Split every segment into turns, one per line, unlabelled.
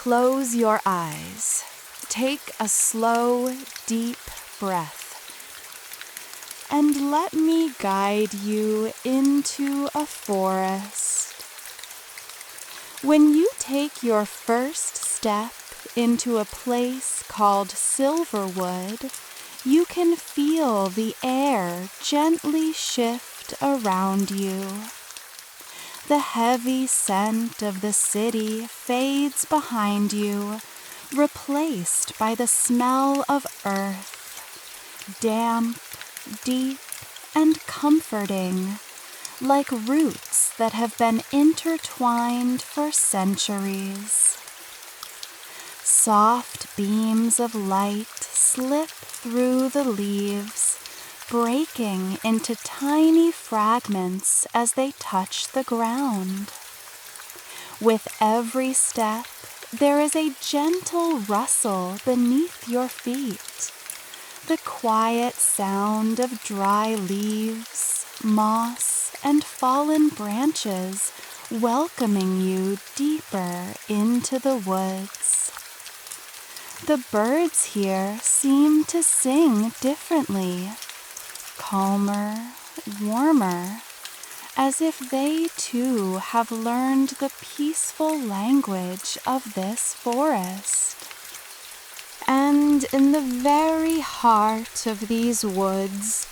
Close your eyes. Take a slow, deep breath. And let me guide you into a forest. When you take your first step into a place called Silverwood, you can feel the air gently shift around you. The heavy scent of the city fades behind you, replaced by the smell of earth, damp, deep, and comforting, like roots that have been intertwined for centuries. Soft beams of light slip through the leaves, breaking into tiny fragments as they touch the ground. With every step, there is a gentle rustle beneath your feet, the quiet sound of dry leaves, moss, and fallen branches welcoming you deeper into the woods. The birds here seem to sing differently, calmer, warmer, as if they too have learned the peaceful language of this forest. And in the very heart of these woods,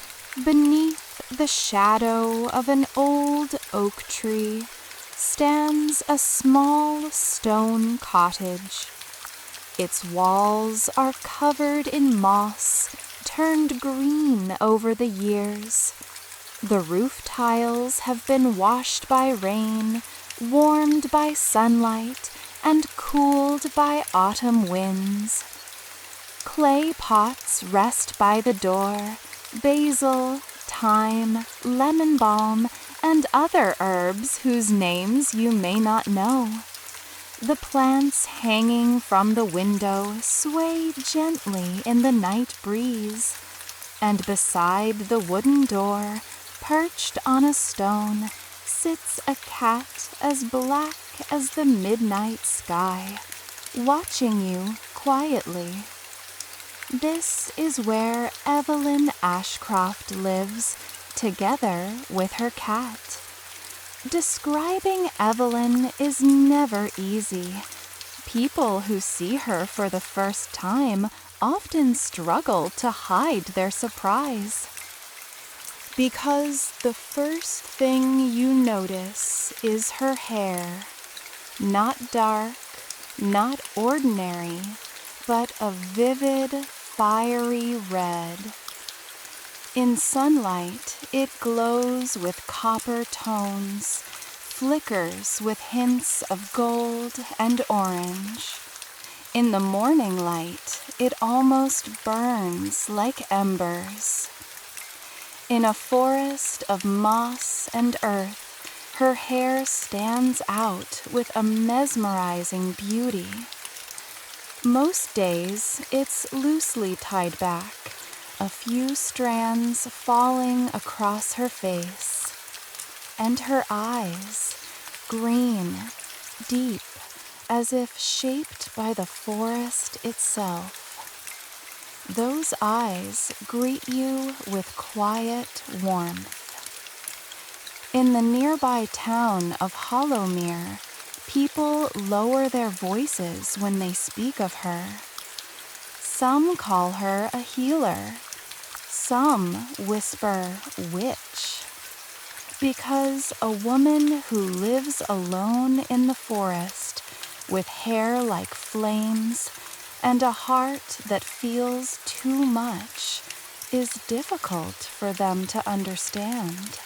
beneath the shadow of an old oak tree, stands a small stone cottage. Its walls are covered in moss, turned green over the years. The roof tiles have been washed by rain, warmed by sunlight, and cooled by autumn winds. Clay pots rest by the door, basil, thyme, lemon balm, and other herbs whose names you may not know. The plants hanging from the window sway gently in the night breeze, and beside the wooden door, perched on a stone, sits a cat as black as the midnight sky, watching you quietly. This is where Evelyn Ashcroft lives, together with her cat. Describing Evelyn is never easy. People who see her for the first time often struggle to hide their surprise. Because the first thing you notice is her hair. Not dark, not ordinary, but a vivid, fiery red. In sunlight, it glows with copper tones, flickers with hints of gold and orange. In the morning light, it almost burns like embers. In a forest of moss and earth, her hair stands out with a mesmerizing beauty. Most days, it's loosely tied back, a few strands falling across her face. And her eyes, green, deep, as if shaped by the forest itself. Those eyes greet you with quiet warmth. In the nearby town of Hollowmere, people lower their voices when they speak of her. Some call her a healer. Some whisper witch. Because a woman who lives alone in the forest, with hair like flames and a heart that feels too much, is difficult for them to understand.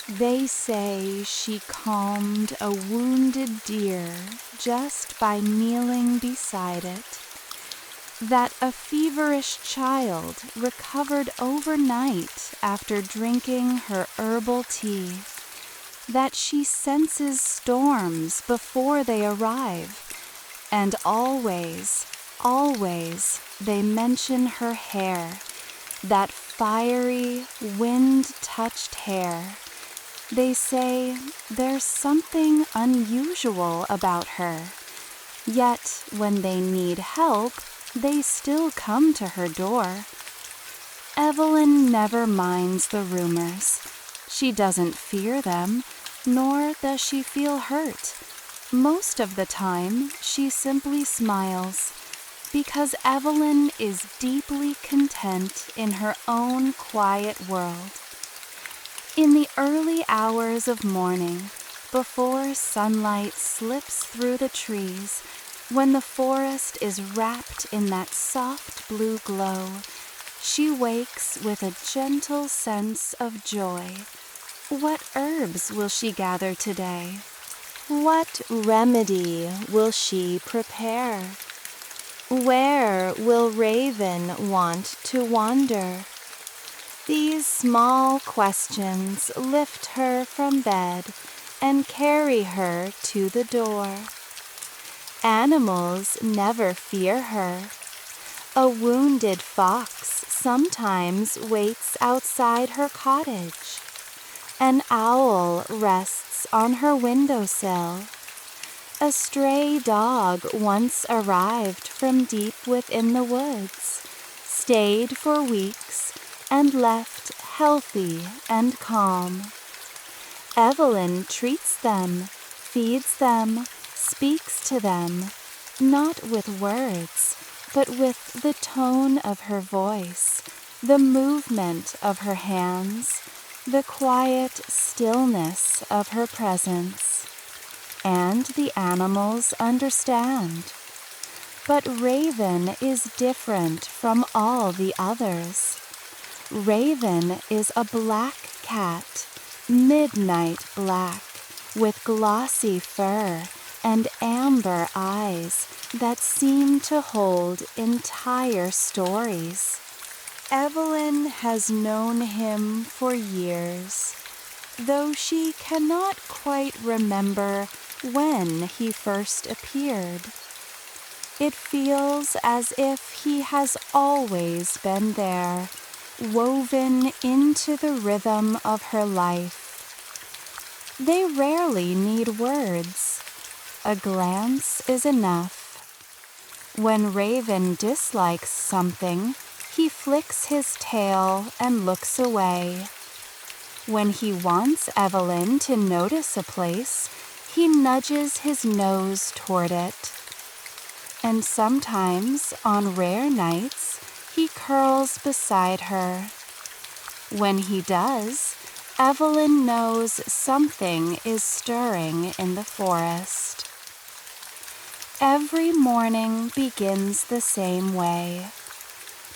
They say she calmed a wounded deer just by kneeling beside it, that a feverish child recovered overnight after drinking her herbal tea, that she senses storms before they arrive, and always, always they mention her hair, that fiery, wind-touched hair. They say there's something unusual about her, Yet when they need help, they still come to her door. Evelyn never minds the rumors. She doesn't fear them, nor does she feel hurt. Most of the time, she simply smiles, because Evelyn is deeply content in her own quiet world. In the early hours of morning, before sunlight slips through the trees, when the forest is wrapped in that soft blue glow, she wakes with a gentle sense of joy. What herbs will she gather today? What remedy will she prepare? Where will Raven want to wander? These small questions lift her from bed and carry her to the door. Animals never fear her. A wounded fox sometimes waits outside her cottage. An owl rests on her windowsill. A stray dog once arrived from deep within the woods, stayed for weeks, and left healthy and calm. Evelyn treats them, feeds them, speaks to them, not with words, but with the tone of her voice, the movement of her hands, the quiet stillness of her presence. And the animals understand. But Raven is different from all the others. Raven is a black cat, midnight black, with glossy fur and amber eyes that seem to hold entire stories. Evelyn has known him for years, though she cannot quite remember when he first appeared. It feels as if he has always been there, woven into the rhythm of her life. They rarely need words. A glance is enough. When Raven dislikes something, he flicks his tail and looks away. When he wants Evelyn to notice a place, he nudges his nose toward it. And sometimes, on rare nights, he curls beside her. When he does, Evelyn knows something is stirring in the forest. Every morning begins the same way.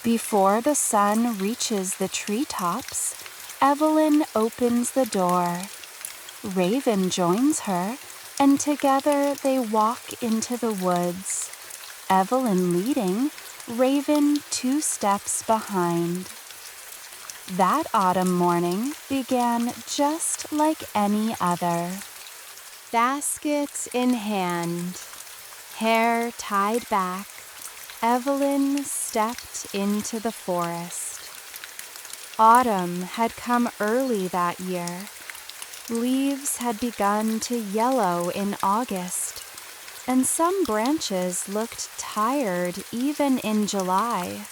Before the sun reaches the treetops, Evelyn opens the door. Raven joins her, and together they walk into the woods. Evelyn leading, Raven 2 steps behind. That autumn morning began just like any other. Basket in hand, hair tied back, Evelyn stepped into the forest. Autumn had come early that year. Leaves had begun to yellow in August, and some branches looked tired even in July.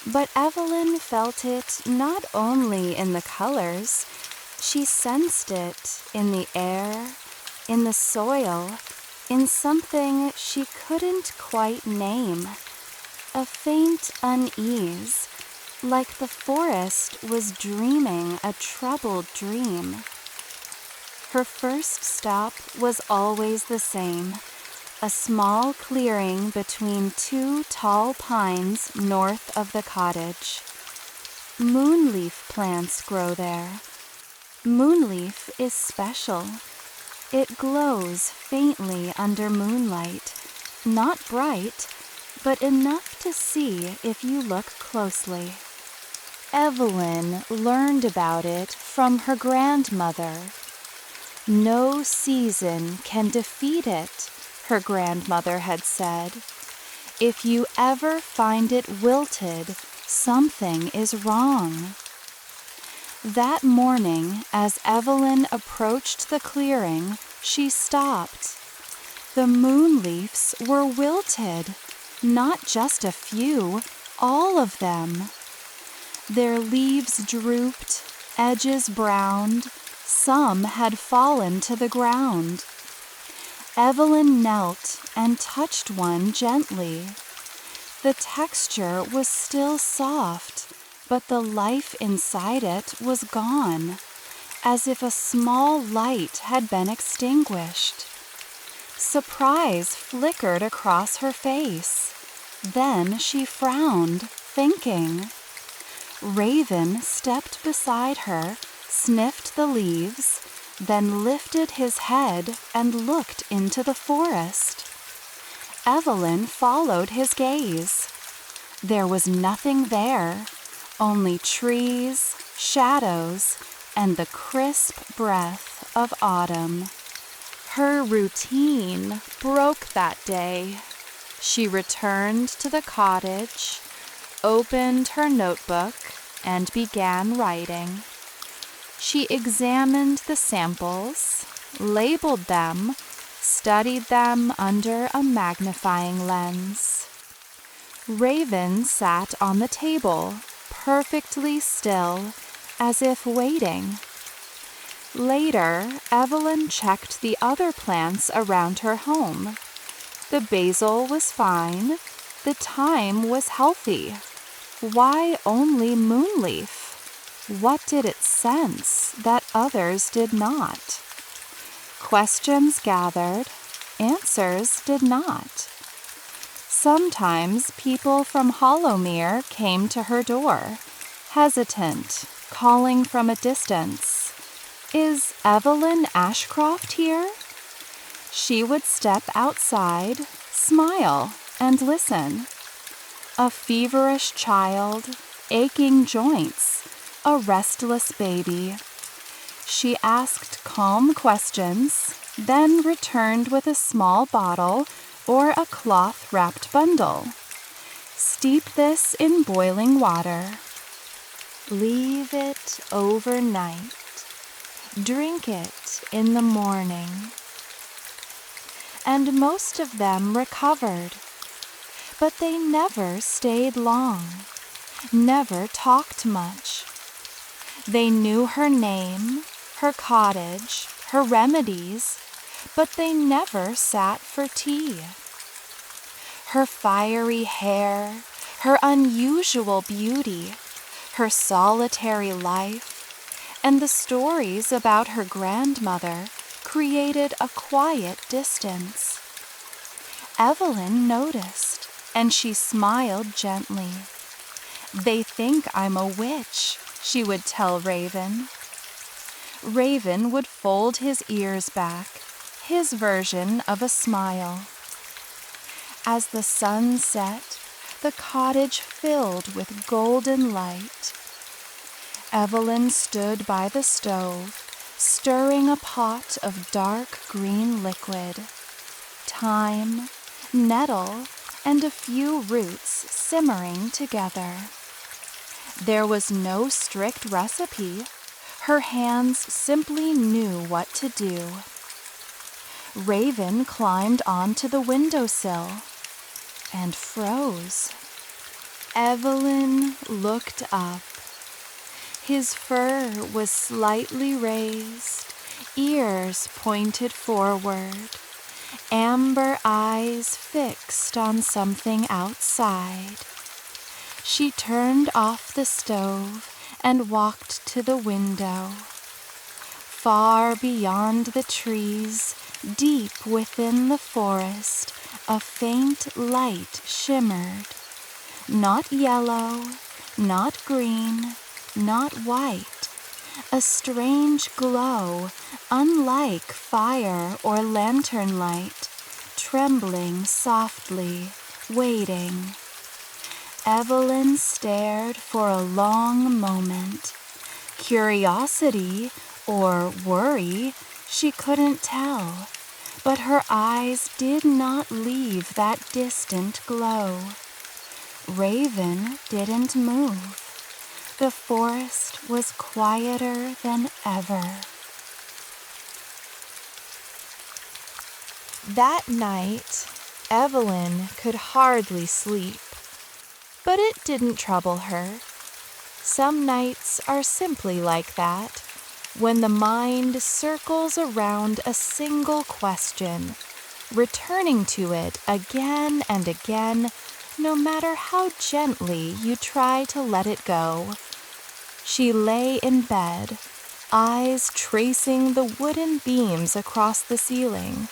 But Evelyn felt it not only in the colors, she sensed it in the air, in the soil, in something she couldn't quite name. A faint unease, like the forest was dreaming a troubled dream. Her first stop was always the same, a small clearing between 2 tall pines north of the cottage. Moonleaf plants grow there. Moonleaf is special. It glows faintly under moonlight, not bright, but enough to see if you look closely. Evelyn learned about it from her grandmother. No season can defeat it, her grandmother had said. If you ever find it wilted, something is wrong. That morning, as Evelyn approached the clearing, she stopped. The moon leaves were wilted, not just a few, all of them. Their leaves drooped, edges browned, some had fallen to the ground. Evelyn knelt and touched one gently. The texture was still soft, but the life inside it was gone, as if a small light had been extinguished. Surprise flickered across her face. Then she frowned, thinking. Raven stepped beside her, sniffed the leaves, then lifted his head and looked into the forest. Evelyn followed his gaze. There was nothing there, only trees, shadows, and the crisp breath of autumn. Her routine broke that day. She returned to the cottage, opened her notebook, and began writing. She examined the samples, labeled them, studied them under a magnifying lens. Raven sat on the table, perfectly still, as if waiting. Later, Evelyn checked the other plants around her home. The basil was fine. The thyme was healthy. Why only moonleaf? What did it sense that others did not? Questions gathered, answers did not. Sometimes people from Hollowmere came to her door, hesitant, calling from a distance. Is Evelyn Ashcroft here? She would step outside, smile, and listen. A feverish child, aching joints, a restless baby. She asked calm questions, then returned with a small bottle or a cloth-wrapped bundle. Steep this in boiling water. Leave it overnight. Drink it in the morning. And most of them recovered. But they never stayed long, never talked much. They knew her name, her cottage, her remedies, but they never sat for tea. Her fiery hair, her unusual beauty, her solitary life, and the stories about her grandmother created a quiet distance. Evelyn noticed, and she smiled gently. They think I'm a witch, she would tell Raven. Raven would fold his ears back, his version of a smile. As the sun set, the cottage filled with golden light. Evelyn stood by the stove, stirring a pot of dark green liquid. Thyme, nettle, and a few roots simmering together. There was no strict recipe. Her hands simply knew what to do. Raven climbed onto the windowsill and froze. Evelyn looked up. His fur was slightly raised, ears pointed forward, amber eyes fixed on something outside. She turned off the stove and walked to the window. Far beyond the trees, deep within the forest, a faint light shimmered. Not yellow, not green, not white. A strange glow, unlike fire or lantern light, trembling softly, waiting. Evelyn stared for a long moment. Curiosity or worry, she couldn't tell, but her eyes did not leave that distant glow. Raven didn't move. The forest was quieter than ever.
That night, Evelyn could hardly sleep, but it didn't trouble her. Some nights are simply like that, when the mind circles around a single question, returning to it again and again, no matter how gently you try to let it go. She lay in bed, eyes tracing the wooden beams across the ceiling.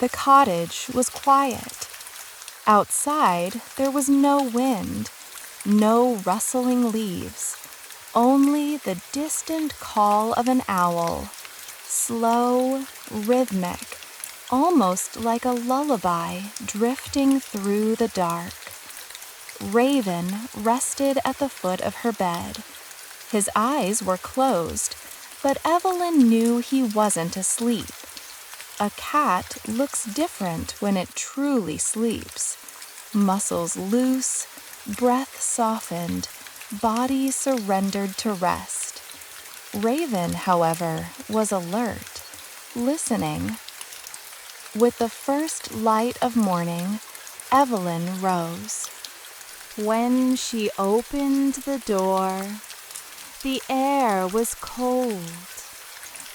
The cottage was quiet. Outside, there was no wind, no rustling leaves, only the distant call of an owl, slow, rhythmic, almost like a lullaby drifting through the dark. Raven rested at the foot of her bed. His eyes were closed, but Evelyn knew he wasn't asleep. A cat looks different when it truly sleeps. Muscles loose, breath softened, body surrendered to rest. Raven, however, was alert, listening. With the first light of morning, Evelyn rose. When she opened the door, the air was cold,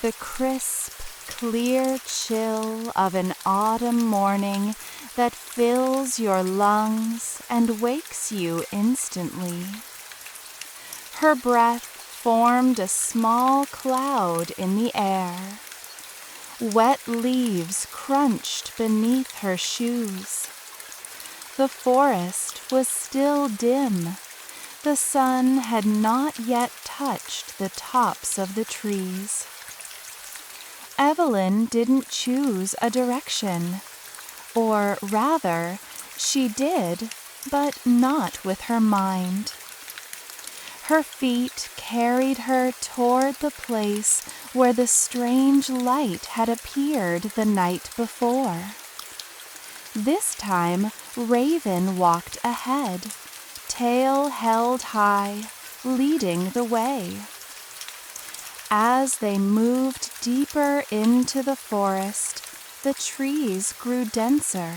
the crisp, clear chill of an autumn morning that fills your lungs and wakes you instantly. Her breath formed a small cloud in the air. Wet leaves crunched beneath her shoes. The forest was still dim. The sun had not yet touched the tops of the trees. Evelyn didn't choose a direction. Or rather, she did, but not with her mind. Her feet carried her toward the place where the strange light had appeared the night before. This time, Raven walked ahead, tail held high, leading the way. As they moved deeper into the forest, the trees grew denser.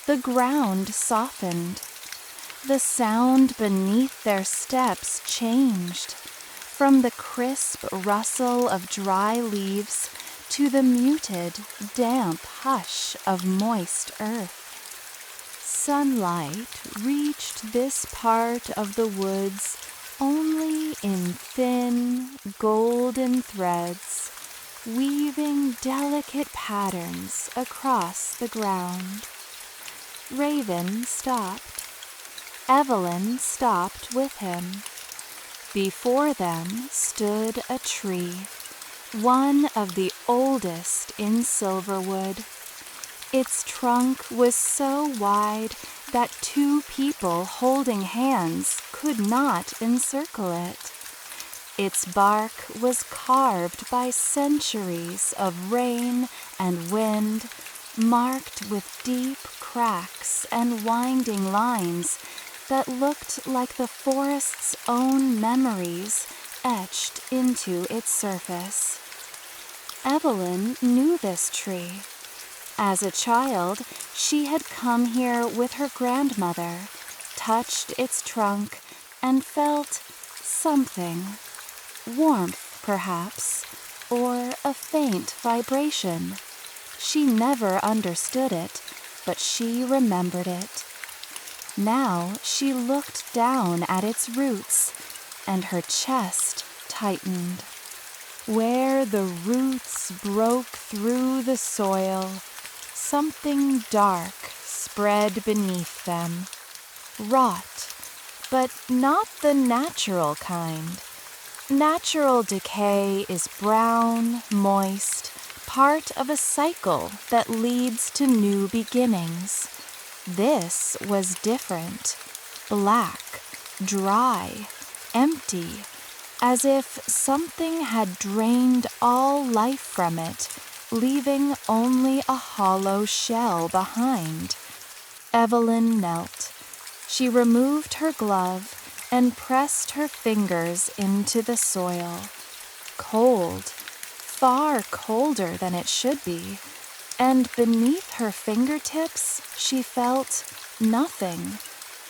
The ground softened. The sound beneath their steps changed, from the crisp rustle of dry leaves to the muted, damp hush of moist earth. Sunlight reached this part of the woods only in thin, golden threads, weaving delicate patterns across the ground. Raven stopped. Evelyn stopped with him. Before them stood a tree, one of the oldest in Silverwood. Its trunk was so wide that two people holding hands could not encircle it. Its bark was carved by centuries of rain and wind, marked with deep cracks and winding lines that looked like the forest's own memories etched into its surface. Evelyn knew this tree. As a child, she had come here with her grandmother, touched its trunk, and felt something. Warmth, perhaps, or a faint vibration. She never understood it, but she remembered it. Now she looked down at its roots, and her chest tightened. Where the roots broke through the soil, something dark spread beneath them. Rot, but not the natural kind. Natural decay is brown, moist, part of a cycle that leads to new beginnings. This was different, black, dry, empty, as if something had drained all life from it, leaving only a hollow shell behind. Evelyn knelt. She removed her glove and pressed her fingers into the soil. Cold, far colder than it should be.
and beneath her fingertips she felt nothing.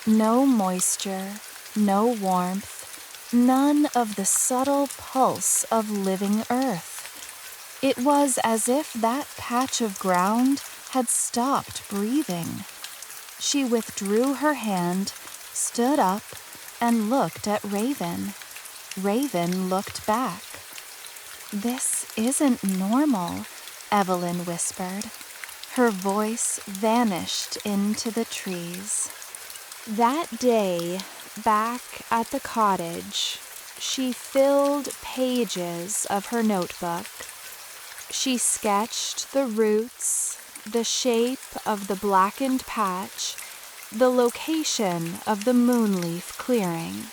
No moisture, no warmth, none of the subtle pulse of living earth. It was as if that patch of ground had stopped breathing. She withdrew her hand, stood up, and looked at Raven. Raven looked back. "This isn't normal," Evelyn whispered. Her voice vanished into the trees. That day, back at the cottage, she filled pages of her notebook. She sketched the roots, the shape of the blackened patch, the location of the moonleaf clearing.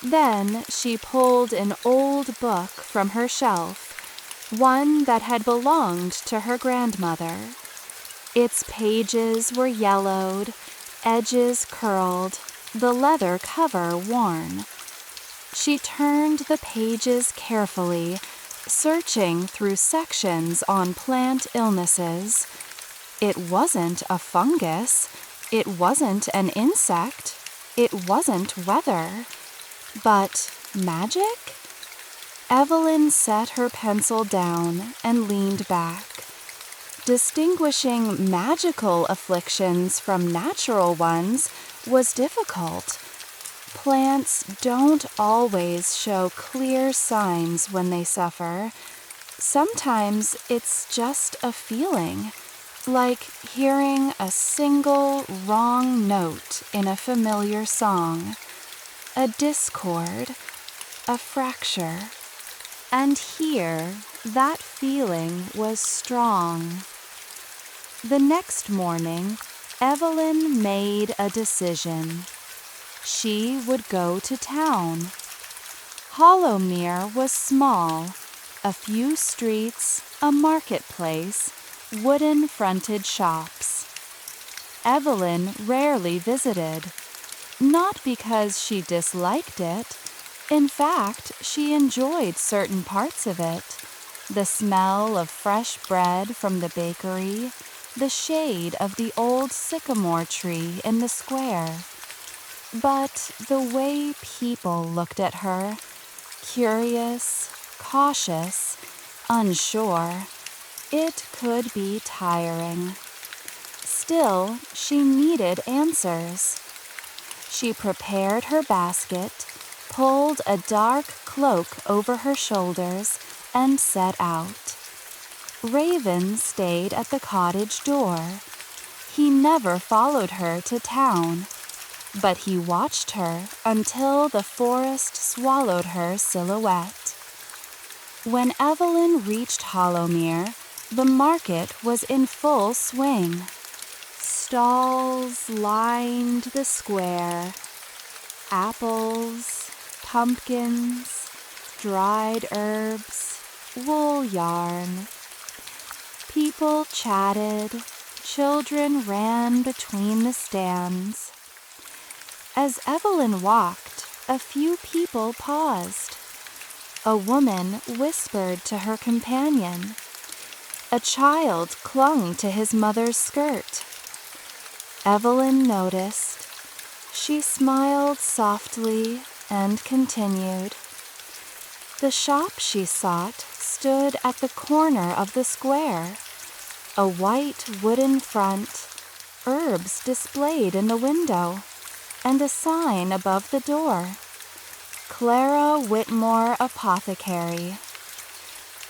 Then she pulled an old book from her shelf, one that had belonged to her grandmother. Its pages were yellowed, edges curled, the leather cover worn. She turned the pages carefully, searching through sections on plant illnesses. It wasn't a fungus. It wasn't an insect. It wasn't weather. But magic? Evelyn set her pencil down and leaned back. Distinguishing magical afflictions from natural ones was difficult. Plants don't always show clear signs when they suffer. Sometimes it's just a feeling, like hearing a single wrong note in a familiar song, a discord, a fracture. And here, that feeling was strong. The next morning, Evelyn made a decision. She would go to town. Hollowmere was small, a few streets, a marketplace, wooden-fronted shops. Evelyn rarely visited, not because she disliked it. In fact, she enjoyed certain parts of it. The smell of fresh bread from the bakery, the shade of the old sycamore tree in the square. But the way people looked at her, curious, cautious, unsure, it could be tiring. Still, she needed answers. She prepared her basket, pulled a dark cloak over her shoulders, and set out. Raven stayed at the cottage door. He never followed her to town, but he watched her until the forest swallowed her silhouette. When Evelyn reached Hollowmere, the market was in full swing. Stalls lined the square. Apples, pumpkins, dried herbs, wool yarn. People chatted, children ran between the stands. As Evelyn walked, a few people paused. A woman whispered to her companion. A child clung to his mother's skirt. Evelyn noticed. She smiled softly and continued. The shop she sought stood at the corner of the square. A white wooden front, herbs displayed in the window, and a sign above the door. Clara Whitmore Apothecary.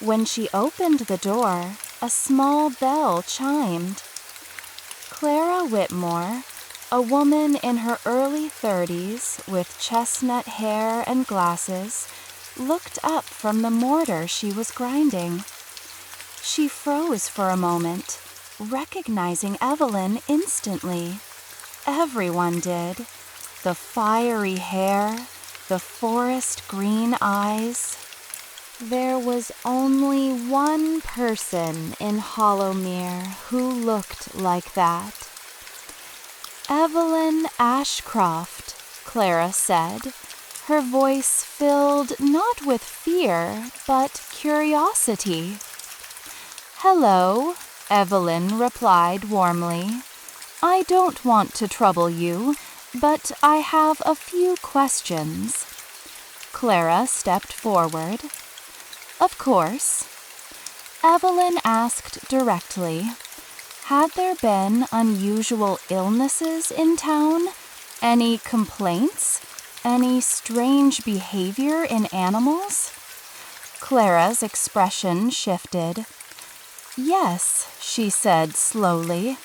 When she opened the door, a small bell chimed. Clara Whitmore, a woman in her early 30s with chestnut hair and glasses, looked up from the mortar she was grinding. She froze for a moment, recognizing Evelyn instantly. Everyone did. The fiery hair, the forest green eyes. There was only one person in Hollowmere who looked like that. Evelyn Ashcroft, Clara said, her voice filled not with fear, but curiosity. "Hello," Evelyn replied warmly. "I don't want to trouble you, but I have a few questions." Clara stepped forward. "Of course." Evelyn asked directly, "Had there been unusual illnesses in town? Any complaints? Any strange behavior in animals?" Clara's expression shifted. "Yes," she said slowly.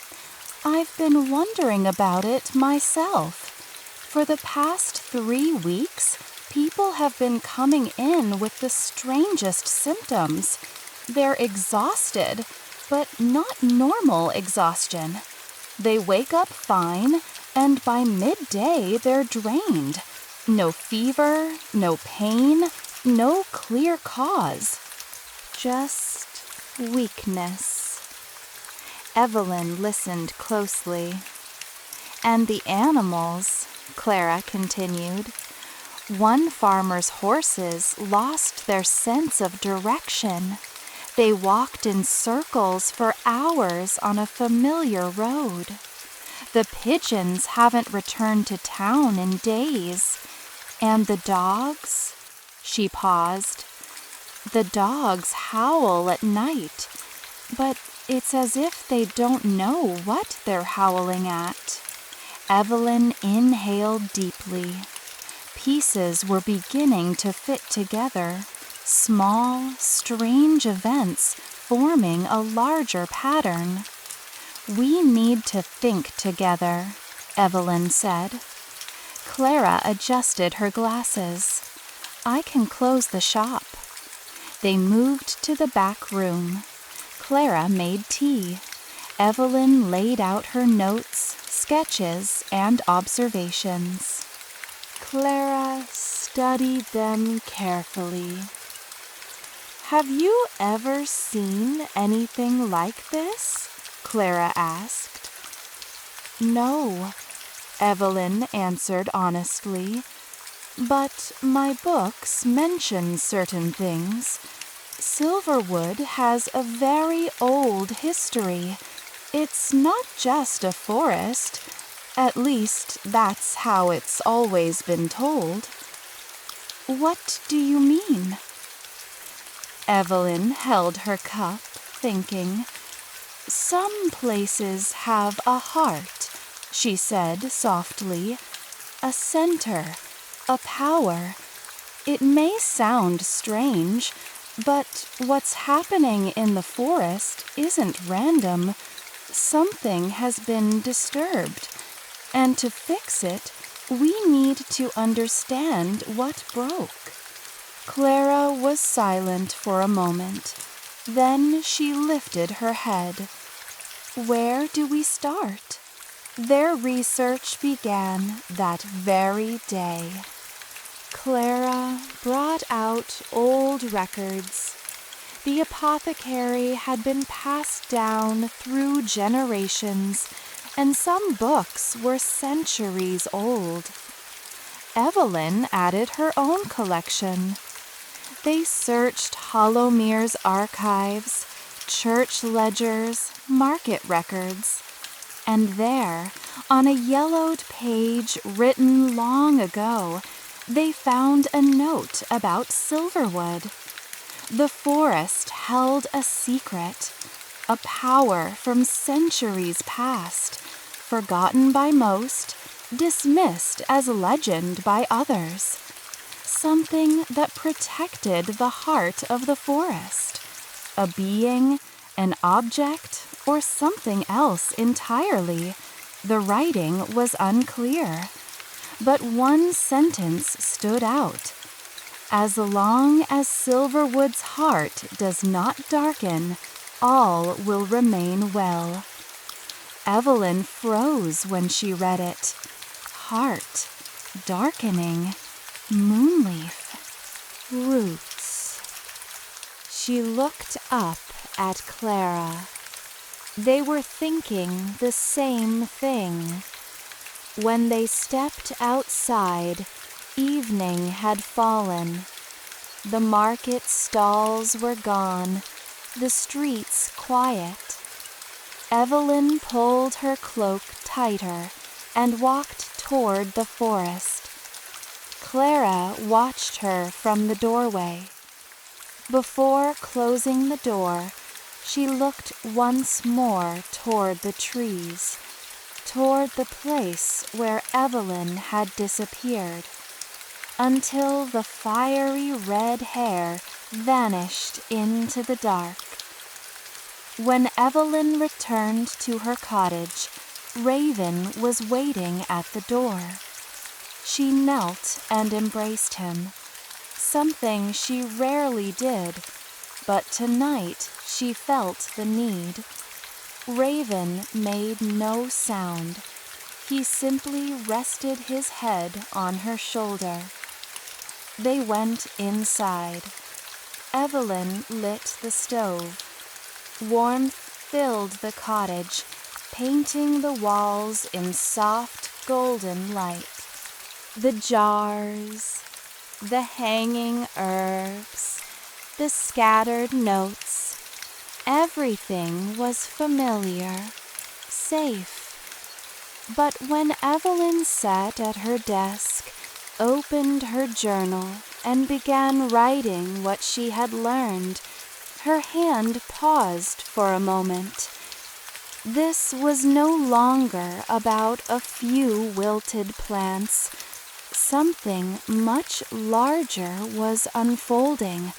"I've been wondering about it myself. For the past 3 weeks, people have been coming in with the strangest symptoms. They're exhausted, but not normal exhaustion. They wake up fine, and by midday they're drained. No fever, no pain, no clear cause. Just weakness." Evelyn listened closely. "And the animals," Clara continued. "One farmer's horses lost their sense of direction. They walked in circles for hours on a familiar road. The pigeons haven't returned to town in days. And the dogs?" She paused. "The dogs howl at night, but it's as if they don't know what they're howling at." Evelyn inhaled deeply. Pieces were beginning to fit together, small, strange events forming a larger pattern. "We need to think together," Evelyn said. Clara adjusted her glasses. "I can close the shop." They moved to the back room. Clara made tea. Evelyn laid out her notes, sketches, and observations. Clara studied them carefully. "Have you ever seen anything like this?" Clara asked. "No," Evelyn answered honestly. "But my books mention certain things. Silverwood has a very old history. It's not just a forest. At least, that's how it's always been told." "What do you mean?" Evelyn held her cup, thinking. "Some places have a heart," she said softly. "A center, a power. It may sound strange, but what's happening in the forest isn't random. Something has been disturbed, and to fix it, we need to understand what broke." Clara was silent for a moment. Then she lifted her head. "Where do we start?" Their research began that very day. Clara brought out old records. The apothecary had been passed down through generations, and some books were centuries old. Evelyn added her own collection. They searched Hollowmere's archives, church ledgers, market records, and there, on a yellowed page written long ago, they found a note about Silverwood. The forest held a secret, a power from centuries past, forgotten by most, dismissed as legend by others. Something that protected the heart of the forest. A being, an object, or something else entirely. The writing was unclear. But one sentence stood out. "As long as Silverwood's heart does not darken, all will remain well." Evelyn froze when she read it. Heart, darkening, moonleaf, roots. She looked up at Clara. They were thinking the same thing. When they stepped outside, evening had fallen. The market stalls were gone, the streets quiet. Evelyn pulled her cloak tighter and walked toward the forest. Clara watched her from the doorway. Before closing the door, she looked once more toward the trees, toward the place where Evelyn had disappeared, until the fiery red hair vanished into the dark. When Evelyn returned to her cottage, Raven was waiting at the door. She knelt and embraced him, something she rarely did, but tonight she felt the need. Raven made no sound. He simply rested his head on her shoulder. They went inside. Evelyn lit the stove. Warmth filled the cottage, painting the walls in soft golden light. The jars, the hanging herbs, the scattered notes, everything was familiar, safe. But when Evelyn sat at her desk, opened her journal, and began writing what she had learned, her hand paused for a moment. This was no longer about a few wilted plants. Something much larger was unfolding,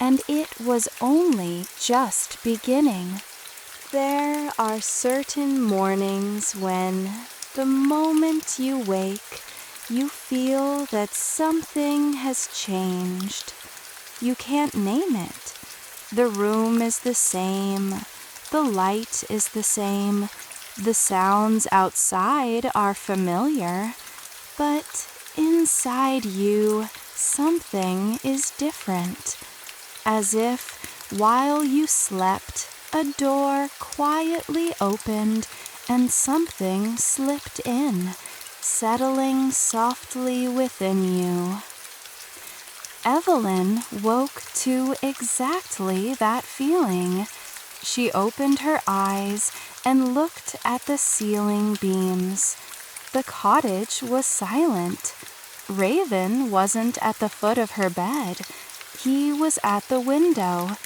and it was only just beginning. There are certain mornings when, the moment you wake, you feel that something has changed. You can't name it. The room is the same. The light is the same. The sounds outside are familiar. But inside you, something is different. As if, while you slept, a door quietly opened and something slipped in, settling softly within you. Evelyn woke to exactly that feeling. She opened her eyes and looked at the ceiling beams. The cottage was silent. Raven wasn't at the foot of her bed. He was at the window,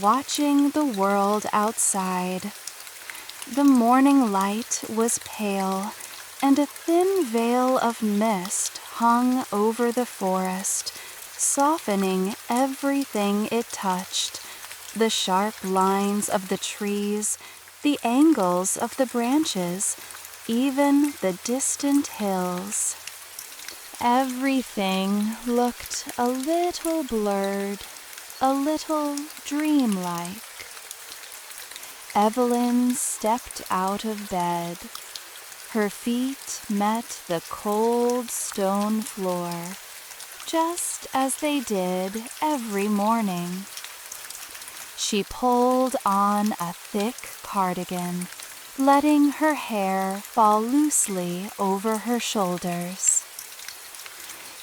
watching the world outside. The morning light was pale, and a thin veil of mist hung over the forest, softening everything it touched, the sharp lines of the trees, the angles of the branches, even the distant hills. Everything looked a little blurred, a little dreamlike. Evelyn stepped out of bed. Her feet met the cold stone floor, just as they did every morning. She pulled on a thick cardigan, letting her hair fall loosely over her shoulders.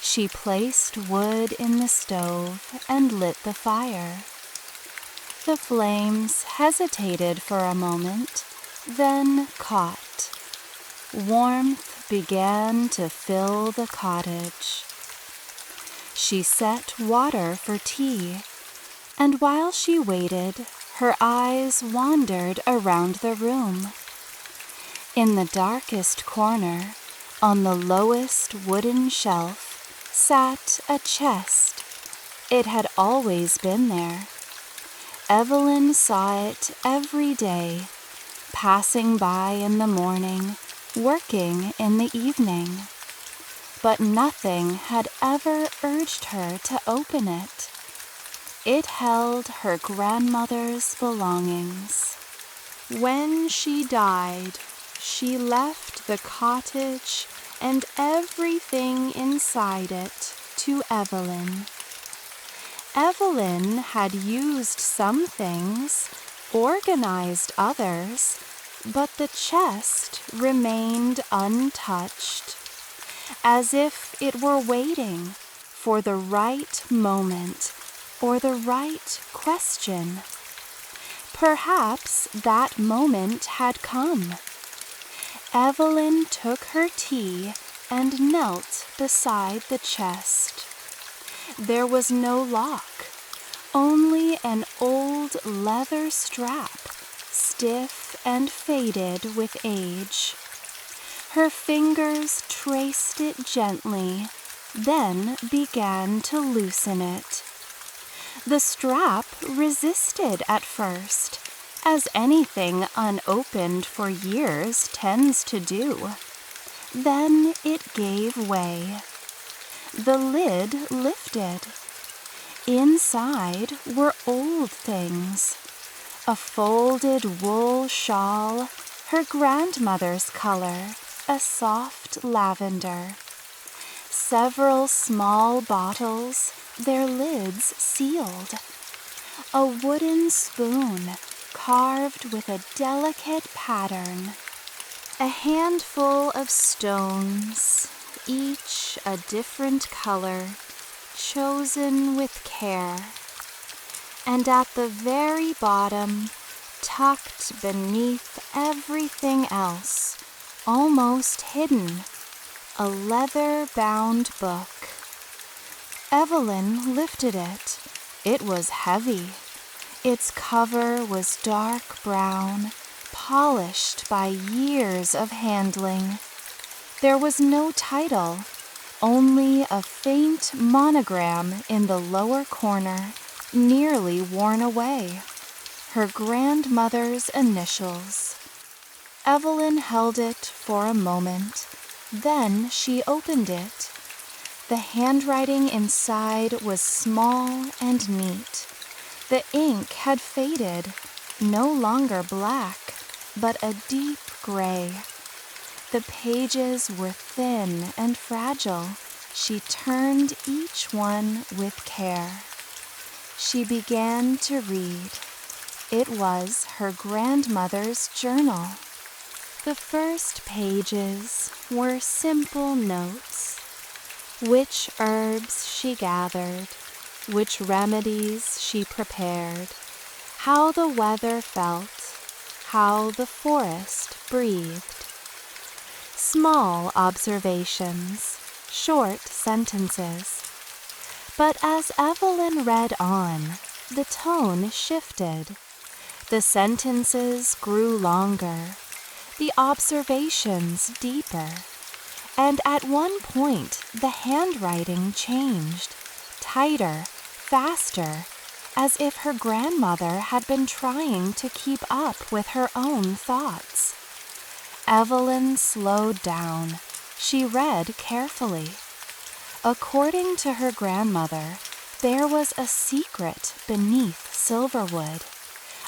She placed wood in the stove and lit the fire. The flames hesitated for a moment, then caught. Warmth began to fill the cottage. She set water for tea, and while she waited, her eyes wandered around the room. In the darkest corner, on the lowest wooden shelf, sat a chest. It had always been there. Evelyn saw it every day, passing by in the morning, working in the evening. But nothing had ever urged her to open it. It held her grandmother's belongings. When she died, she left the cottage and everything inside it to Evelyn. Evelyn had used some things, organized others, but the chest remained untouched, as if it were waiting for the right moment or the right question. Perhaps that moment had come. Evelyn took her tea and knelt beside the chest. There was no lock, only an old leather strap, stiff and faded with age. Her fingers traced it gently, then began to loosen it. The strap resisted at first, as anything unopened for years tends to do. Then it gave way. The lid lifted. Inside were old things. A folded wool shawl, her grandmother's color, a soft lavender. Several small bottles, their lids sealed. A wooden spoon, carved with a delicate pattern. A handful of stones, each a different color, chosen with care. And at the very bottom, tucked beneath everything else, almost hidden, a leather-bound book. Evelyn lifted it. It was heavy. Its cover was dark brown, polished by years of handling. There was no title, only a faint monogram in the lower corner, nearly worn away. Her grandmother's initials. Evelyn held it for a moment. Then she opened it. The handwriting inside was small and neat. The ink had faded, no longer black, but a deep gray. The pages were thin and fragile. She turned each one with care. She began to read. It was her grandmother's journal. The first pages were simple notes. Which herbs she gathered, which remedies she prepared, how the weather felt, how the forest breathed. Small observations, short sentences. But as Evelyn read on, the tone shifted. The sentences grew longer, the observations deeper. And at one point, the handwriting changed, tighter, faster, as if her grandmother had been trying to keep up with her own thoughts. Evelyn slowed down. She read carefully. According to her grandmother, there was a secret beneath Silverwood,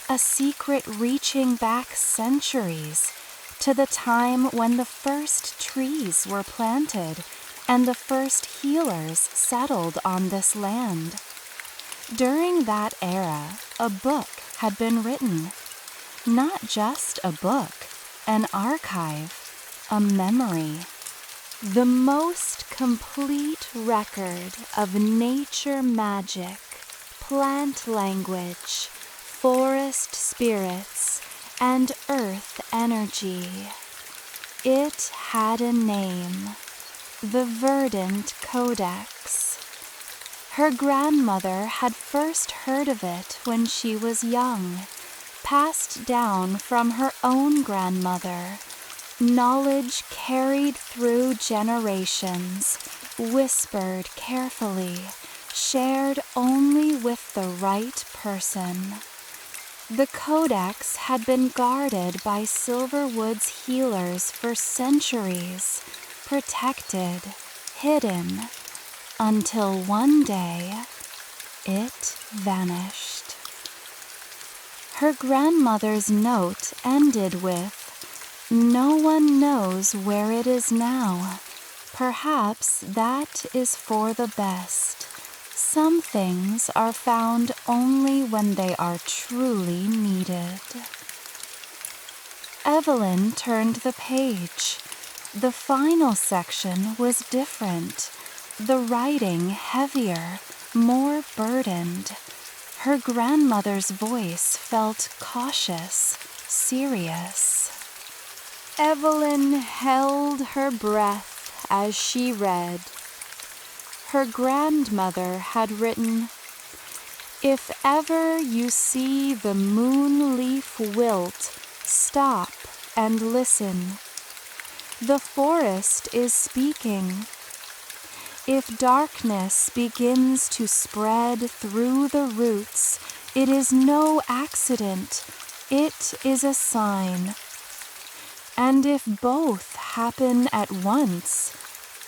a secret reaching back centuries, to the time when the first trees were planted and the first healers settled on this land. During that era, a book had been written. Not just a book, an archive, a memory. The most complete record of nature magic, plant language, forest spirits, and earth energy. It had a name, the Verdant Codex. Her grandmother had first heard of it when she was young, passed down from her own grandmother, knowledge carried through generations, whispered carefully, shared only with the right person. The Codex had been guarded by Silverwood's healers for centuries, protected, hidden, until one day it vanished. Her grandmother's note ended with, "No one knows where it is now. Perhaps that is for the best. Some things are found only when they are truly needed." Evelyn turned the page. The final section was different, the writing heavier, more burdened. Her grandmother's voice felt cautious, serious. Evelyn held her breath as she read. Her grandmother had written, "If ever you see the moon leaf wilt, stop and listen. The forest is speaking. If darkness begins to spread through the roots, it is no accident, it is a sign. And if both happen at once,"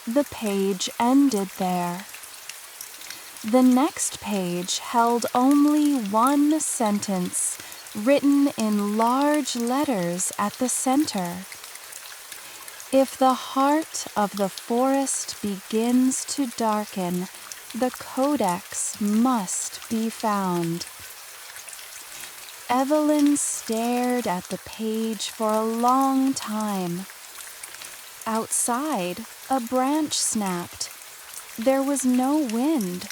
the page ended there. The next page held only one sentence, written in large letters at the center. "If the heart of the forest begins to darken, the codex must be found." Evelyn stared at the page for a long time. Outside, a branch snapped. There was no wind.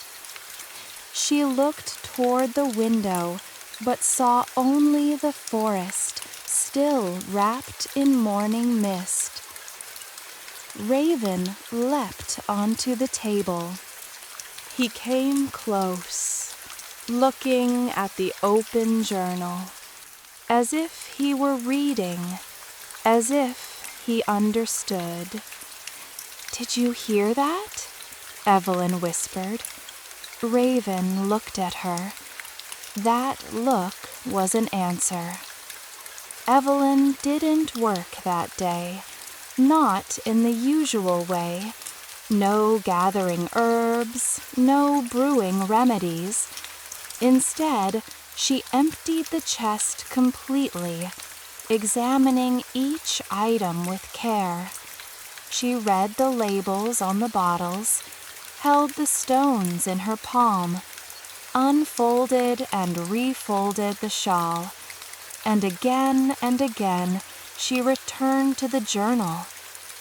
She looked toward the window, but saw only the forest, still wrapped in morning mist. Raven leapt onto the table. He came close, looking at the open journal, as if he were reading, as if he understood. "Did you hear that?" Evelyn whispered. Raven looked at her. That look was an answer. Evelyn didn't work that day. Not in the usual way. No gathering herbs, no brewing remedies. Instead, she emptied the chest completely, examining each item with care. She read the labels on the bottles, held the stones in her palm, unfolded and refolded the shawl, and again she returned to the journal,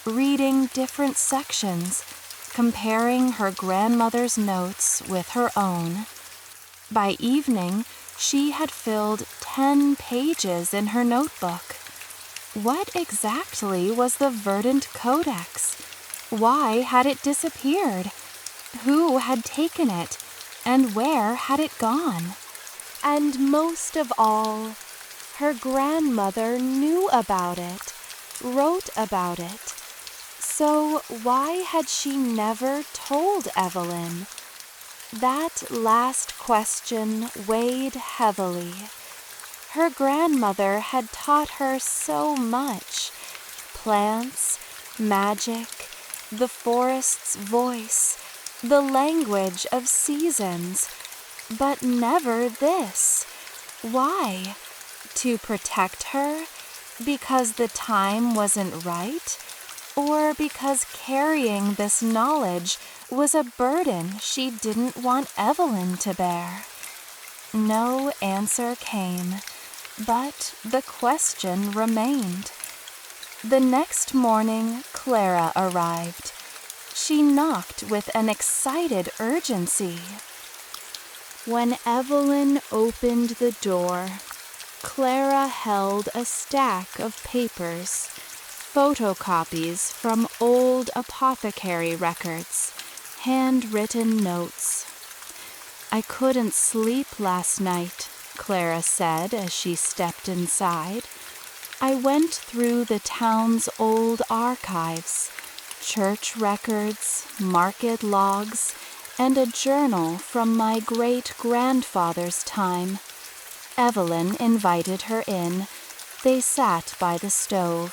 reading different sections, comparing her grandmother's notes with her own. By evening, she had filled 10 pages in her notebook. What exactly was the Verdant Codex? Why had it disappeared? Who had taken it? And where had it gone? And most of all, her grandmother knew about it, wrote about it. So why had she never told Evelyn? That last question weighed heavily. Her grandmother had taught her so much. Plants, magic, the forest's voice, the language of seasons, but never this. Why? To protect her? Because the time wasn't right? Or because carrying this knowledge was a burden she didn't want Evelyn to bear? No answer came, but the question remained. The next morning, Clara arrived. She knocked with an excited urgency. When Evelyn opened the door, Clara held a stack of papers, photocopies from old apothecary records, handwritten notes. "I couldn't sleep last night," Clara said as she stepped inside. "I went through the town's old archives, church records, market logs, and a journal from my great-grandfather's time." Evelyn invited her in. They sat by the stove.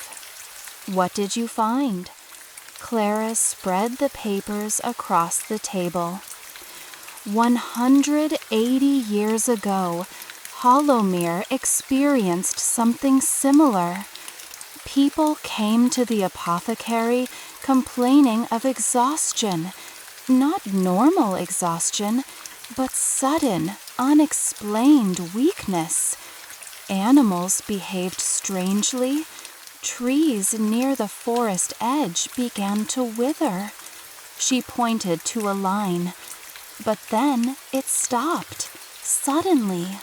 "What did you find?" Clara spread the papers across the table. 180 years ago, Hollowmere experienced something similar. People came to the apothecary complaining of exhaustion, not normal exhaustion, but sudden, unexplained weakness. Animals behaved strangely. Trees near the forest edge began to wither. She pointed to a line, but then it stopped. suddenly.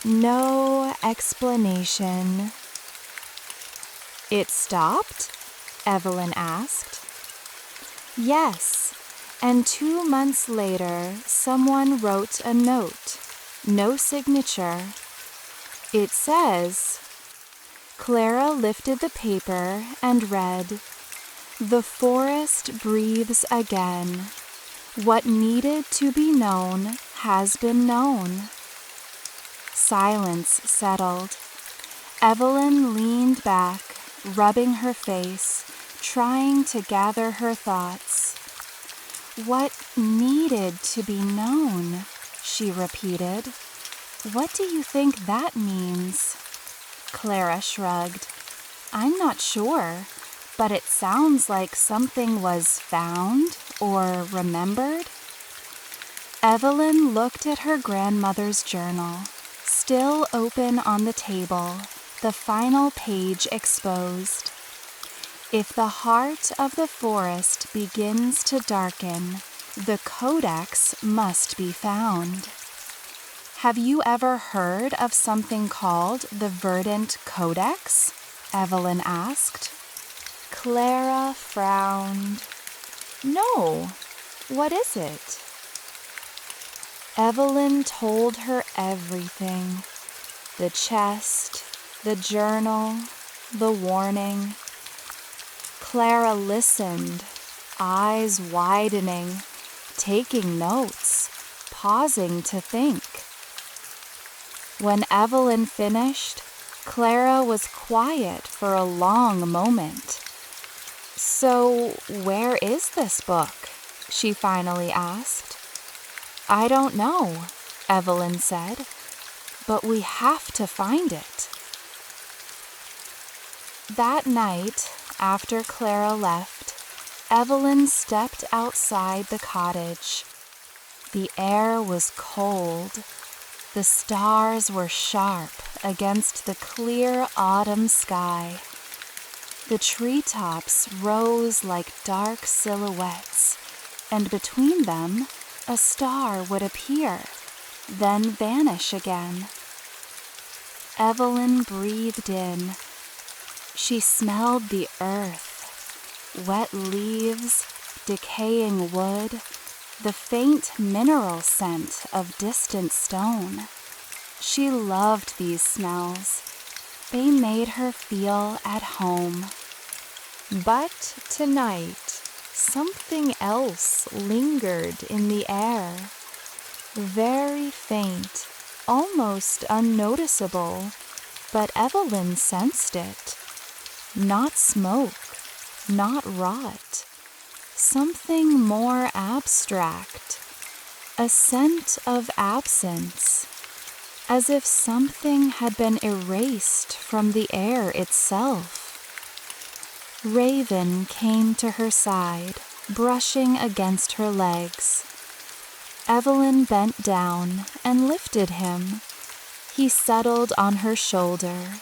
No explanation.
It stopped? Evelyn asked.
Yes, and 2 months later, someone wrote a note. No signature. It says, Clara lifted the paper and read, "The forest breathes again. What needed to be known has been known." Silence settled. Evelyn leaned back, rubbing her face, trying to gather her thoughts. "What needed to be known?" she repeated. "What do you think that means?" Clara shrugged. "I'm not sure, but it sounds like something was found or remembered." Evelyn looked at her grandmother's journal, still open on the table, the final page exposed. "If the heart of the forest begins to darken, the codex must be found." "Have you ever heard of something called the Verdant Codex?" Evelyn asked. Clara frowned.
No, what is it?
Evelyn told her everything. The chest, the journal, the warning. Clara listened, eyes widening, taking notes, pausing to think. When Evelyn finished, Clara was quiet for a long moment. "So, where is this book?" she finally asked. "I don't know," Evelyn said, "but we have to find it." That night, after Clara left, Evelyn stepped outside the cottage. The air was cold. The stars were sharp against the clear autumn sky. The treetops rose like dark silhouettes, and between them a star would appear, then vanish again. Evelyn breathed in. She smelled the earth, wet leaves, decaying wood, the faint mineral scent of distant stone. She loved these smells. They made her feel at home.
But tonight, something else lingered in the air.
Very faint, almost unnoticeable, but Evelyn sensed it. Not smoke, not rot. Something more abstract. A scent of absence, as if something had been erased from the air itself. Raven came to her side, brushing against her legs. Evelyn bent down and lifted him. He settled on her shoulder.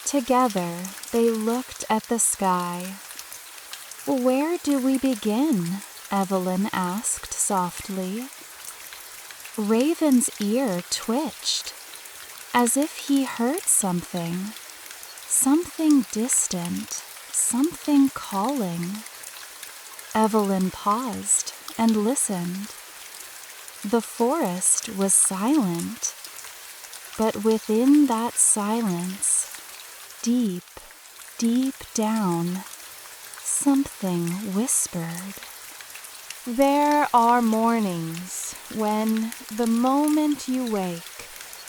Together, they looked at the sky. "Where do we begin?" Evelyn asked softly. Raven's ear twitched, as if he heard something. Something distant, something calling. Evelyn paused and listened. The forest was silent, but within that silence, deep, deep down, something whispered. There are mornings when, the moment you wake,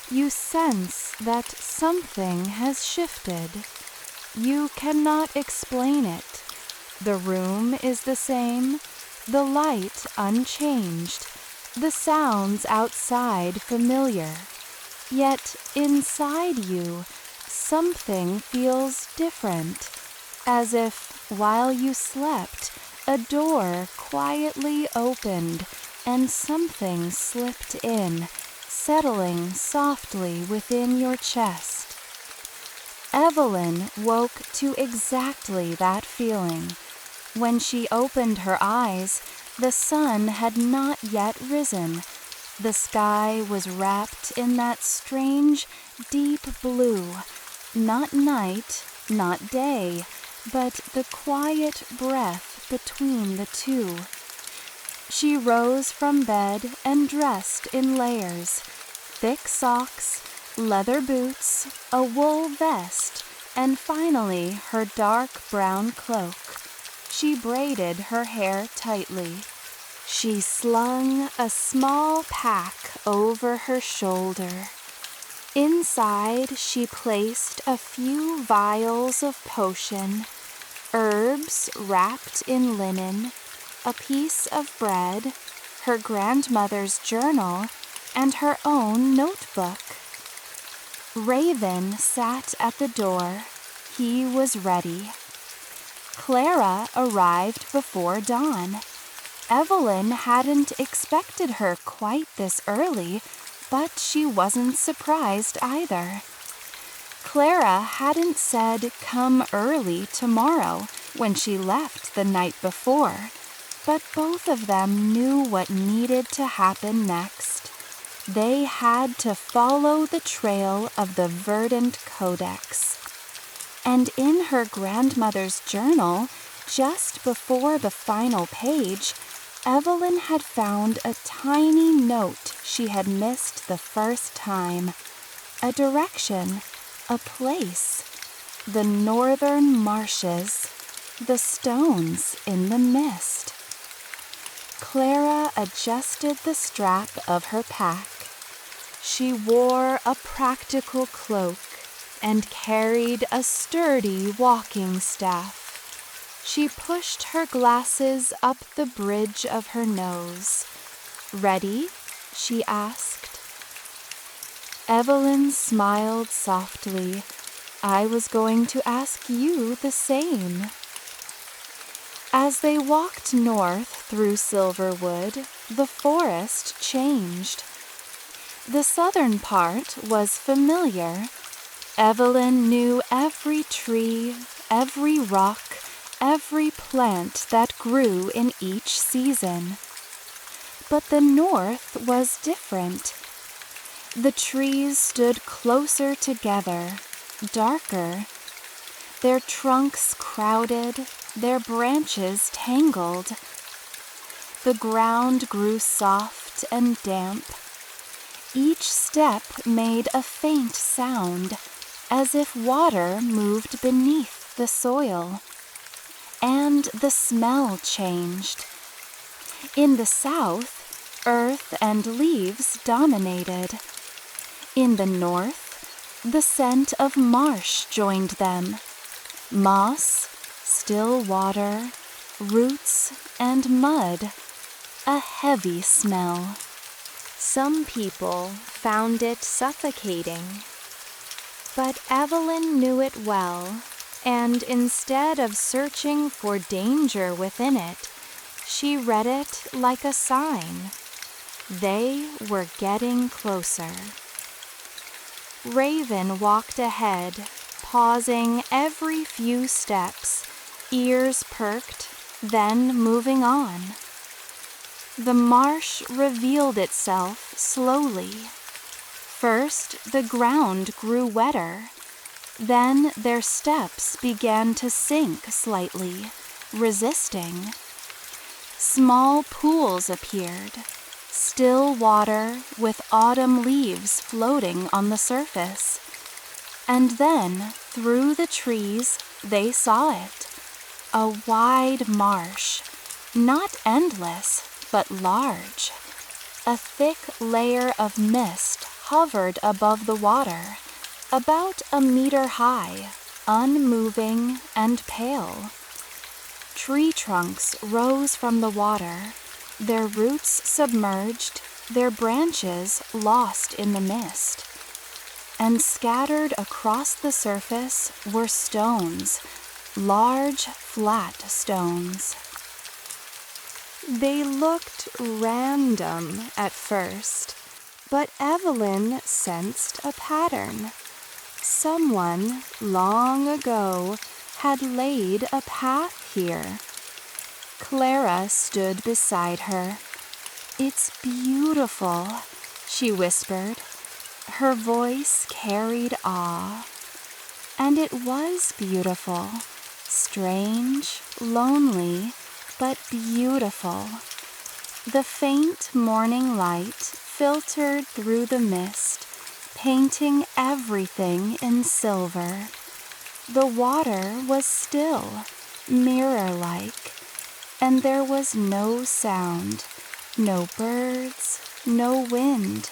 you sense that something has shifted. You cannot explain it. The room is the same, the light unchanged, the sounds outside familiar. Yet inside you, something feels different, as if, while you slept, a door quietly opened and something slipped in, settling softly within your chest. Evelyn woke to exactly that feeling. When she opened her eyes, the sun had not yet risen,
The sky was wrapped in that strange, deep blue, not night, not day, but the quiet breath between the two. She rose from bed and dressed in layers, thick socks, leather boots, a wool vest, and finally her dark brown cloak. She braided her hair tightly. She slung a small pack over her shoulder. Inside she placed a few vials of potion, herbs wrapped in linen, a piece of bread, her grandmother's journal, and her own notebook. Raven sat at the door. He was ready. Clara arrived before dawn. Evelyn hadn't expected her quite this early, but she wasn't surprised either. Clara hadn't said come early tomorrow when she left the night before, but both of them knew what needed to happen next. They had to follow the trail of the Verdant Codex. And in her grandmother's journal, just before the final page, Evelyn had found a tiny note she had missed the first time. A direction, a place, the northern marshes, the stones in the mist. Clara adjusted the strap of her pack. She wore a practical cloak and carried a sturdy walking staff. She pushed her glasses up the bridge of her nose. "Ready?" she asked. Evelyn smiled softly. "I was going to ask you the same." As they walked north through Silverwood, the forest changed. The southern part was familiar. Evelyn knew every tree, every rock, every plant that grew in each season. But the north was different. The trees stood closer together, darker, their trunks crowded, their branches tangled. The ground grew soft and damp. Each step made a faint sound, as if water moved beneath the soil. And the smell changed. In the south, earth and leaves dominated. In the north, the scent of marsh joined them. Moss, still water, roots, and mud. A heavy smell. Some people found it suffocating. But Evelyn knew it well, and instead of searching for danger within it, she read it like a sign. They were getting closer. Raven walked ahead, pausing every few steps, ears perked, then moving on. The marsh revealed itself slowly. First, the ground grew wetter. Then their steps began to sink slightly, resisting. Small pools appeared, still water with autumn leaves floating on the surface. And then, through the trees, they saw it. A wide marsh, not endless, but large. A thick layer of mist hovered above the water, about a meter high, unmoving and pale. Tree trunks rose from the water, their roots submerged, their branches lost in the mist. And scattered across the surface were stones, large, flat stones. They looked random at first, but Evelyn sensed a pattern. Someone, long ago, had laid a path here. Clara stood beside her. "It's beautiful," she whispered. Her voice carried awe. And it was beautiful, strange, lonely, but beautiful. The faint morning light filtered through the mist, painting everything in silver. The water was still, mirror-like, and there was no sound, no birds, no wind,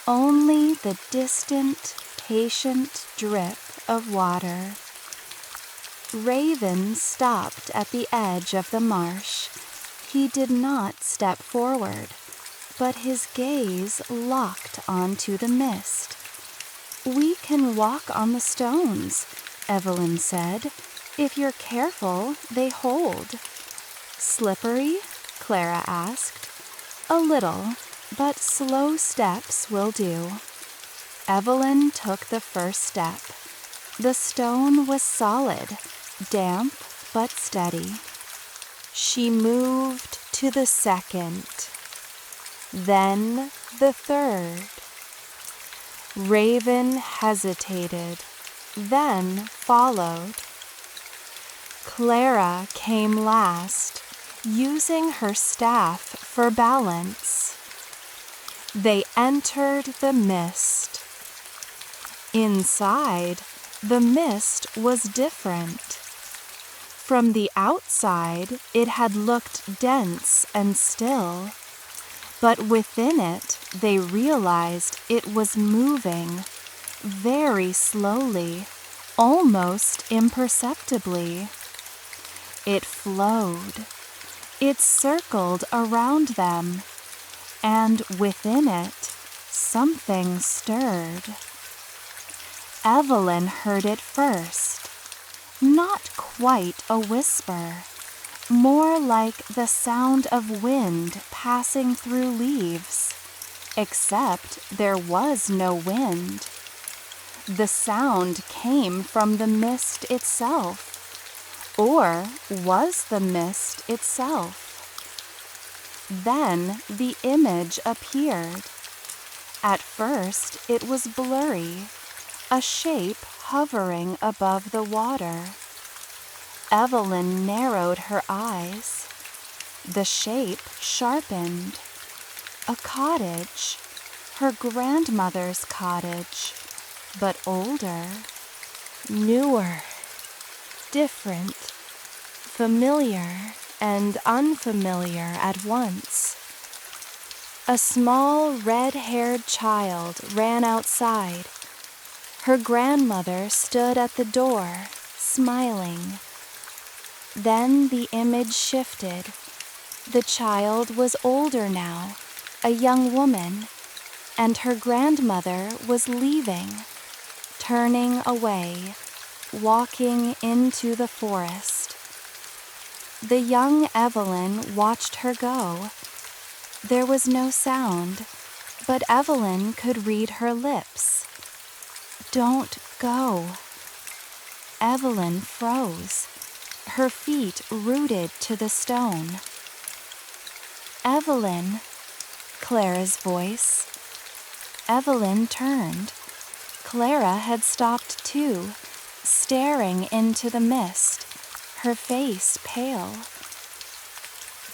only the distant, patient drip of water. Raven stopped at the edge of the marsh. He did not step forward, but his gaze locked onto the mist. "We can walk on the stones," Evelyn said. "If you're careful, they hold." "Slippery?" Clara asked. "A little, but slow steps will do." Evelyn took the first step. The stone was solid, damp but steady. She moved to the second, then the third. Raven hesitated, then followed. Clara came last, using her staff for balance. They entered the mist. Inside, the mist was different. From the outside, it had looked dense and still, but within it, they realized it was moving, very slowly, almost imperceptibly. It flowed. It circled around them, and within it, something stirred. Evelyn heard it first. Not quite a whisper, more like the sound of wind passing through leaves, except there was no wind. The sound came from the mist itself, or was the mist itself. Then the image appeared. At first it was blurry, a shape hovering above the water. Evelyn narrowed her eyes. The shape sharpened. A cottage, her grandmother's cottage, but older, newer, different, familiar and unfamiliar at once. A small red-haired child ran outside. Her grandmother stood at the door, smiling. Then the image shifted. The child was older now, a young woman, and her grandmother was leaving, turning away, walking into the forest. The young Evelyn watched her go. There was no sound, but Evelyn could read her lips. "Don't go." Evelyn froze, her feet rooted to the stone. "Evelyn," Clara's voice. Evelyn turned. Clara had stopped too, staring into the mist, her face pale.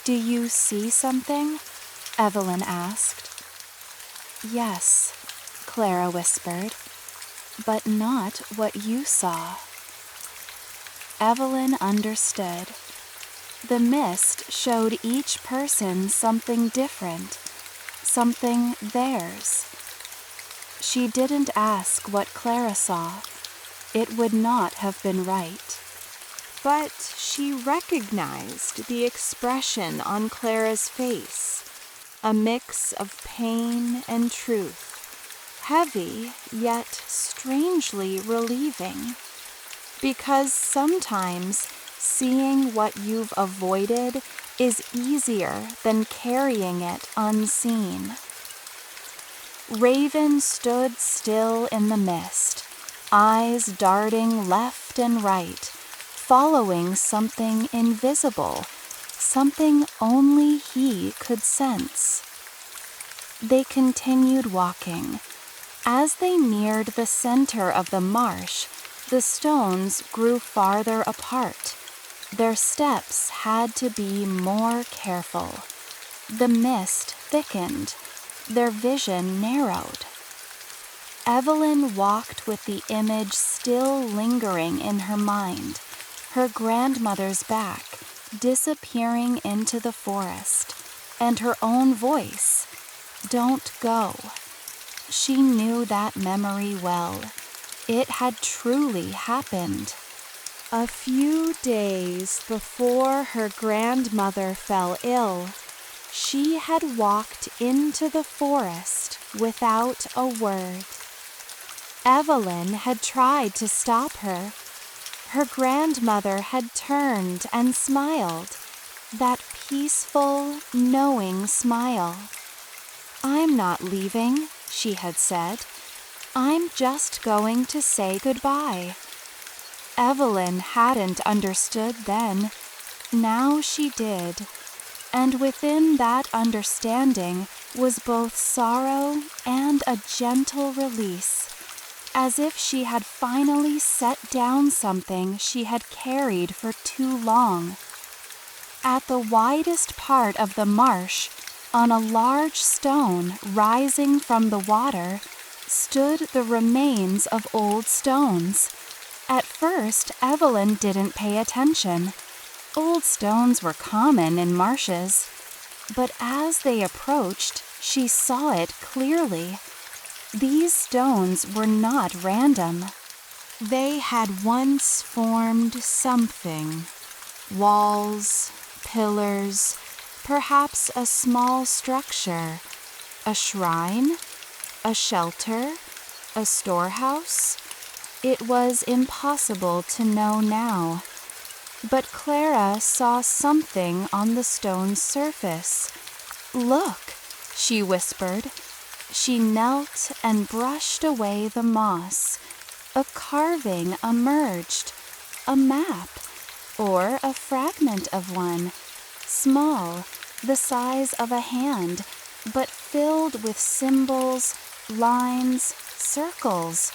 "Do you see something?" Evelyn asked. "Yes," Clara whispered, "but not what you saw." Evelyn understood. The mist showed each person something different, something theirs. She didn't ask what Clara saw. It would not have been right. But she recognized the expression on Clara's face, a mix of pain and truth, heavy yet strangely relieving. Because sometimes seeing what you've avoided is easier than carrying it unseen. Raven stood still in the mist, eyes darting left and right, following something invisible, something only he could sense. They continued walking. As they neared the center of the marsh, the stones grew farther apart. Their steps had to be more careful. The mist thickened. Their vision narrowed. Evelyn walked with the image still lingering in her mind, her grandmother's back disappearing into the forest, and her own voice, "Don't go." She knew that memory well. It had truly happened.
A few days before her grandmother fell ill, she had walked into the forest without a word. Evelyn had tried to stop her. Her grandmother had turned and smiled, that peaceful, knowing smile. "I'm not leaving," she had said. "I'm just going to say goodbye." Evelyn hadn't understood then. Now she did. And within that understanding was both sorrow and a gentle release, as if she had finally set down something she had carried for too long. At the widest part of the marsh, on a large stone rising from the water, stood the remains of old stones. At first, Evelyn didn't pay attention. Old stones were common in marshes. But as they approached, she saw it clearly. These stones were not random. They had once formed something. Walls, pillars, perhaps a small structure, a shrine, a shelter, a storehouse. It was impossible to know now. But Clara saw something on the stone's surface. "Look," she whispered. She knelt and brushed away the moss. A carving emerged, a map, or a fragment of one, small, the size of a hand, but filled with symbols, lines, circles.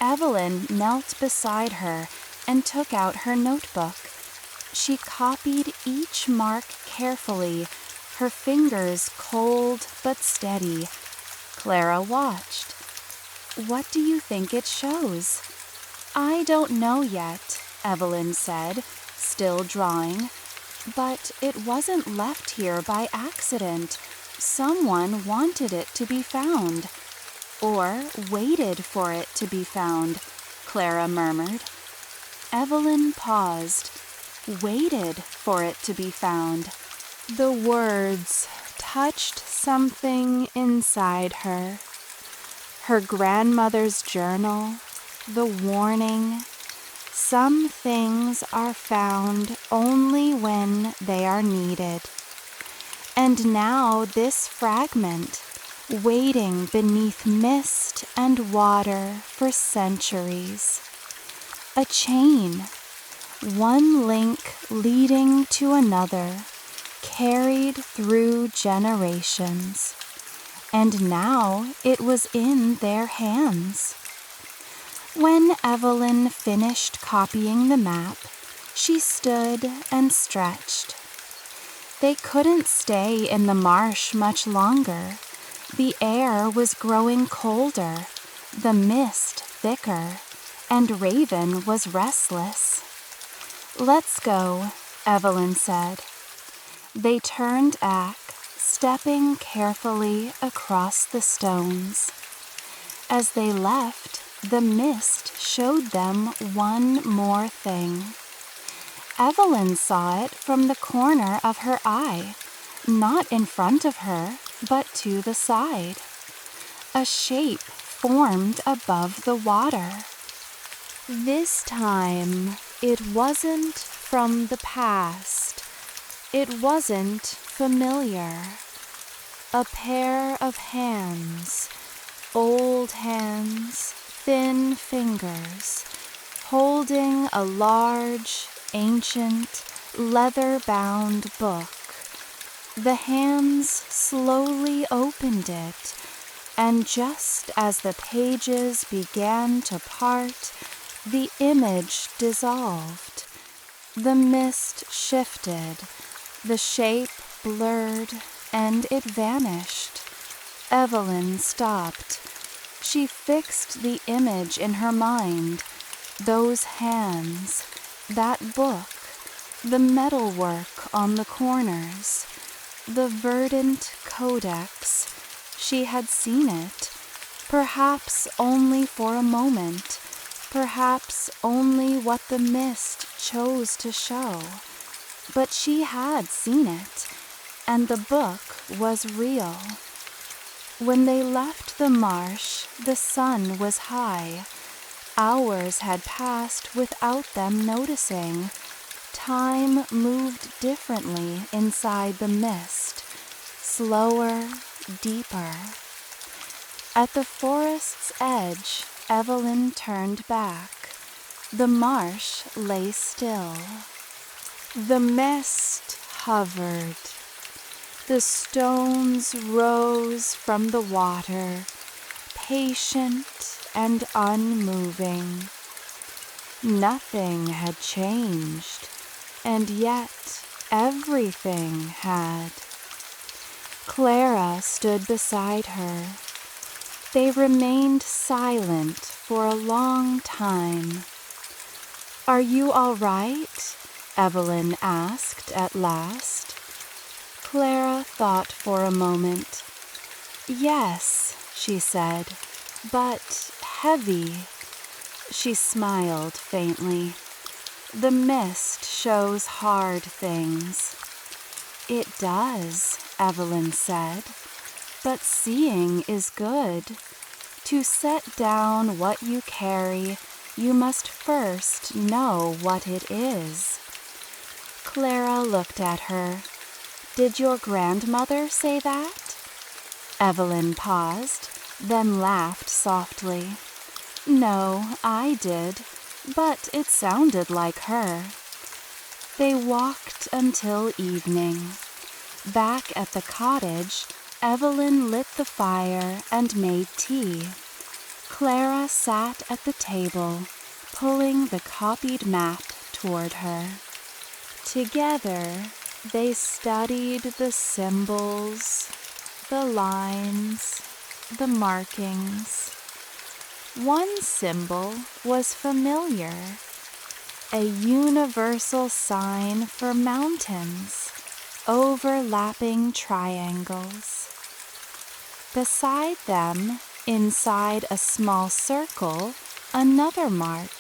Evelyn knelt beside her and took out her notebook. She copied each mark carefully, her fingers cold but steady. Clara watched. "What do you think it shows?" "I don't know yet," Evelyn said, still drawing. "But it wasn't left here by accident. Someone wanted it to be found." "Or waited for it to be found," Clara murmured. Evelyn paused. "Waited for it to be found." The words touched something inside her. Her grandmother's journal, the warning. Some things are found only when they are needed. And now this fragment, waiting beneath mist and water for centuries. A chain, one link leading to another, carried through generations. And now it was in their hands. When Evelyn finished copying the map, she stood and stretched. They couldn't stay in the marsh much longer. The air was growing colder, the mist thicker, and Raven was restless. "Let's go," Evelyn said. They turned back, stepping carefully across the stones. As they left, the mist showed them one more thing. Evelyn saw it from the corner of her eye, not in front of her, but to the side. A shape formed above the water. This time, it wasn't from the past. It wasn't familiar. A pair of hands, old hands, thin fingers, holding a large, ancient, leather-bound book.
The hands slowly opened it, and just as the pages began to part, the image dissolved. The mist shifted, the shape blurred, and it vanished. Evelyn stopped. She fixed the image in her mind, those hands, that book, the metalwork on the corners, the verdant codex. She had seen it, perhaps only for a moment, perhaps only what the mist chose to show. But she had seen it, and the book was real. When they left the marsh, the sun was high. Hours had passed without them noticing. Time moved differently inside the mist, slower, deeper. At the forest's edge, Evelyn turned back. The marsh lay still. The mist hovered. The stones rose from the water, patient and unmoving. Nothing had changed, and yet everything had. Clara stood beside her. They remained silent for a long time. "Are you all right?" Evelyn asked at last. Clara thought for a moment. "Yes," she said, "but heavy." She smiled faintly. "The mist shows hard things." "It does," Evelyn said, "but seeing is good. To set down what you carry, you must first know what it is." Clara looked at her. "Did your grandmother say that?" Evelyn paused, then laughed softly. "No, I did, but it sounded like her." They walked until evening. Back at the cottage, Evelyn lit the fire and made tea. Clara sat at the table, pulling the copied map toward her. Together, they studied the symbols, the lines, the markings. One symbol was familiar, a universal sign for mountains, overlapping triangles. Beside them, inside a small circle, another mark.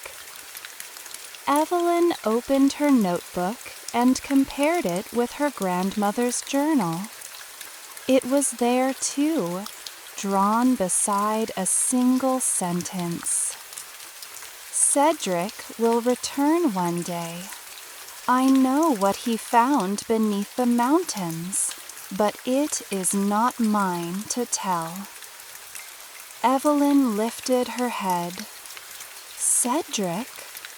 Evelyn opened her notebook and compared it with her grandmother's journal. It was there too, drawn beside a single sentence. "Cedric will return one day. I know what he found beneath the mountains, but it is not mine to tell." Evelyn lifted her head. "Cedric?"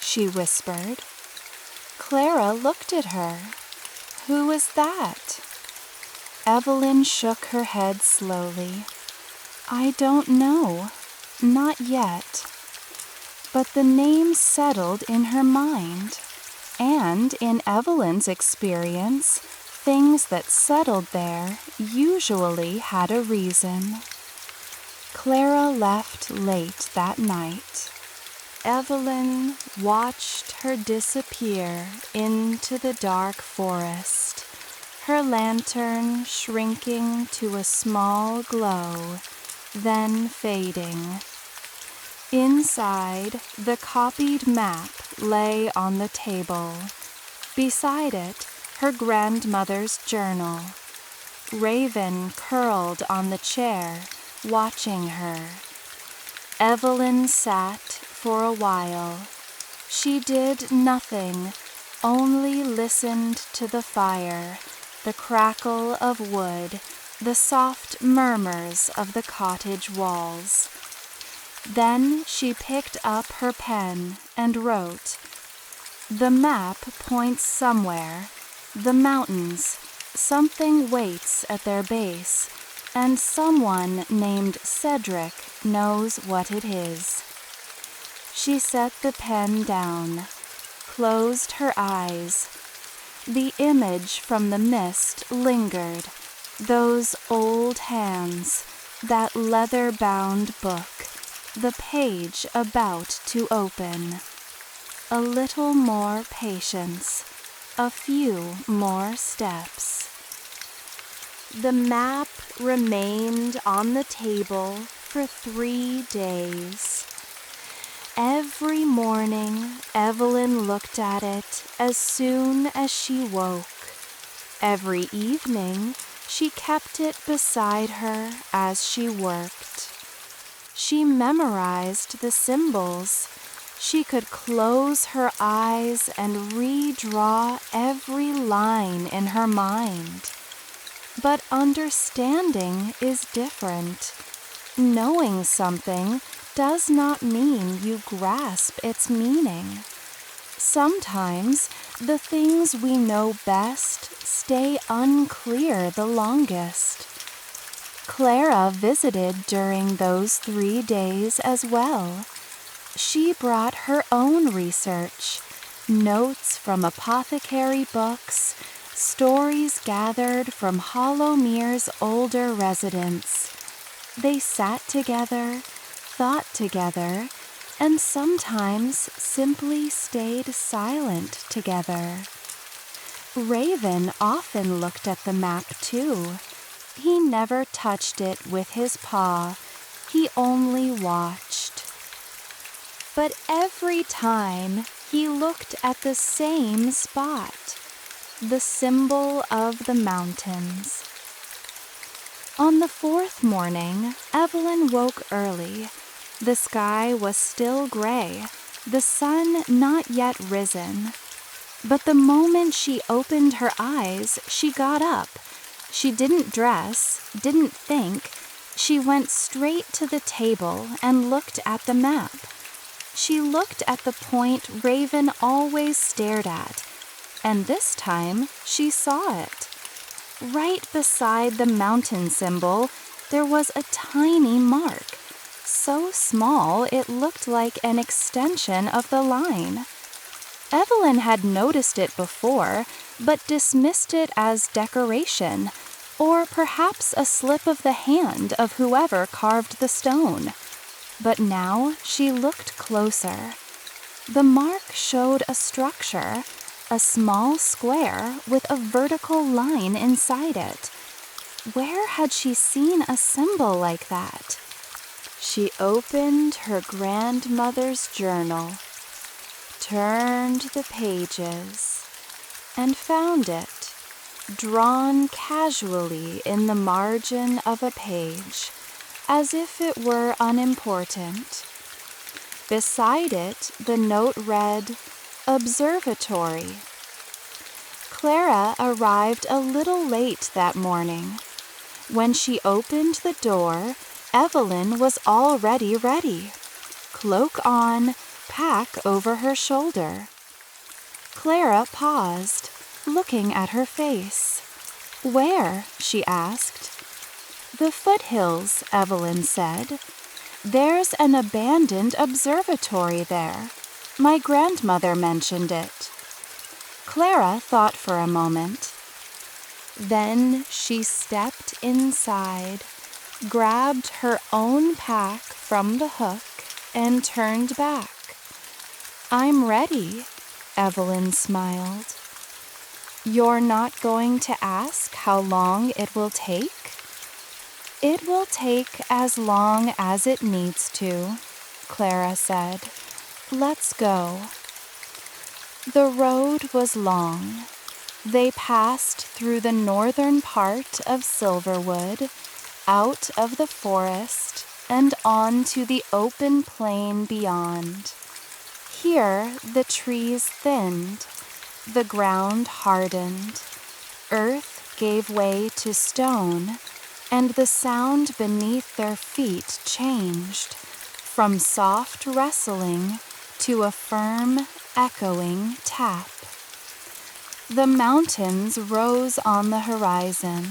she whispered. Clara looked at her. "Who is that?" Evelyn shook her head slowly. "I don't know. Not yet." But the name settled in her mind, and in Evelyn's experience, things that settled there usually had a reason. Clara left late that night. Evelyn watched her disappear into the dark forest, her lantern shrinking to a small glow, then fading. Inside, the copied map lay on the table. Beside it, her grandmother's journal. Raven curled on the chair, watching her. Evelyn sat for a while. She did nothing, only listened to the fire, the crackle of wood, the soft murmurs of the cottage walls. Then she picked up her pen and wrote. "The map points somewhere. The mountains, something waits at their base, and someone named Cedric knows what it is. She set the pen down, closed her eyes. The image from the mist lingered, those old hands, that leather-bound book, the page about to open. A little more patience, a few more steps. The map remained on the table for 3 days. Every morning, Evelyn looked at it as soon as she woke. Every evening, she kept it beside her as she worked. She memorized the symbols. She could close her eyes and redraw every line in her mind. But understanding is different. Knowing something does not mean you grasp its meaning. Sometimes the things we know best stay unclear the longest. Clara visited during those 3 days as well. She brought her own research, notes from apothecary books, stories gathered from Hollowmere's older residents. They sat together, thought together, and sometimes simply stayed silent together. Raven often looked at the map too. He never touched it with his paw. He only watched. But every time he looked at the same spot, the symbol of the mountains. On the 4th morning, Evelyn woke early. The sky was still gray, the sun not yet risen. But the moment she opened her eyes, she got up. She didn't dress, didn't think. She went straight to the table and looked at the map. She looked at the point Raven always stared at, and this time she saw it. Right beside the mountain symbol, there was a tiny mark, so small it looked like an extension of the line. Evelyn had noticed it before, but dismissed it as decoration, or perhaps a slip of the hand of whoever carved the stone. But now she looked closer. The mark showed a structure, a small square with a vertical line inside it. Where had she seen a symbol like that? She opened her grandmother's journal, turned the pages, and found it, drawn casually in the margin of a page, as if it were unimportant. Beside it, the note read, "Observatory." Clara arrived a little late that morning. When she opened the door, Evelyn was already ready. Cloak on, pack over her shoulder. Clara paused, looking at her face. "Where?" she asked. "The foothills," Evelyn said. "There's an abandoned observatory there. My grandmother mentioned it." Clara thought for a moment. Then she stepped inside, grabbed her own pack from the hook, and turned back. "I'm ready," Evelyn smiled. "You're not going to ask how long it will take?" "It will take as long as it needs to," Clara said. "Let's go." The road was long. They passed through the northern part of Silverwood, out of the forest, and on to the open plain beyond. Here the trees thinned, the ground hardened, earth gave way to stone, and the sound beneath their feet changed, from soft rustling to a firm, echoing tap. The mountains rose on the horizon.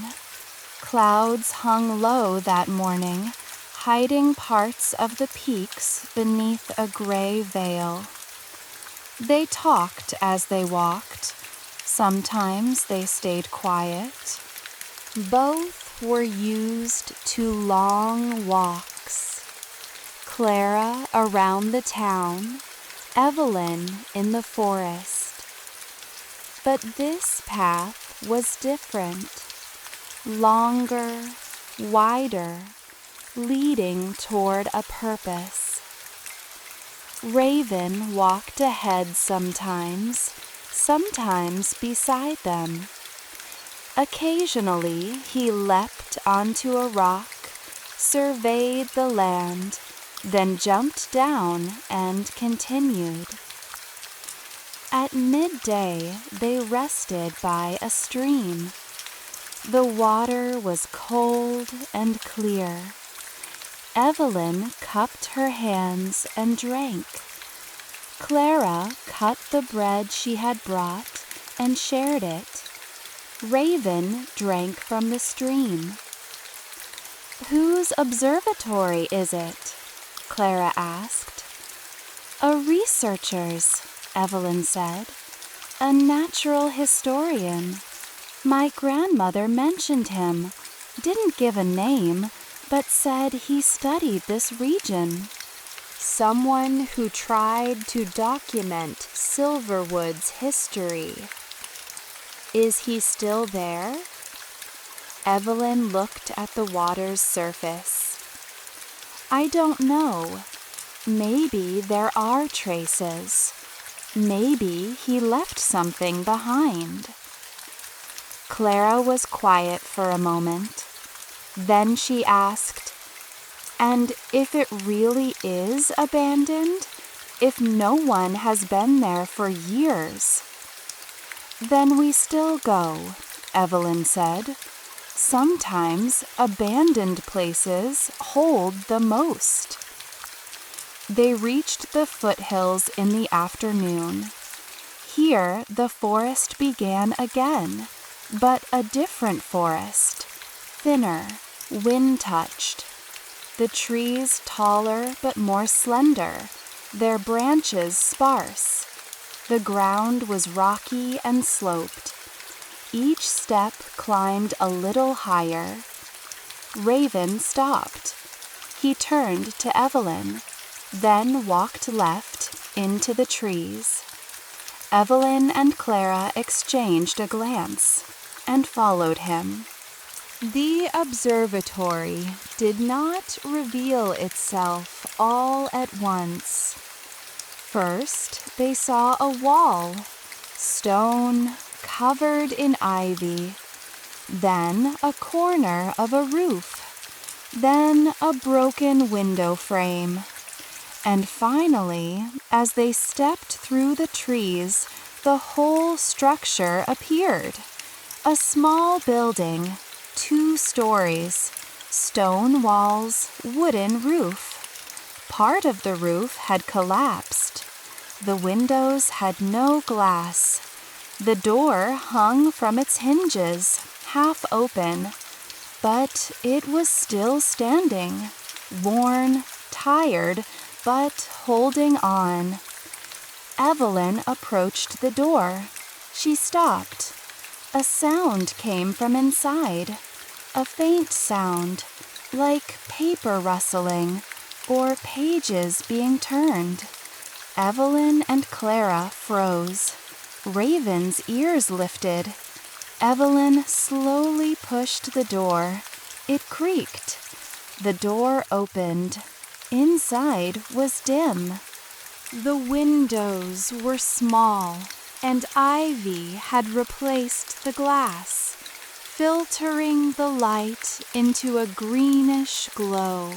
Clouds hung low that morning, hiding parts of the peaks beneath a gray veil. They talked as they walked. Sometimes they stayed quiet.
Both were used to long walks. Clara around the town, Evelyn in the forest. But this path was different, longer, wider, leading toward a purpose. Raven walked ahead sometimes beside them. Occasionally he leapt onto a rock, surveyed the land, then jumped down and continued. At midday they rested by a stream. The water was cold and clear. Evelyn cupped her hands and drank. Clara cut the bread she had brought and shared it. Raven drank from the stream. "Whose observatory is it?" Clara asked. "A researcher's," Evelyn said. "A natural historian. My grandmother mentioned him, didn't give a name, but said he studied this region." Someone who tried to document Silverwood's history. Is he still there? Evelyn looked at the water's surface. "I don't know. Maybe there are traces. Maybe he left something behind." Clara was quiet for a moment. Then she asked, "And if it really is abandoned? If no one has been there for years?" "Then we still go," Evelyn said. "Sometimes abandoned places hold the most." They reached the foothills in the afternoon. Here the forest began again, but a different forest, thinner, wind-touched. The trees taller but more slender, their branches sparse. The ground was rocky and sloped. Each step climbed a little higher. Raven stopped. He turned to Evelyn, then walked left into the trees. Evelyn and Clara exchanged a glance and followed him. The observatory did not reveal itself all at once. First, they saw a wall, stone, covered in ivy, then a corner of a roof, then a broken window frame. And finally, as they stepped through the trees, the whole structure appeared. A small building, 2 stories, stone walls, wooden roof. Part of the roof had collapsed. The windows had no glass. The door hung from its hinges, half open, but it was still standing, worn, tired, but holding on. Evelyn approached the door. She stopped. A sound came from inside, a faint sound, like paper rustling or pages being turned. Evelyn and Clara froze. Raven's ears lifted. Evelyn slowly pushed the door. It creaked. The door opened. Inside was dim. The windows were small, and ivy had replaced the glass, filtering the light into a greenish glow.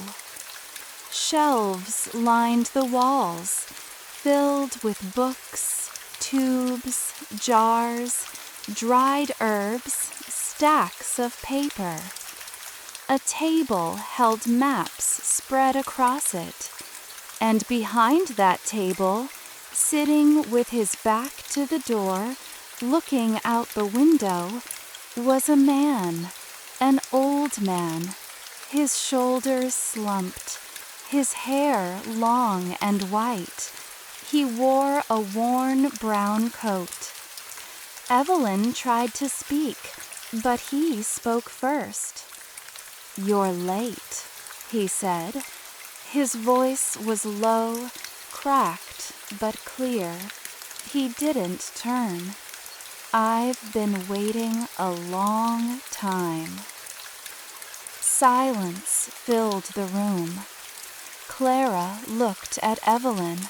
Shelves lined the walls, filled with books, tubes, jars, dried herbs, stacks of paper. A table held maps spread across it, and behind that table, sitting with his back to the door, Looking out the window was a man, an old man, his shoulders slumped, his hair long and white. He wore a worn brown coat. Evelyn tried to speak, but he spoke first. "You're late," he said. His voice was low, cracked, but clear. He didn't turn. "I've been waiting a long time." Silence filled the room. Clara looked at Evelyn.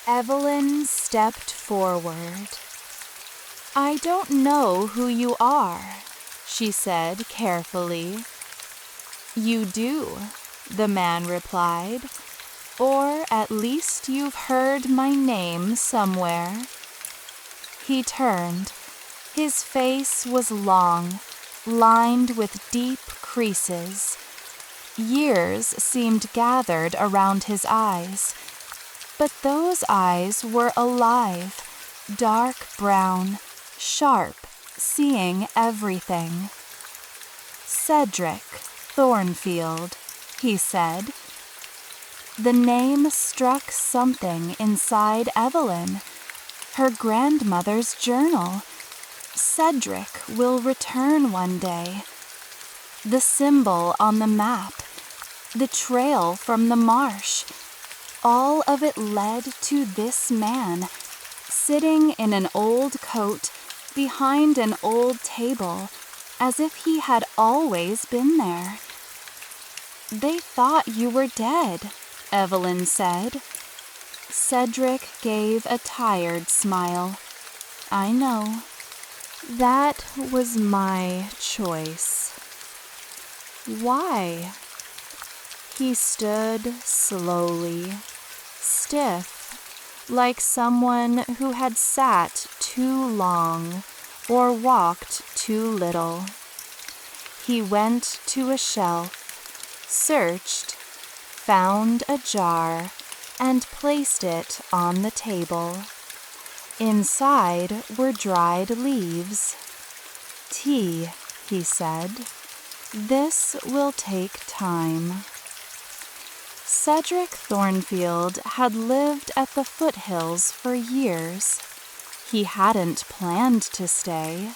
Evelyn stepped forward. "I don't know who you are," she said carefully. "You do," the man replied. "Or at least you've heard my name somewhere." He turned. His face was long, lined with deep creases. Years seemed gathered around his eyes, but those eyes were alive, dark brown, sharp, seeing everything. "Cedric Thornfield," he said. The name struck something inside Evelyn. Her grandmother's journal. Cedric will return one day. The symbol on the map. The trail from the marsh. All of it led to this man, sitting in an old coat behind an old table, as if he had always been there. "They thought you were dead," Evelyn said. Cedric gave a tired smile. "I know. That was my choice." "Why?" He stood slowly, stiff, like someone who had sat too long or walked too little. He went to a shelf, searched, found a jar, and placed it on the table. Inside were dried leaves. "Tea," he said. "This will take time." Cedric Thornfield had lived at the foothills for years. He hadn't planned to stay.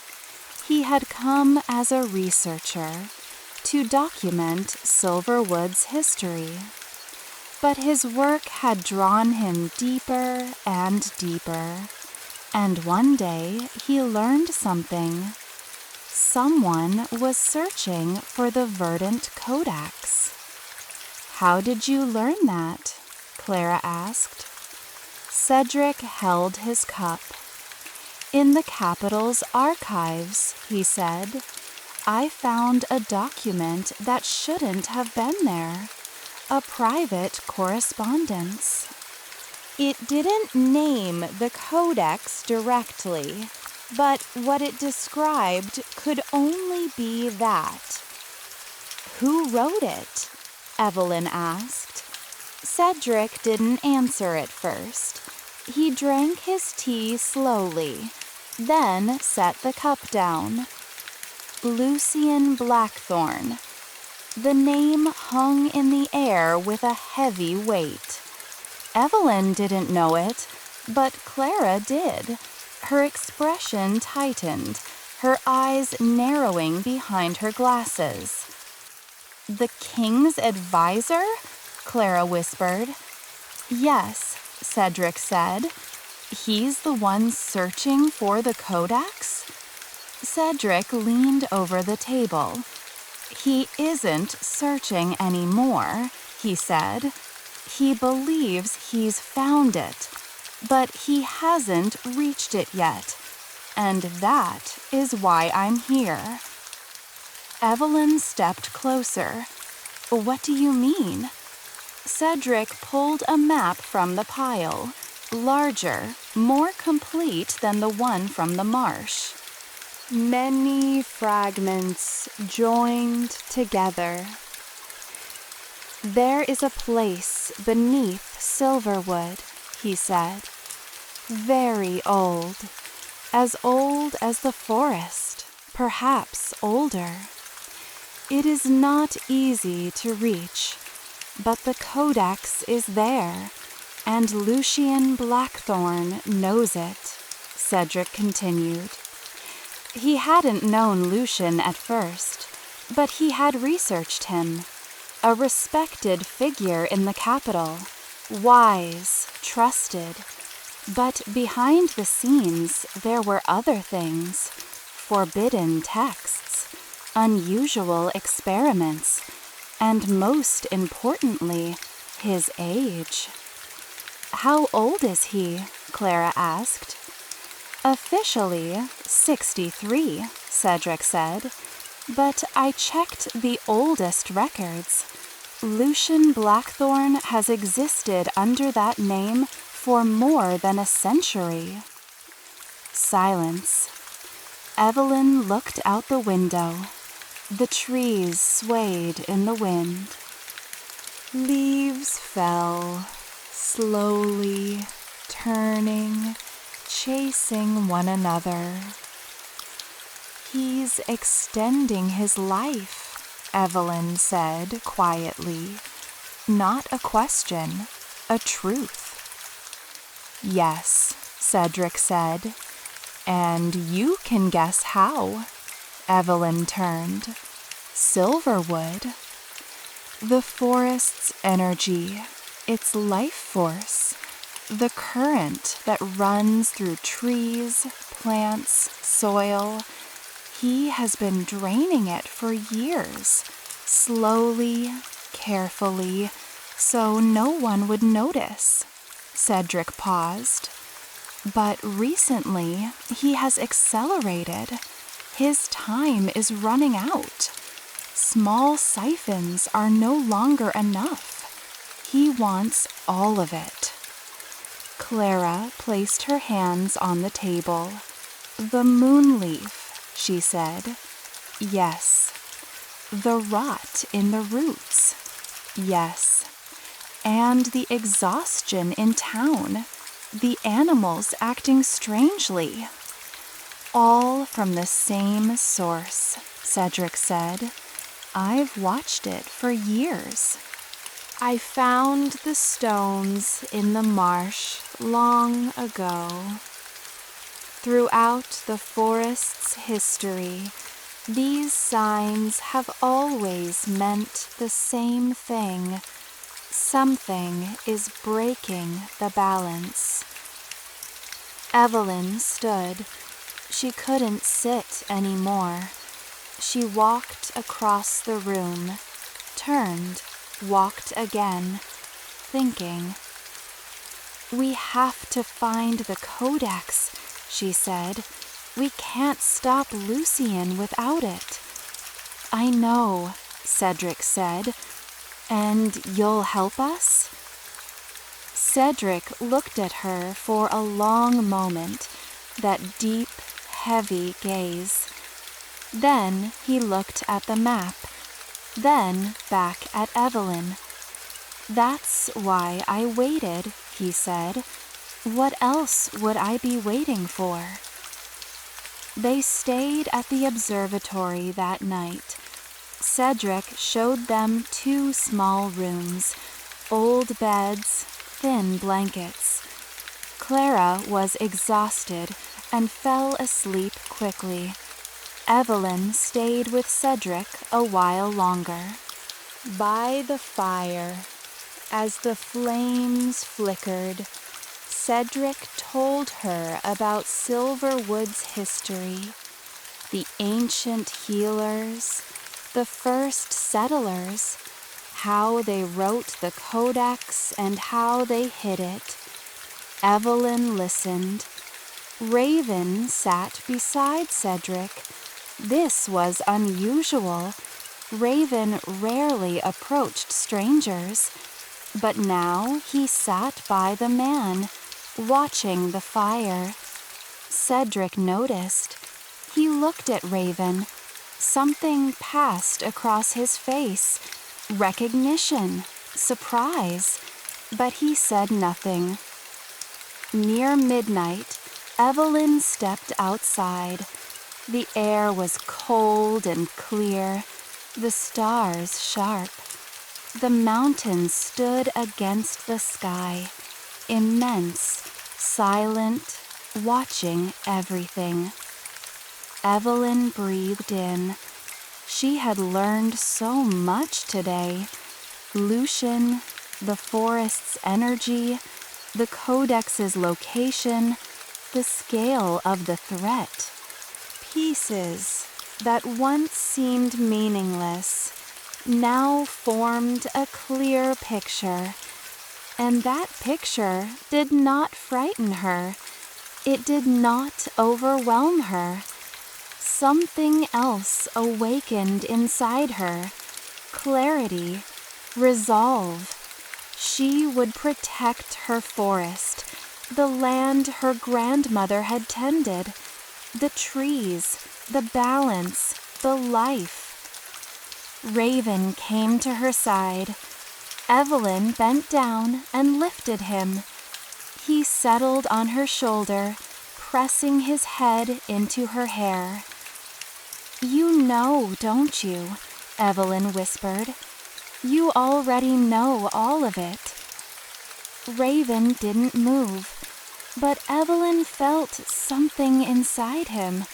He had come as a researcher to document Silverwood's history. But his work had drawn him deeper and deeper, and one day he learned something. Someone was searching for the verdant codex. "How did you learn that?" Clara asked. Cedric held his cup. "In the Capitol's archives," he said. "I found a document that shouldn't have been there. A private correspondence." It didn't name the codex directly, but what it described could only be that. "Who wrote it?" Evelyn asked. Cedric didn't answer at first. He drank his tea slowly, then set the cup down. "Lucian Blackthorne." The name hung in the air with a heavy weight. Evelyn didn't know it, but Clara did. Her expression tightened, her eyes narrowing behind her glasses. "The king's advisor?" Clara whispered. "Yes," Cedric said. "He's the one searching for the codex?" Cedric leaned over the table. "He isn't searching anymore," he said. "He believes he's found it, but he hasn't reached it yet, and that is why I'm here." Evelyn stepped closer. "What do you mean?" Cedric pulled a map from the pile, larger, more complete than the one from the marsh. "Many fragments joined together. There is a place beneath Silverwood," he said. "Very old. as old as the forest, perhaps older. It is not easy to reach, but the codex is there, and Lucian Blackthorn knows it, Cedric continued. He hadn't known Lucian at first, but he had researched him. A respected figure in the capital, wise, trusted. But behind the scenes there were other things, forbidden texts, unusual experiments, and most importantly, his age. "How old is he?" Clara asked. "Officially 63, Cedric said, but I checked the oldest records. Lucian Blackthorn has existed under that name for more than a century." Silence. Evelyn looked out the window. The trees swayed in the wind. Leaves fell, slowly, turning, chasing one another. "He's extending his life," Evelyn said quietly. Not a question, a truth. "Yes," Cedric said. "And you can guess how." Evelyn turned. "Silverwood. The forest's energy, its life force, the current that runs through trees, plants, soil. He has been draining it for years, slowly, carefully, so no one would notice." Cedric paused. "But recently, he has accelerated. His time is running out. Small siphons are no longer enough. He wants all of it." Clara placed her hands on the table. "The moonleaf," she said. "Yes." "The rot in the roots." "Yes." "And the exhaustion in town. The animals acting strangely." "All from the same source," Cedric said. "I've watched it for years. I found the stones in the marsh long ago. Throughout the forest's history, these signs have always meant the same thing. Something is breaking the balance." Evelyn stood. She couldn't sit anymore. She walked across the room, turned, walked again, thinking. "We have to find the codex," she said. "We can't stop Lucian without it." "I know," Cedric said. "And you'll help us?" Cedric looked at her for a long moment, that deep, heavy gaze. Then he looked at the map, then back at Evelyn. "That's why I waited," he said. "What else would I be waiting for?" They stayed at the observatory that night. Cedric showed them 2 small rooms, old beds, thin blankets. Clara was exhausted and fell asleep quickly. Evelyn stayed with Cedric a while longer. By the fire, as the flames flickered, Cedric told her about Silverwood's history, the ancient healers, the first settlers, how they wrote the codex and how they hid it. Evelyn listened. Raven sat beside Cedric. This was unusual. Raven rarely approached strangers, but now he sat by the man, watching the fire. Cedric noticed. He looked at Raven. Something passed across his face. Recognition, surprise, but he said nothing. Near midnight,
Evelyn stepped outside. The air was cold and clear, the stars sharp. The mountains stood against the sky, immense, silent, watching everything. Evelyn breathed in. She had learned so much today. Lucian, the forest's energy, the Codex's location, the scale of the threat. Pieces that once seemed meaningless now formed a clear picture, and that picture did not frighten her. It did not overwhelm her. Something else awakened inside her. Clarity, resolve. She would protect her forest, the land her grandmother had tended, the trees, the balance, the life. Raven came to her side. Evelyn bent down and lifted him. He settled on her shoulder, pressing his head into her hair. "You know, don't you?" Evelyn whispered. "You already know all of it." Raven didn't move, but Evelyn felt something inside him,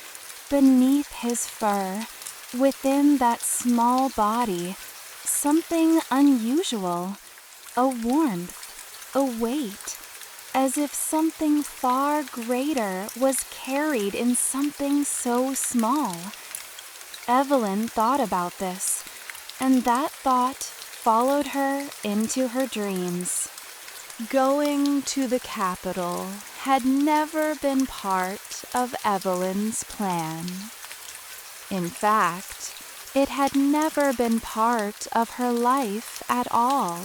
beneath his fur, within that small body, something unusual, a warmth, a weight, as if something far greater was carried in something so small. Evelyn thought about this, and that thought followed her into her dreams. Going to the capital had never been part of Evelyn's plan. In fact, it had never been part of her life at all.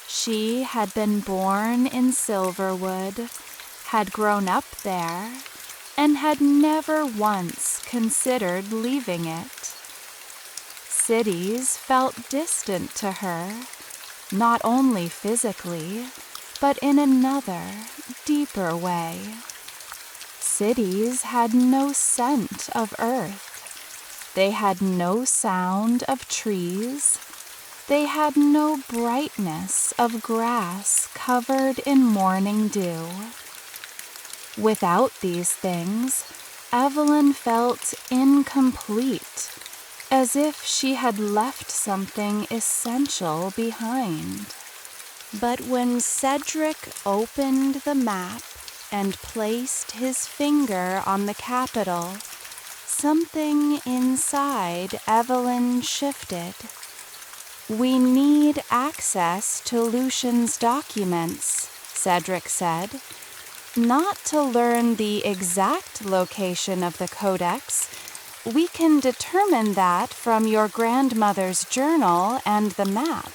She had been born in Silverwood, had grown up there, and had never once considered leaving it. Cities felt distant to her, not only physically, but in another, deeper way. Cities had no scent of earth. They had no sound of trees. They had no brightness of grass covered in morning dew. Without these things, Evelyn felt incomplete, as if she had left something essential behind. But when Cedric opened the map and placed his finger on the capital, something inside Evelyn shifted. "We need access to Lucian's documents," Cedric said. "Not to learn the exact location of the Codex. We can determine that from your grandmother's journal and the map.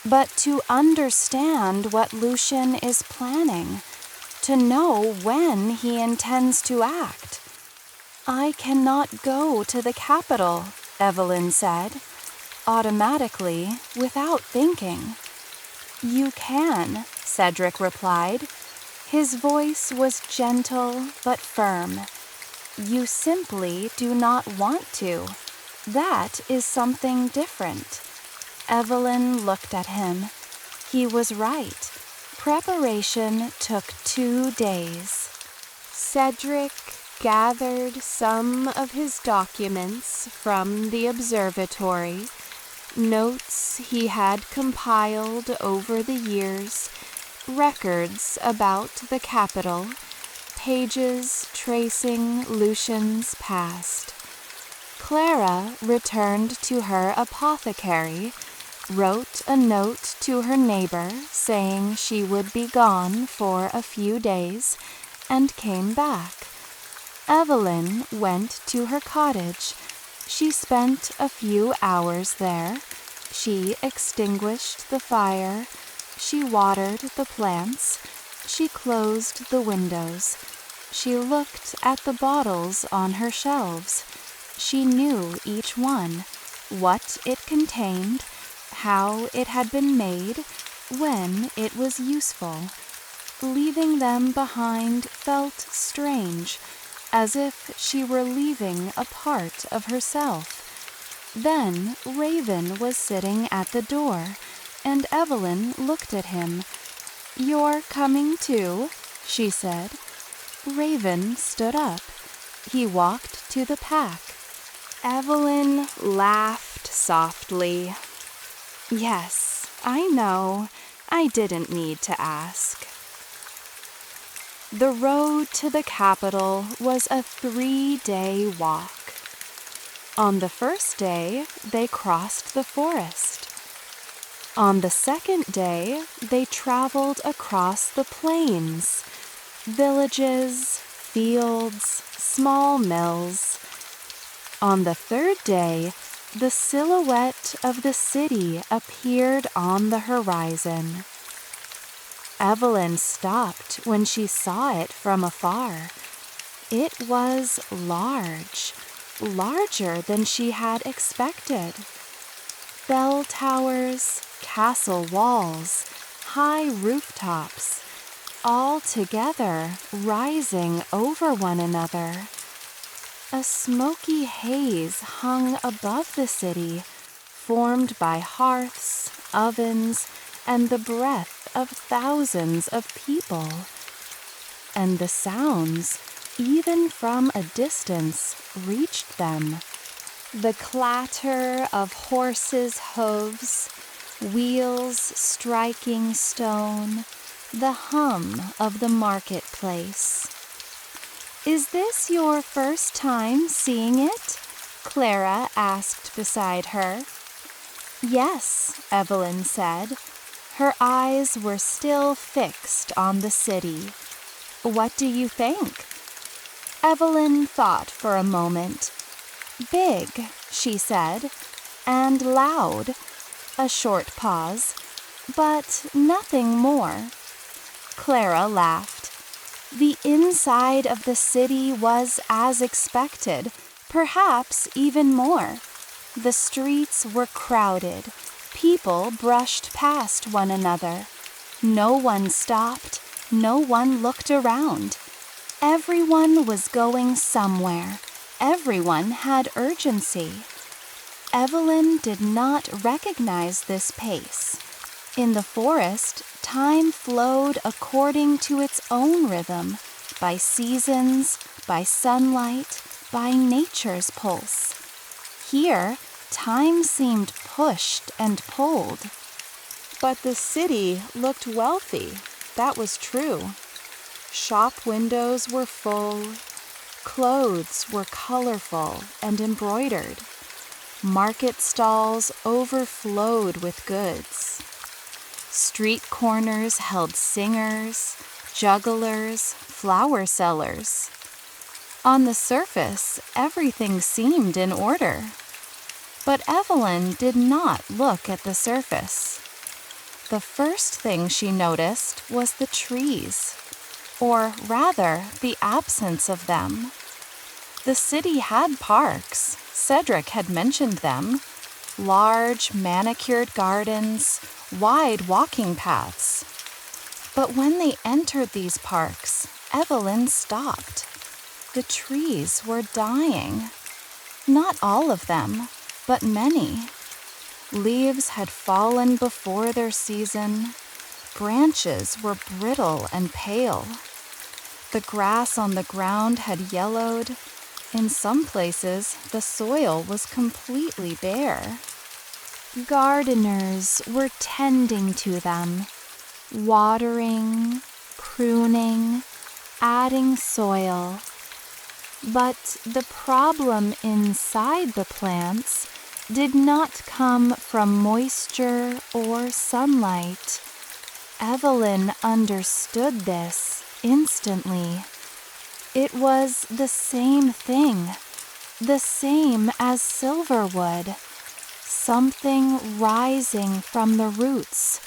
But to understand what Lucian is planning, to know when he intends to act." "I cannot go to the capital," Evelyn said, automatically, without thinking. "You can," Cedric replied. His voice was gentle but firm. "You simply do not want to. That is something different." Evelyn looked at him. He was right. Preparation took 2 days. Cedric gathered some of his documents from the observatory, notes he had compiled over the years, records about the capital, pages tracing Lucian's past. Clara returned to her apothecary, wrote a note to her neighbor saying she would be gone for a few days, and came back. Evelyn went to her cottage. She spent a few hours there. She extinguished the fire. She watered the plants. She closed the windows. She looked at the bottles on her shelves. She knew each one, what it contained, how it had been made, when it was useful. leaving them behind felt strange, as if she were leaving a part of herself. Then Raven was sitting at the door, and Evelyn looked at him. "You're coming too?" she said. Raven stood up. He walked to the pack. Evelyn laughed softly. "Yes, I know. I didn't need to ask." The road to the capital was a 3-day walk. On the first day, they crossed the forest. On the second day, they traveled across the plains, villages, fields, small mills. On the third day, the silhouette of the city appeared on the horizon. Evelyn stopped when she saw it from afar. It was large, larger than she had expected. Bell towers, castle walls, high rooftops, all together rising over one another. A smoky haze hung above the city, formed by hearths, ovens, and the breath of thousands of people. And the sounds, even from a distance, reached them. The clatter of horses' hooves, wheels striking stone, the hum of the marketplace. "Is this your first time seeing it?" Clara asked beside her. "Yes," Evelyn said. Her eyes were still fixed on the city. "What do you think?" Evelyn thought for a moment. "Big," she said, "and loud." A short pause, but nothing more. Clara laughed. The inside of the city was as expected, perhaps even more. The streets were crowded. People brushed past one another. No one stopped. No one looked around. Everyone was going somewhere. Everyone had urgency. Evelyn did not recognize this pace. In the forest, time flowed according to its own rhythm, by seasons, by sunlight, by nature's pulse. Here, time seemed pushed and pulled. But the city looked wealthy. That was true. Shop windows were full. Clothes were colorful and embroidered. Market stalls overflowed with goods. Street corners held singers, jugglers, flower sellers. On the surface, everything seemed in order. But Evelyn did not look at the surface. The first thing she noticed was the trees, or rather, the absence of them. The city had parks. Cedric had mentioned them. Large, manicured gardens, wide walking paths. But when they entered these parks, Evelyn stopped. The trees were dying. Not all of them, but many. Leaves had fallen before their season. Branches were brittle and pale. The grass on the ground had yellowed. In some places, the soil was completely bare. Gardeners were tending to them, watering, pruning, adding soil. But the problem inside the plants did not come from moisture or sunlight. Evelyn understood this instantly. It was the same thing, the same as Silverwood. Something rising from the roots,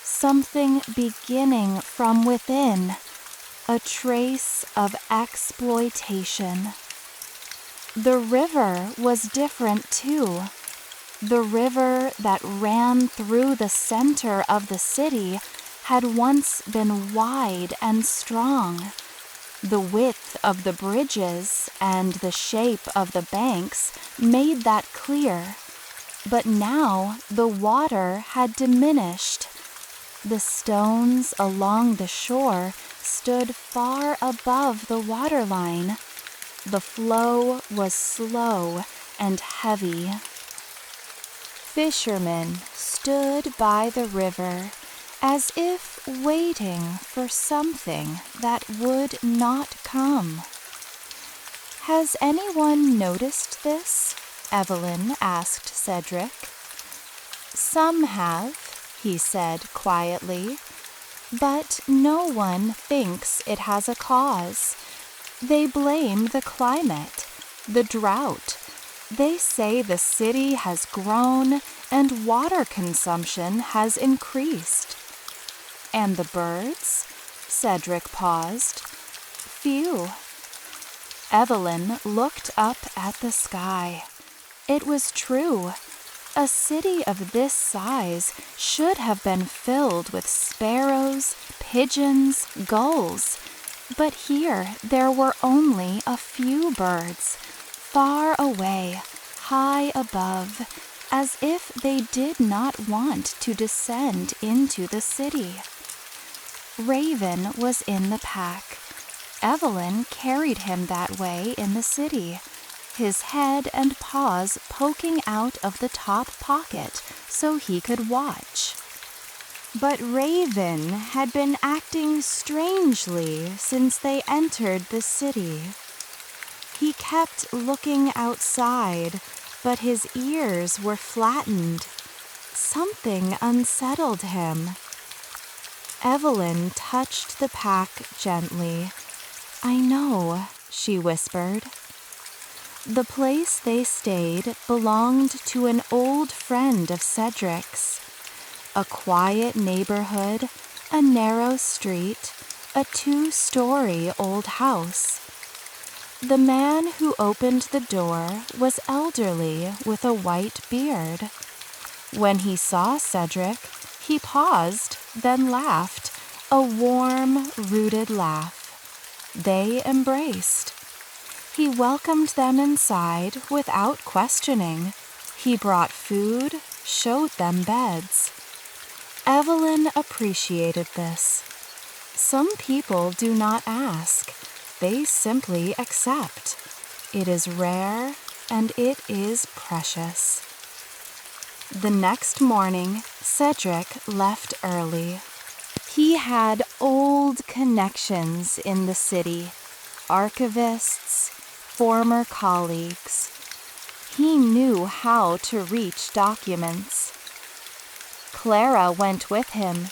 something beginning from within, a trace of exploitation. The river was different too. The river that ran through the center of the city had once been wide and strong. The width of the bridges and the shape of the banks made that clear, but now the water had diminished. The stones along the shore stood far above the waterline. The flow was slow and heavy. Fishermen stood by the river as if waiting for something that would not come. "Has anyone noticed this?" Evelyn asked Cedric. "Some have," he said quietly, "but no one thinks it has a cause. They blame the climate, the drought. They say the city has grown and water consumption has increased." "And the birds?" Cedric paused. "Few." Evelyn looked up at the sky. It was true. A city of this size should have been filled with sparrows, pigeons, gulls, but here there were only a few birds, far away, high above, as if they did not want to descend into the city. Raven was in the pack. Evelyn carried him that way in the city, his head and paws poking out of the top pocket so he could watch. But Raven had been acting strangely since they entered the city. He kept looking outside, but his ears were flattened. Something unsettled him. Evelyn touched the pack gently. "I know," she whispered. The place they stayed belonged to an old friend of Cedric's. A quiet neighborhood, a narrow street, a 2-story old house. The man who opened the door was elderly with a white beard. When he saw Cedric, he paused, then laughed, a warm, rooted laugh. They embraced. He welcomed them inside without questioning. He brought food, showed them beds. Evelyn appreciated this. Some people do not ask. They simply accept. It is rare and it is precious. The next morning, Cedric left early. He had old connections in the city, archivists, former colleagues. He knew how to reach documents. Clara went with him.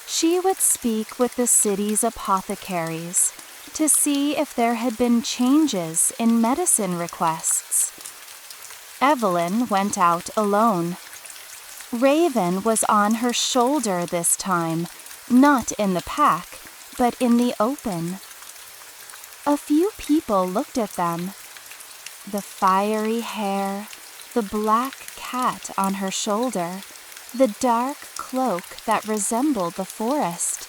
She would speak with the city's apothecaries to see if there had been changes in medicine requests. Evelyn went out alone. Raven was on her shoulder this time, not in the pack, but in the open. A few people looked at them. The fiery hair, the black cat on her shoulder, the dark cloak that resembled the forest.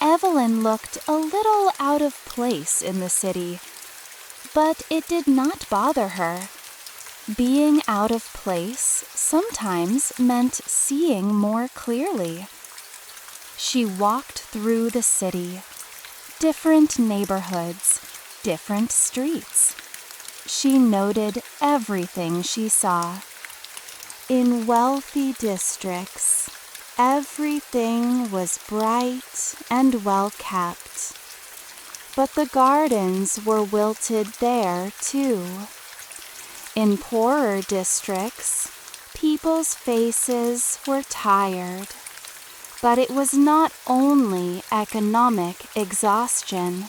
Evelyn looked a little out of place in the city, but it did not bother her. Being out of place sometimes meant seeing more clearly. She walked through the city, different neighborhoods, different streets. She noted everything she saw. In wealthy districts, everything was bright and well kept. But the gardens were wilted there, too. In poorer districts, people's faces were tired. But it was not only economic exhaustion.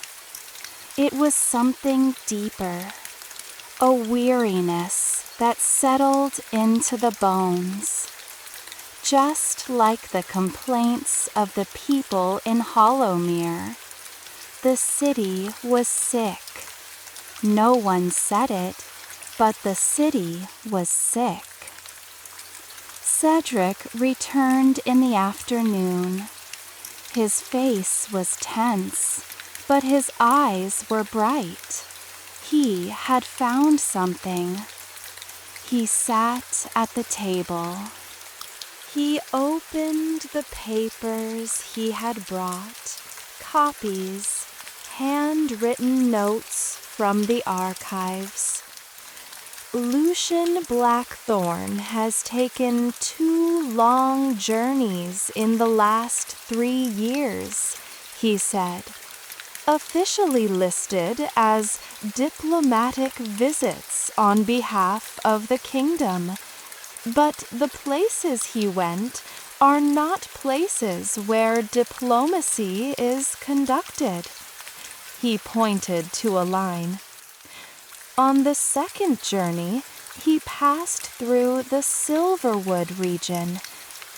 It was something deeper, a weariness that settled into the bones. Just like the complaints of the people in Hollowmere, the city was sick. No one said it, but the city was sick. Cedric returned in the afternoon. His face was tense, but his eyes were bright. He had found something. He sat at the table. He opened the papers he had brought, copies, handwritten notes from the archives. Lucian Blackthorn has taken 2 long journeys in the last 3 years, he said, officially listed as diplomatic visits on behalf of the kingdom. But the places he went are not places where diplomacy is conducted. He pointed to a line. On the 2nd journey, he passed through the Silverwood region,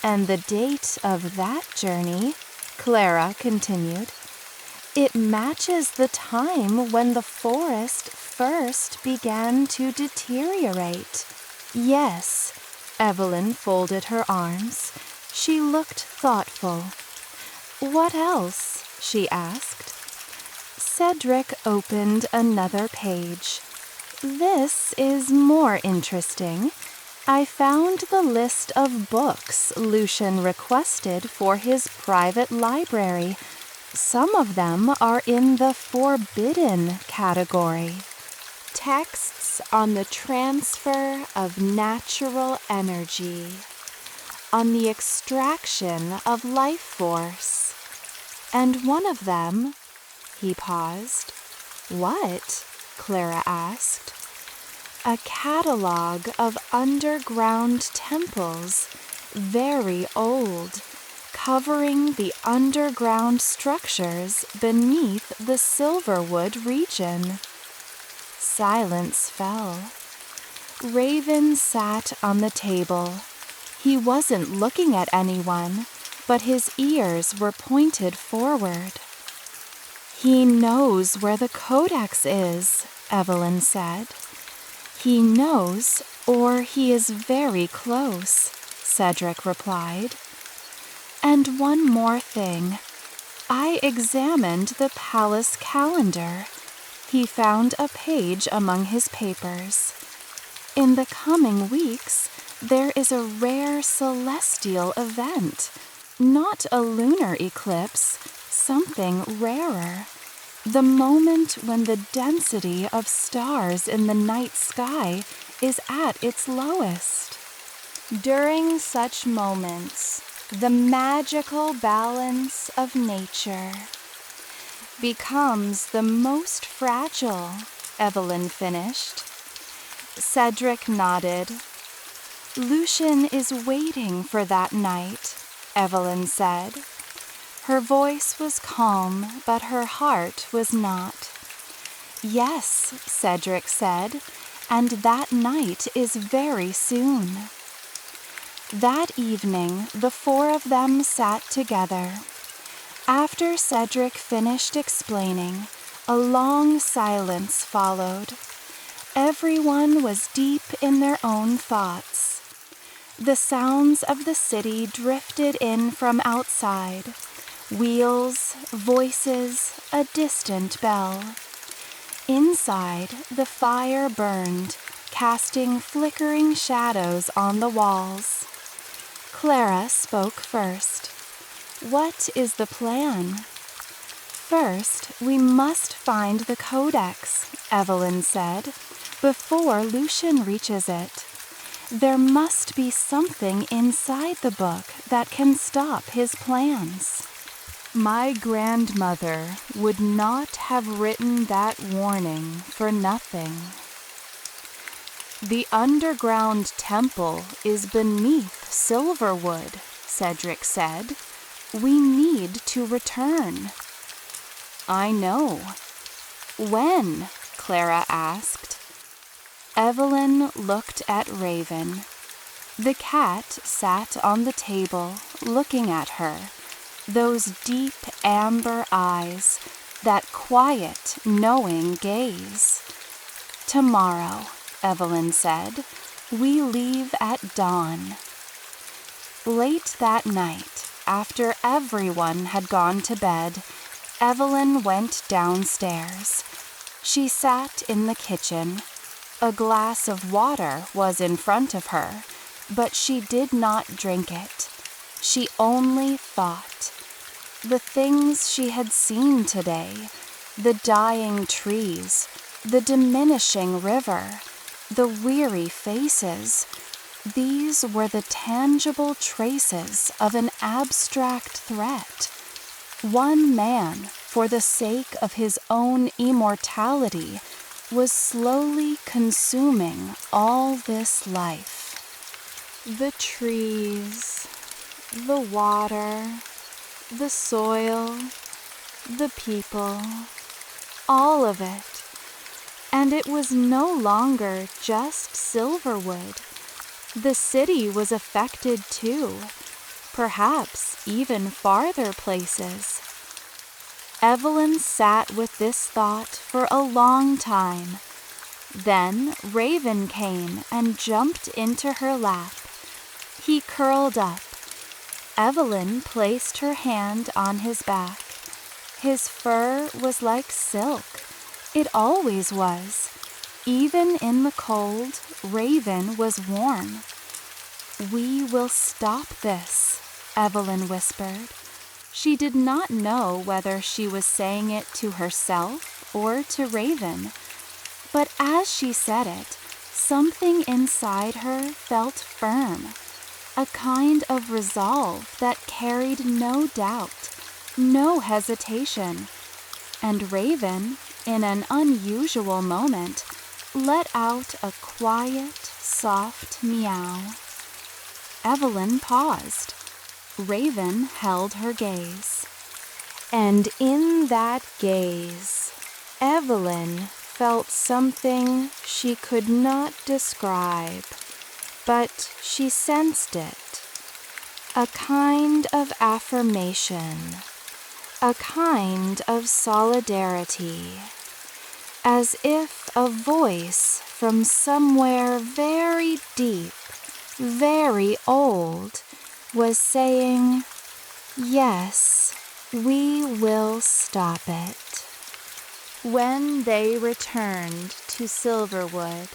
and the date of that journey, Clara continued, it matches the time when the forest first began to deteriorate. Yes, Evelyn folded her arms. She looked thoughtful. What else? She asked. Cedric opened another page. This is more interesting. I found the list of books Lucian requested for his private library. Some of them are in the forbidden category. Texts on the transfer of natural energy, on the extraction of life force. And one of them, he paused. What? Clara asked. A catalog of underground temples, very old, covering the underground structures beneath the Silverwood region. Silence fell. Raven sat on the table. He wasn't looking at anyone, but his ears were pointed forward. He knows where the codex is, Evelyn said. He knows, or he is very close, Cedric replied. And one more thing. I examined the palace calendar. He found a page among his papers. In the coming weeks, there is a rare celestial event, not a lunar eclipse, something rarer. The moment when the density of stars in the night sky is at its lowest. During such moments, the magical balance of nature becomes the most fragile, Evelyn finished. Cedric nodded. Lucian is waiting for that night, Evelyn said. Her voice was calm, but her heart was not. Yes, Cedric said, and that night is very soon. That evening, the 4 of them sat together. After Cedric finished explaining, a long silence followed. Everyone was deep in their own thoughts. The sounds of the city drifted in from outside. Wheels, voices, a distant bell. Inside, the fire burned, casting flickering shadows on the walls. Clara spoke first. What is the plan? First, we must find the codex, Evelyn said, before Lucian reaches it. There must be something inside the book that can stop his plans. My grandmother would not have written that warning for nothing. The underground temple is beneath Silverwood, Cedric said. We need to return. I know. When? Clara asked. Evelyn looked at Raven. The cat sat on the table, looking at her. Those deep amber eyes, that quiet, knowing gaze. Tomorrow, Evelyn said, we leave at dawn. Late that night, after everyone had gone to bed, Evelyn went downstairs. She sat in the kitchen. A glass of water was in front of her, but she did not drink it. She only thought. The things she had seen today, the dying trees, the diminishing river, the weary faces, these were the tangible traces of an abstract threat. One man, for the sake of his own immortality, was slowly consuming all this life.
The trees, the water, the soil, the people, all of it. And it was no longer just Silverwood. The city was affected too, perhaps even farther places. Evelyn sat with this thought for a long time. Then Raven came and jumped into her lap. He curled up. Evelyn placed her hand on his back. His fur was like silk. It always was. Even in the cold, Raven was warm. "We will stop this," Evelyn whispered. She did not know whether she was saying it to herself or to Raven. But as she said it, something inside her felt firm, a kind of resolve that carried no doubt, no hesitation. And Raven, in an unusual moment, let out a quiet, soft meow. Evelyn paused. Raven held her gaze. And in that gaze, Evelyn felt something she could not describe, but she sensed it. A kind of affirmation, a kind of solidarity, as if a voice from somewhere very deep, very old, was saying, "Yes, we will stop it." When they returned to Silverwood,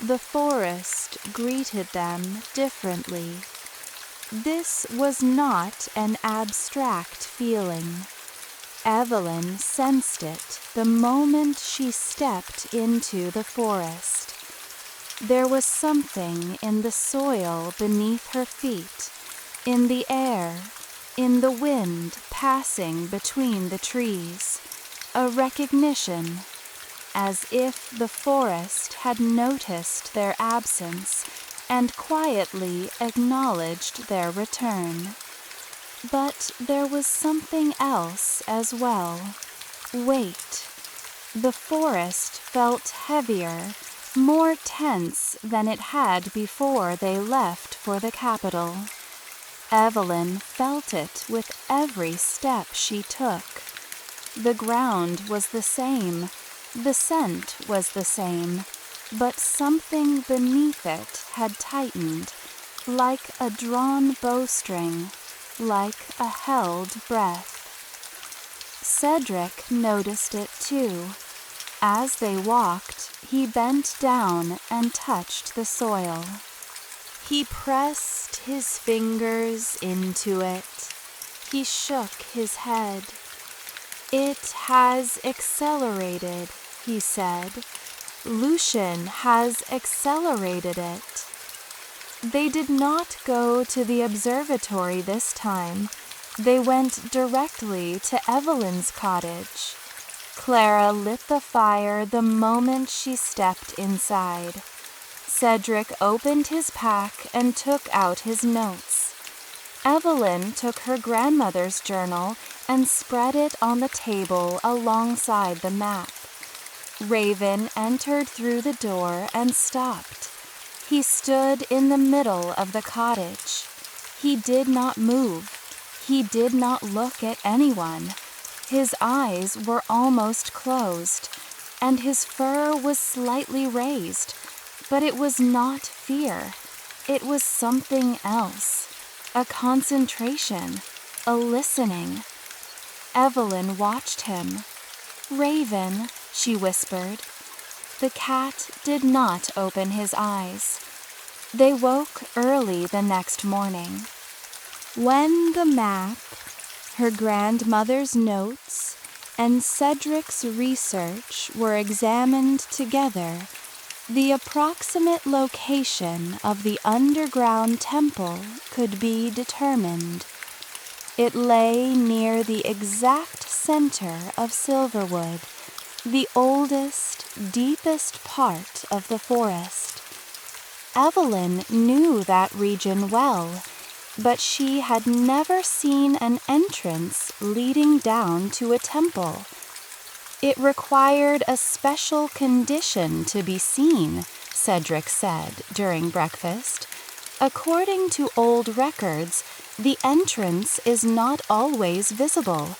the forest greeted them differently. This was not an abstract feeling. Evelyn sensed it the moment she stepped into the forest. There was something in the soil beneath her feet, in the air, in the wind passing between the trees, a recognition, as if the forest had noticed their absence and quietly acknowledged their return. But there was something else as well. Weight. The forest felt heavier, more tense than it had before they left for the capital. Evelyn felt it with every step she took. The ground was the same, the scent was the same, but something beneath it had tightened, like a drawn bowstring, like a held breath. Cedric noticed it too. As they walked, he bent down and touched the soil. He pressed his fingers into it. He shook his head. "It has accelerated," he said. "Lucian has accelerated it." They did not go to the observatory this time. They went directly to Evelyn's cottage. Clara lit the fire the moment she stepped inside. Cedric opened his pack and took out his notes. Evelyn took her grandmother's journal and spread it on the table alongside the map. Raven entered through the door and stopped. He stood in the middle of the cottage. He did not move. He did not look at anyone. His eyes were almost closed, and his fur was slightly raised, but it was not fear. It was something else, a concentration,
a listening. Evelyn watched him. "Raven," she whispered. The cat did not open his eyes. They woke early the next morning. When the map, her grandmother's notes, and Cedric's research were examined together, the approximate location of the underground temple could be determined. It lay near the exact center of Silverwood, the oldest, deepest part of the forest. Evelyn knew that region well, but she had never seen an entrance leading down to a temple. It required a special condition to be seen, Cedric said during breakfast. According to old records, the entrance is not always visible.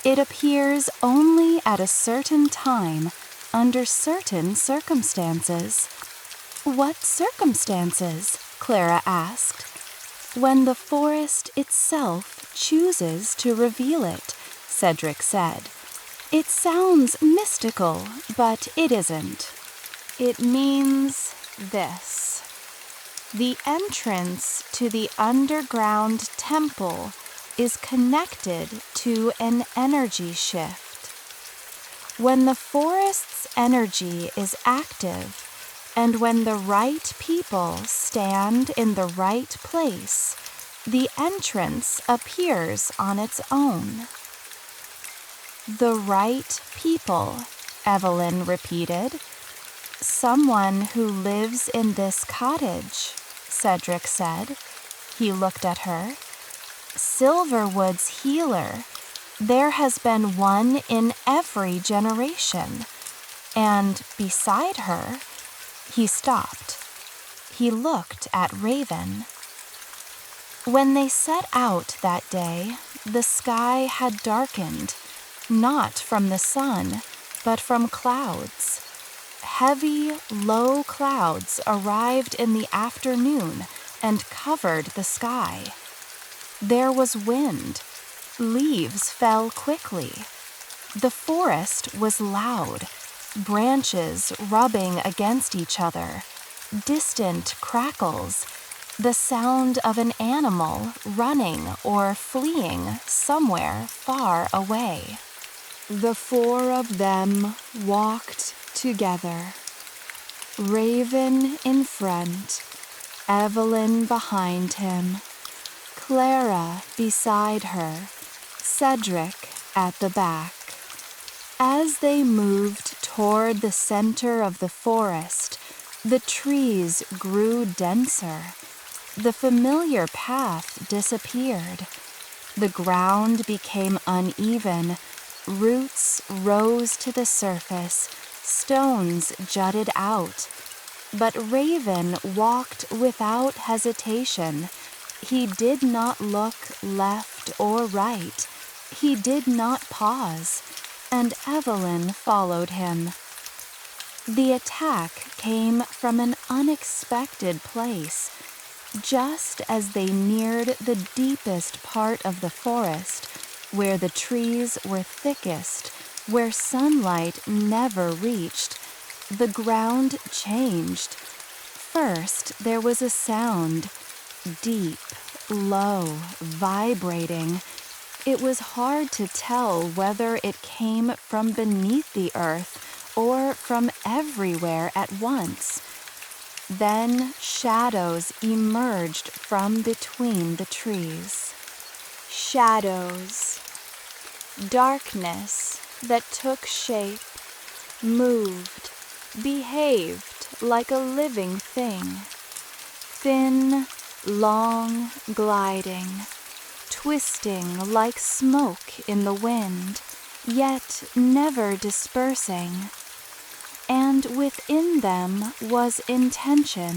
It appears only at a certain time, under certain circumstances. "What circumstances?" Clara asked. "When the forest itself chooses to reveal it," Cedric said. "It sounds mystical, but it isn't. It means this. The entrance to the underground temple is connected to an energy shift. When the forest's energy is active, and when the right people stand in the right place, the entrance appears on its own." "The right people," Evelyn repeated. "Someone who lives in this cottage," Cedric said. He looked at her. "Silverwood's healer. There has been one in every generation. And beside her..." He stopped. He looked at Raven. When they set out that day, the sky had darkened, not from the sun, but from clouds. Heavy, low clouds arrived in the afternoon and covered the sky. There was wind. Leaves fell quickly. The forest was loud, branches rubbing against each other, distant crackles, the sound of an animal running or fleeing somewhere far away. The four of them walked together. Raven in front, Evelyn behind him, Clara beside her, Cedric at the back. As they moved toward the center of the forest, the trees grew denser. The familiar path disappeared. The ground became uneven. Roots rose to the surface. Stones jutted out. But Raven walked without hesitation. He did not look left or right. He did not pause. And Evelyn followed him. The attack came from an unexpected place. Just as they neared the deepest part of the forest, where the trees were thickest, where sunlight never reached, the ground changed. First, there was a sound, deep, low, vibrating. It was hard to tell whether it came from beneath the earth or from everywhere at once. Then shadows emerged from between the trees. Shadows. Darkness that took shape, moved, behaved like a living thing. Thin, long, gliding, twisting like smoke in the wind, yet never dispersing. And within them was intention.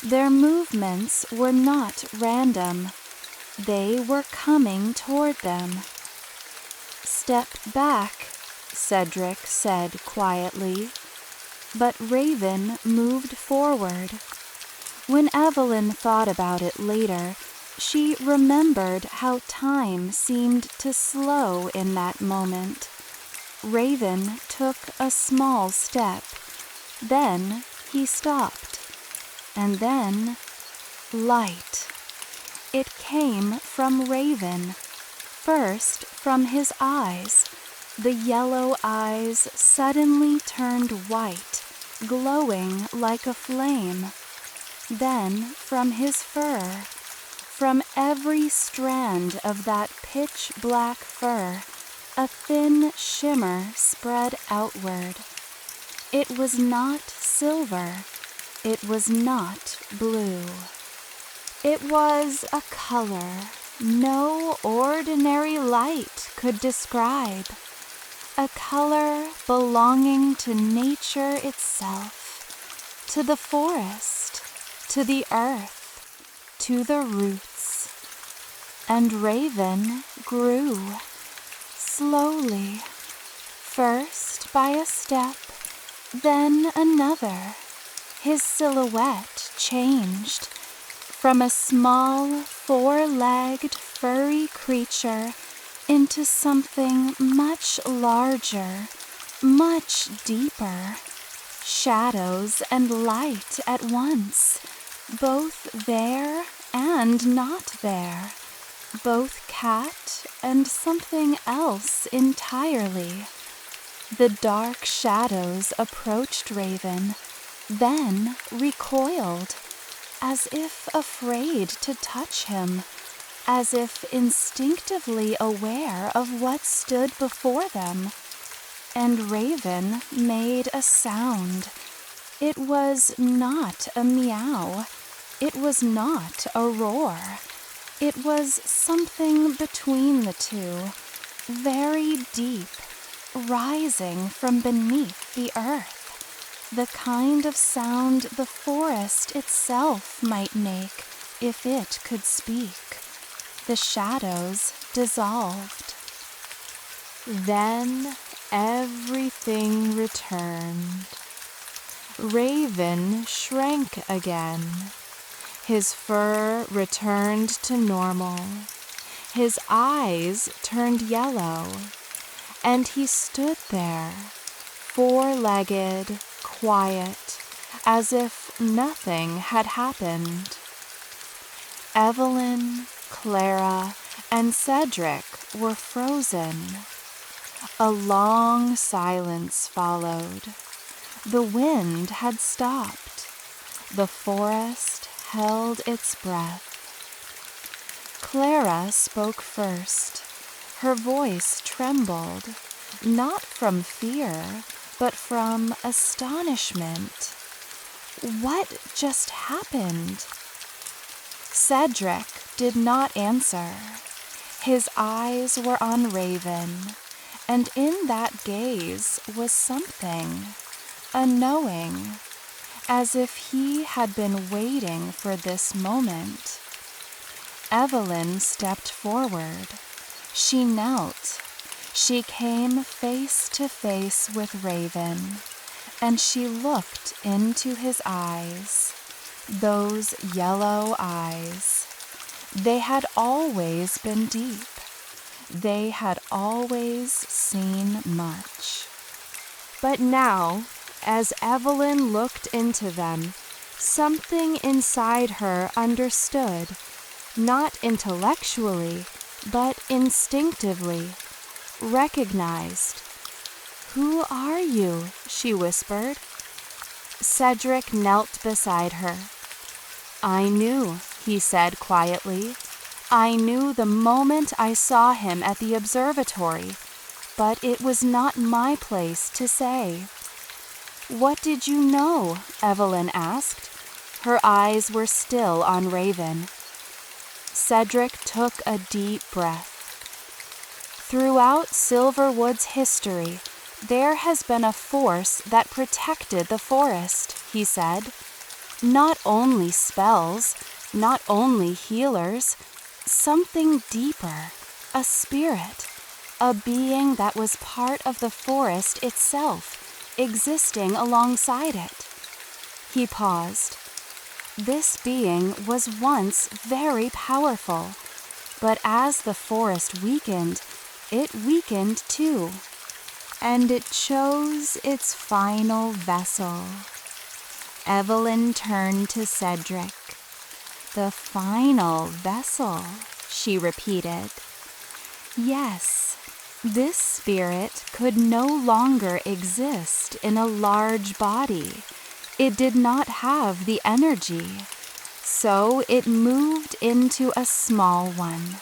Their movements were not random. They were coming toward them. "Step back," Cedric said quietly. But Raven moved forward. When Evelyn thought about it later, She remembered how time seemed to slow in that moment. Raven took a small step. Then he stopped. And then, light. It came from Raven. First from his eyes. The yellow eyes suddenly turned white, glowing like a flame. Then from his fur. From every strand of that pitch-black fur, a thin shimmer spread outward. It was not silver. It was not blue. It was a color no ordinary light could describe. A color belonging to nature itself, to the forest, to the earth, to the roots. And Raven grew, slowly, first by a step, then another. His silhouette changed from a small, four-legged, furry creature into something much larger, much deeper. Shadows and light at once, both there and not there, both cat and something else entirely. The dark shadows approached Raven, then recoiled, as if afraid to touch him, as if instinctively aware of what stood before them. And Raven made a sound. It was not a meow. It was not a roar. It was something between the two, very deep, rising from beneath the earth. The kind of sound the forest itself might make if it could speak. The shadows dissolved. Then everything returned. Raven shrank again. His fur returned to normal. His eyes turned yellow. And he stood there, four-legged, quiet, as if nothing had happened. Evelyn, Clara, and Cedric were frozen. A long silence followed. The wind had stopped. The forest held its breath. Clara spoke first. Her voice trembled, not from fear, but from astonishment. What just happened? Cedric did not answer. His eyes were on Raven, and in that gaze was something, a knowing, as if he had been waiting for this moment. Evelyn stepped forward. She knelt. She came face to face with Raven, and she looked into his eyes, those yellow eyes. They had always been deep. They had always seen much. But now, as Evelyn looked into them, something inside her understood, not intellectually, but instinctively, recognized. "Who are you?" she whispered. Cedric knelt beside her. "I knew," he said quietly. "I knew the moment I saw him at the observatory, but it was not my place to say." "What did you know?" Evelyn asked. Her eyes were still on Raven. Cedric took a deep breath. "Throughout Silverwood's history, there has been a force that protected the forest," he said. "Not only spells, not only healers, something deeper, a spirit, a being that was part of the forest itself, existing alongside it." He paused. This being was once very powerful, but as the forest weakened, it weakened too, and it chose its final vessel. Evelyn turned to Cedric. "The final vessel," she repeated. Yes, this spirit could no longer exist in a large body. It did not have the energy, so it moved into a small one,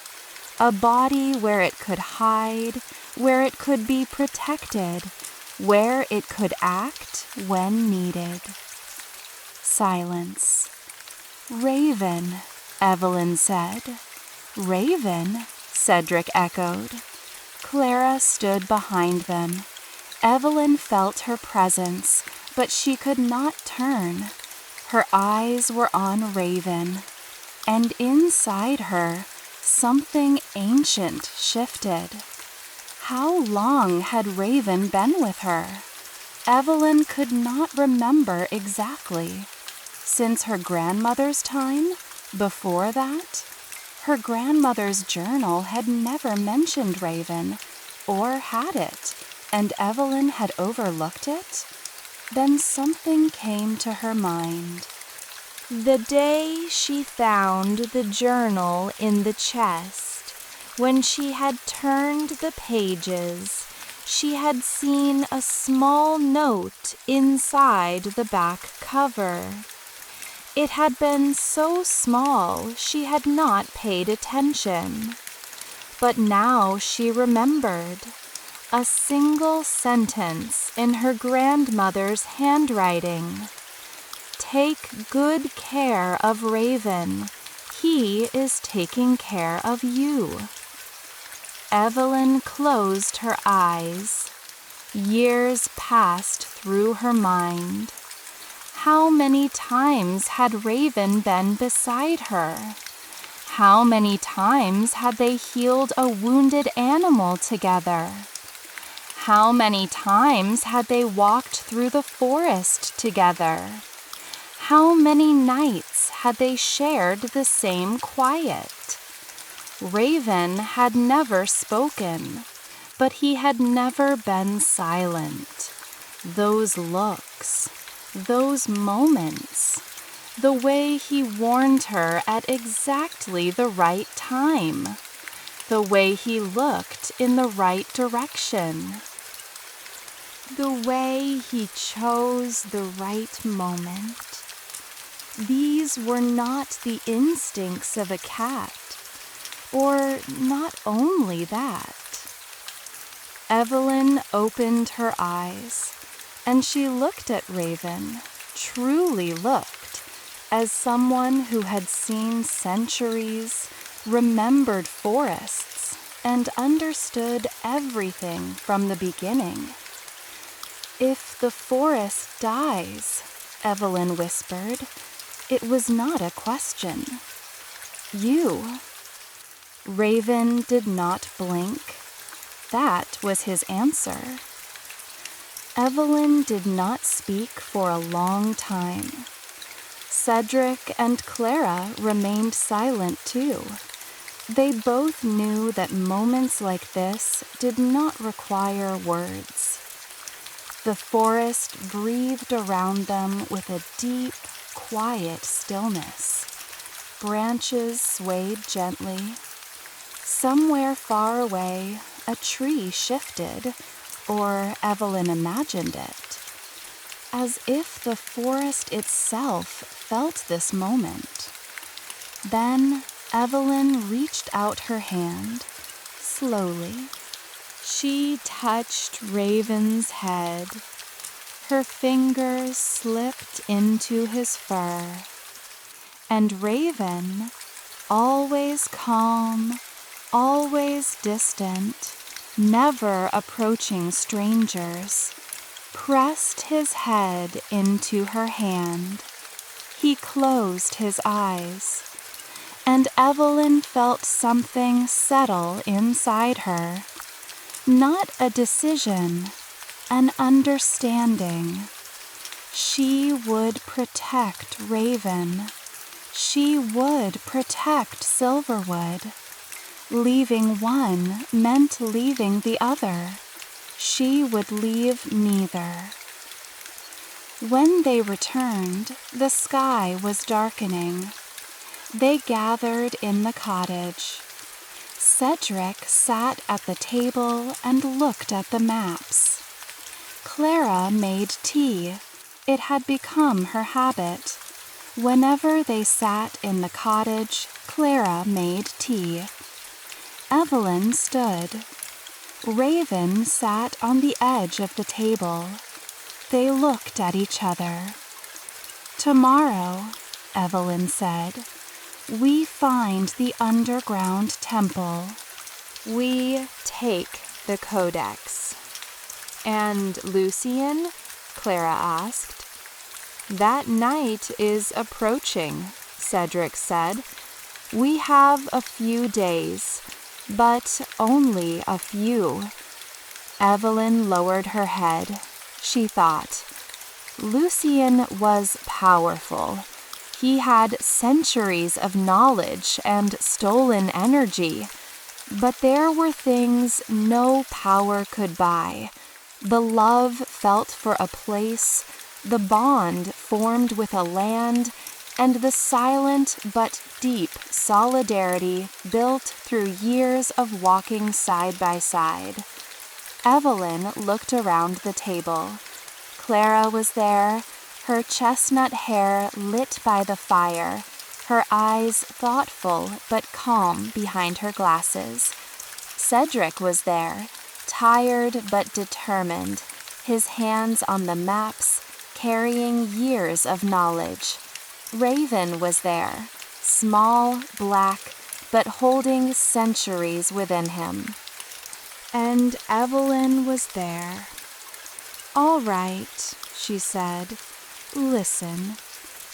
a body where it could hide, where it could be protected, where it could act when needed. Silence. "Raven," Evelyn said. "Raven?" Cedric echoed. Clara stood behind them. Evelyn felt her presence, but she could not turn. Her eyes were on Raven, and inside her, something ancient shifted. How long had Raven been with her? Evelyn could not remember exactly. Since her grandmother's time? Before that? Her grandmother's journal had never mentioned Raven, or had it, and Evelyn had overlooked it? Then something came to her mind.
The day she found the journal in the chest, when she had turned the pages, she had seen a small note inside the back cover. It had been so small she had not paid attention. But now she remembered. A single sentence in her grandmother's handwriting. "Take good care of Raven. He is taking care of you." Evelyn closed her eyes. Years passed through her mind. How many times had Raven been beside her? How many times had they healed a wounded animal together? How many times had they walked through the forest together? How many nights had they shared the same quiet? Raven had never spoken, but he had never been silent. Those looks, those moments, the way he warned her at exactly the right time, the way he looked in the right direction, the way he chose the right moment. These were not the instincts of a cat, or not only that. Evelyn opened her eyes, and she looked at Raven, truly looked, as someone who had seen centuries, remembered forests, and understood everything from the beginning. "If the forest dies," Evelyn whispered, "it was not a question. You." Raven did not blink. That was his answer. Evelyn did not speak for a long time. Cedric and Clara remained silent too. They both knew that moments like this did not require words. The forest breathed around them with a deep, quiet stillness. Branches swayed gently. Somewhere far away, a tree shifted, or Evelyn imagined it, as if the forest itself felt this moment. Then Evelyn reached out her hand, slowly. She touched Raven's head. Her fingers slipped into his fur. And Raven, always calm, always distant, never approaching strangers, pressed his head into her hand. He closed his eyes, and Evelyn felt something settle inside her. Not a decision, an understanding. She would protect Raven.
She would protect Silverwood. Leaving one meant leaving the other. She would leave neither. When they returned, the sky was darkening. They gathered in the cottage. Cedric sat at the table and looked at the maps. Clara made tea. It had become her habit. Whenever they sat in the cottage, Clara made tea. Evelyn stood. Raven sat on the edge of the table. They looked at each other. "Tomorrow," Evelyn said, "we find the underground temple."
"We take the codex." "And Lucian?" Clara asked. "That night is approaching," Cedric said. "We have a few days, but only a few." Evelyn lowered her head. She thought, Lucian was powerful. He had centuries of knowledge and stolen energy, but there were things no power could buy. The love felt for a place, the bond formed with a land, and the silent but deep solidarity built through years of walking side by side. Evelyn looked around the table. Clara was there, her chestnut hair lit by the fire, her eyes thoughtful but calm behind her glasses. Cedric was there, tired but determined, his hands on the maps, carrying years of knowledge. Raven was there, small, black, but holding centuries within him. And Evelyn was there. "All right," she said. "Listen,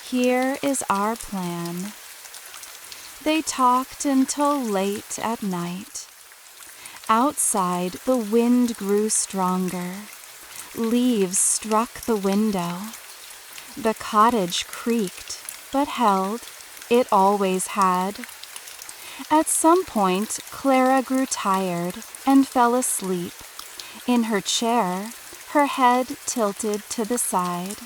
here is our plan." They talked until late at night. Outside, the wind grew stronger. Leaves struck the window. The cottage creaked, but held. It always had. At some point, Clara grew tired and fell asleep. In her chair, her head tilted to the side.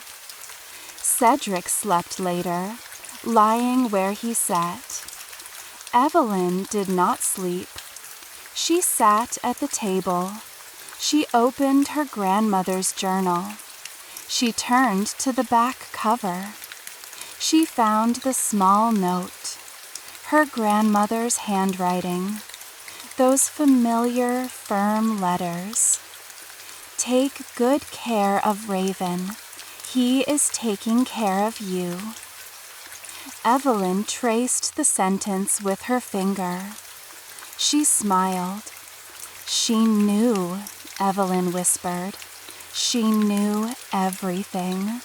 Cedric slept later, lying where he sat. Evelyn did not sleep. She sat at the table. She opened her grandmother's journal. She turned to the back cover. She found the small note. Her grandmother's handwriting. Those familiar, firm letters. "Take good care of Raven. He is taking care of you." Evelyn traced the sentence with her finger. She smiled. "She knew," Evelyn whispered. "She knew everything."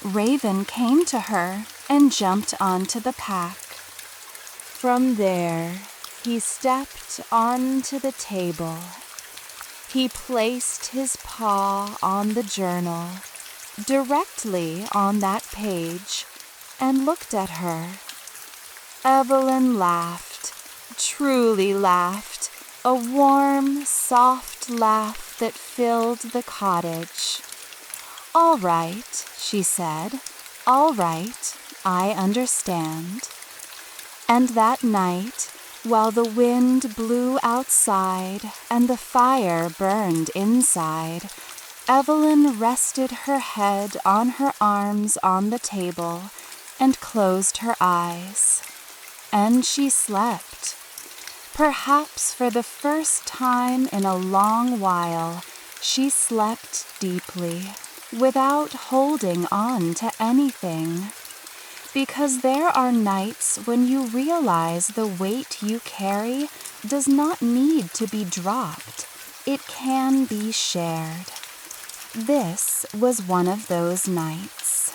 Raven came to her and jumped onto the pack. From there, he stepped onto the table. He placed his paw on the journal, directly on that page, and looked at her. Evelyn laughed, truly laughed, a warm, soft laugh that filled the cottage. "All right," she said. "All right, I understand." And that night, while the wind blew outside and the fire burned inside, Evelyn rested her head on her arms on the table and closed her eyes. And she slept. Perhaps for the first time in a long while, she slept deeply, without holding on to anything. Because there are nights when you realize the weight you carry does not need to be dropped. It can be shared. This was one of those nights.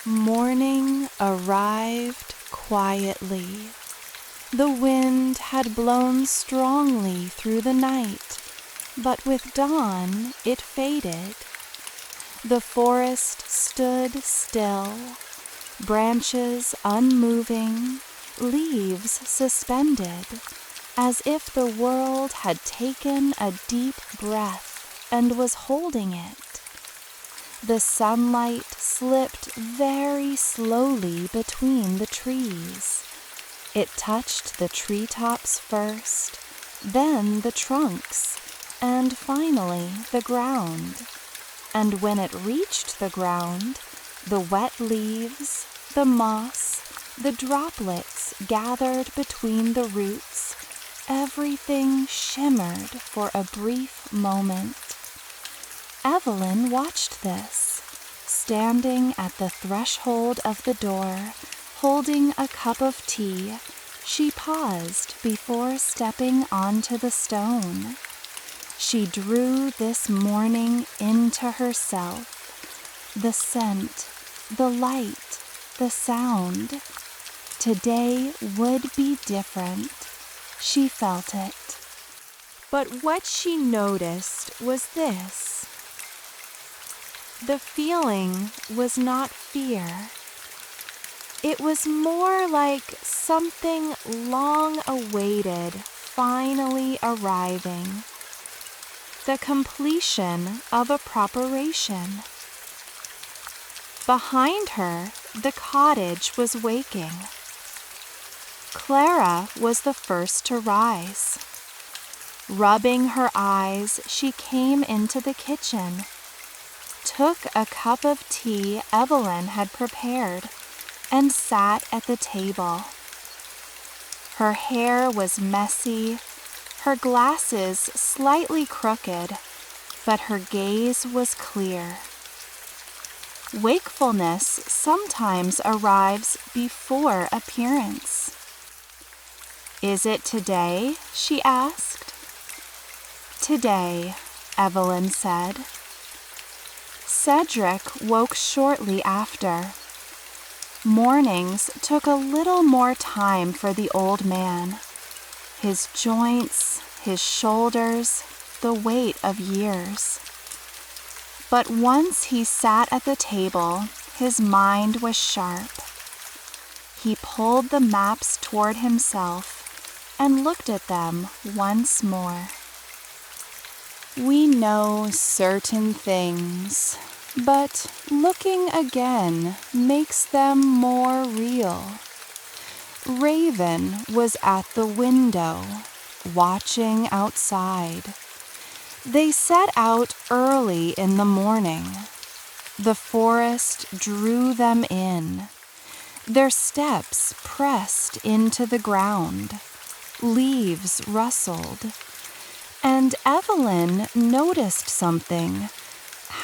Morning arrived quietly. The wind had blown strongly through the night, but with dawn it faded. The forest stood still.
branches unmoving, leaves suspended, as if the world had taken a deep breath and was holding it. The sunlight slipped very slowly between the trees. It touched the treetops first, then the trunks, and finally the ground. And when it reached the ground, the wet leaves, the moss, the droplets gathered between the roots, everything shimmered for a brief moment. Evelyn watched this, standing at the threshold of the door, holding a cup of tea. She paused before stepping onto the stone. She drew this morning into herself, the scent, the light, the sound. Today would be different. She felt it. But what she noticed was this. The feeling was not fear. It was more like something long awaited finally arriving. The completion of a preparation. Behind her, the cottage was waking. Clara was the first to rise. Rubbing her eyes, she came into the kitchen, took a cup of tea Evelyn had prepared, and sat at the table. Her hair was messy, her glasses slightly crooked, but her gaze was clear. Wakefulness sometimes arrives before appearance. "Is it today?" she asked. "Today," Evelyn said. Cedric woke shortly after. Mornings took a little more time for the old man. His joints, his shoulders, the weight of years. But once he sat at the table, his mind was sharp. He pulled the maps toward himself and looked at them once more. We know certain things, but looking again makes them more real. Raven was at the window, watching outside. They set out early in the morning. The forest drew them in. Their steps pressed into the ground. Leaves rustled. And Evelyn noticed something.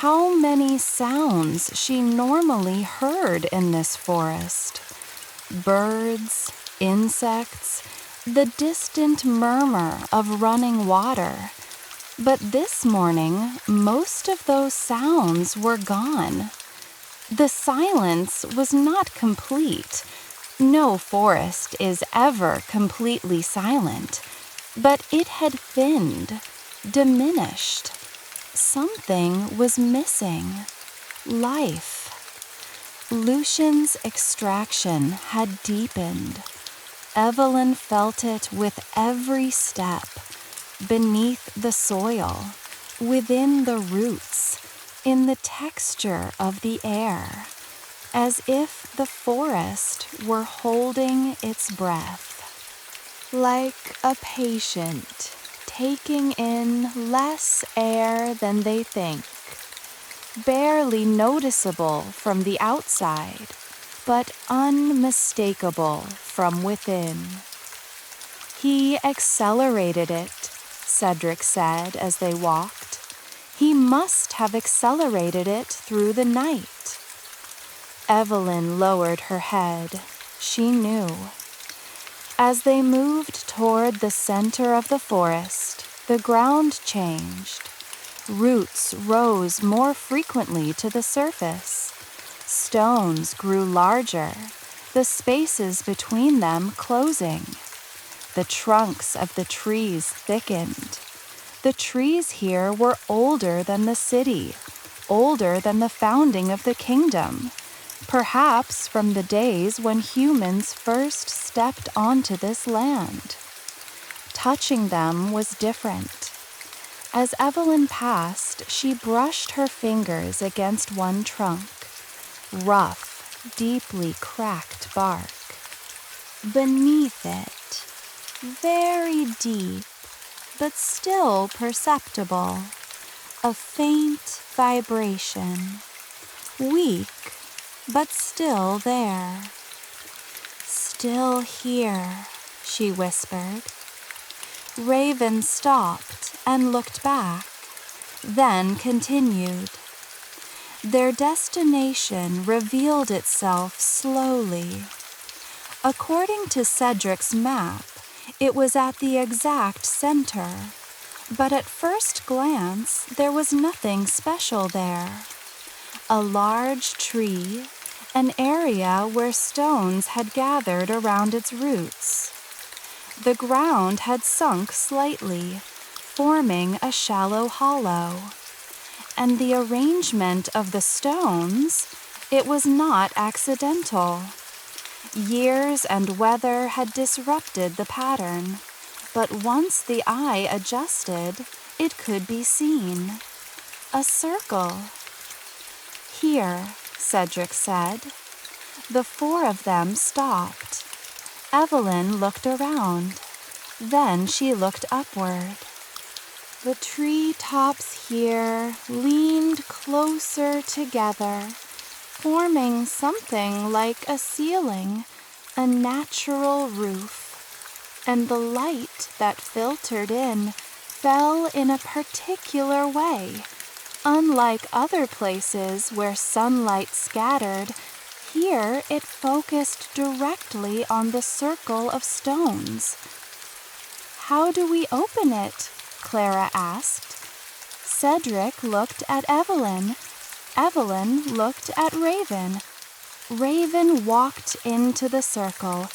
How many sounds she normally heard in this forest. Birds, insects, the distant murmur of running water. But this morning, most of those sounds were gone. The silence was not complete. No forest is ever completely silent, but it had thinned, diminished. Something was missing. Life. Lucian's extraction had deepened. Evelyn felt it with every step, beneath the soil, within the roots, in the texture of the air, as if the forest were holding its breath. Like a patient taking in less air than they think, barely noticeable from the outside, but unmistakable from within. He accelerated it, Cedric said as they walked. He must have accelerated it through the night. Evelyn lowered her head. She knew. As they moved toward the center of the forest, the ground changed. Roots rose more frequently to the surface. Stones grew larger, the spaces between them closing. The trunks of the trees thickened. The trees here were older than the city, older than the founding of the kingdom. perhaps from the days when humans first stepped onto this land. Touching them was different. As Evelyn passed, she brushed her fingers against one trunk, rough, deeply cracked bark. Beneath it, very deep, but still perceptible, a faint vibration, weak, but still there. "Still here," she whispered. Raven stopped and looked back, then continued. Their destination revealed itself slowly. According to Cedric's map, it was at the exact center, but at first glance there was nothing special there. A large tree, an area where stones had gathered around its roots. The ground had sunk slightly, forming a shallow hollow. And the arrangement of the stones, it was not accidental. Years and weather had disrupted the pattern, but once the eye adjusted, it could be seen. A circle. "Here," Cedric said. The four of them stopped. Evelyn looked around. Then she looked upward. The tree tops here leaned closer together, forming something like a ceiling, a natural roof. And the light that filtered in fell in a particular way. Unlike other places where sunlight scattered, here it focused directly on the circle of stones. "How do we open it?" Clara asked. Cedric looked at Evelyn. Evelyn looked at Raven. Raven walked into the circle.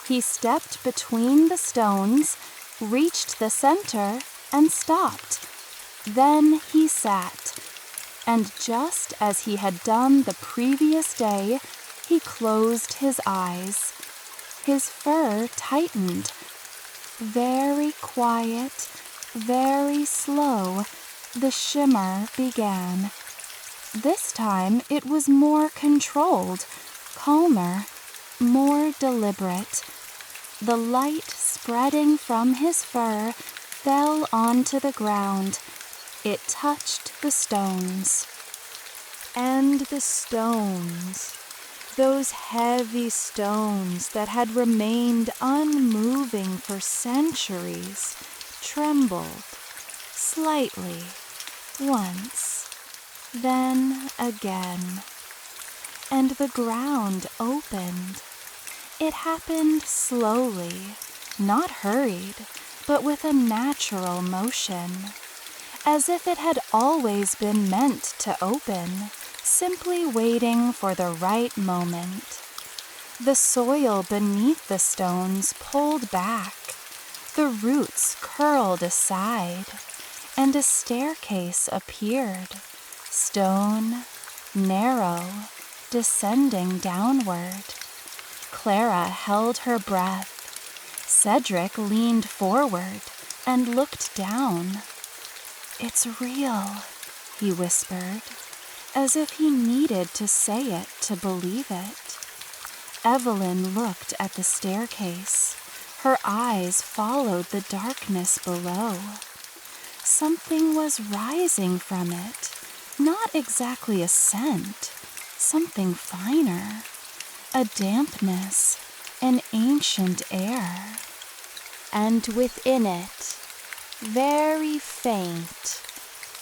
He stepped between the stones, reached the center, and stopped. Then he sat, and just as he had done the previous day, he closed his eyes. His fur tightened. Very quiet, very slow, the shimmer began. This time it was more controlled, calmer, more deliberate. The light spreading from his fur fell onto the ground. It touched the stones. And the stones, those heavy stones that had remained unmoving for centuries, trembled slightly, once, then again. And the ground opened. It happened slowly, not hurried, but with a natural motion, as if it had always been meant to open, simply waiting for the right moment. The soil beneath the stones pulled back, the roots curled aside, and a staircase appeared, stone, narrow, descending downward. Clara held her breath. Cedric leaned forward and looked down. "It's real," he whispered, as if he needed to say it to believe it. Evelyn looked at the staircase. Her eyes followed the darkness below. Something was rising from it, not exactly a scent, something finer, a dampness, an ancient air. And within it, very faint,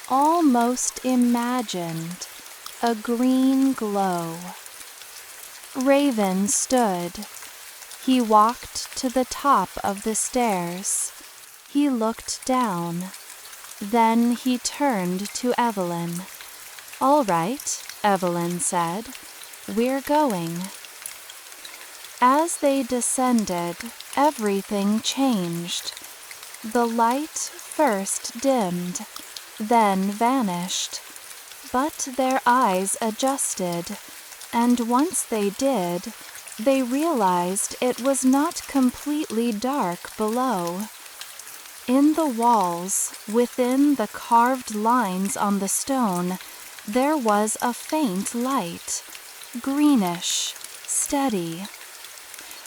almost imagined, a green glow. Raven stood. He walked to the top of the stairs. He looked down. Then he turned to Evelyn. "All right," Evelyn said. "We're going." As they descended, everything changed. The light first dimmed, then vanished, but their eyes adjusted. And once they did, they realized it was not completely dark below. In the walls, within the carved lines on the stone, there was a faint light, greenish, steady.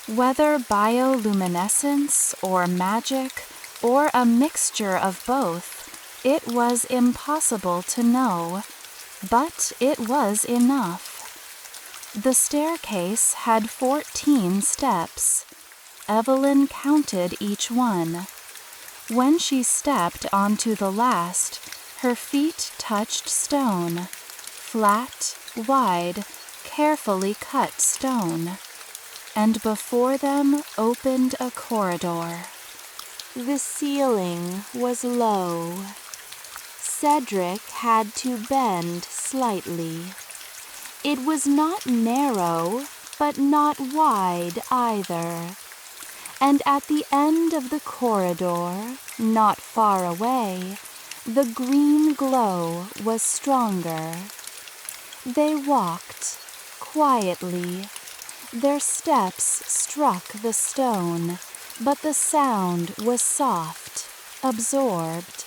Whether bioluminescence or magic or a mixture of both, it was impossible to know, but it was enough. The staircase had 14 steps. Evelyn counted each one. When she stepped onto the last, her feet touched stone, flat, wide, carefully cut stone, and before them opened a corridor. The ceiling was low. Cedric had to bend slightly. It was not narrow, but not wide either. And at the end of the corridor, not far away, the green glow was stronger. They walked quietly. Their steps struck the stone, but the sound was soft, absorbed.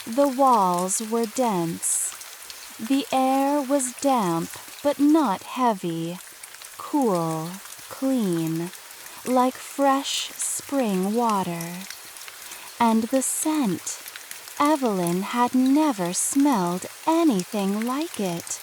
The walls were dense. The air was damp but not heavy, cool, clean, like fresh spring water. And the scent, Evelyn had never smelled anything like it.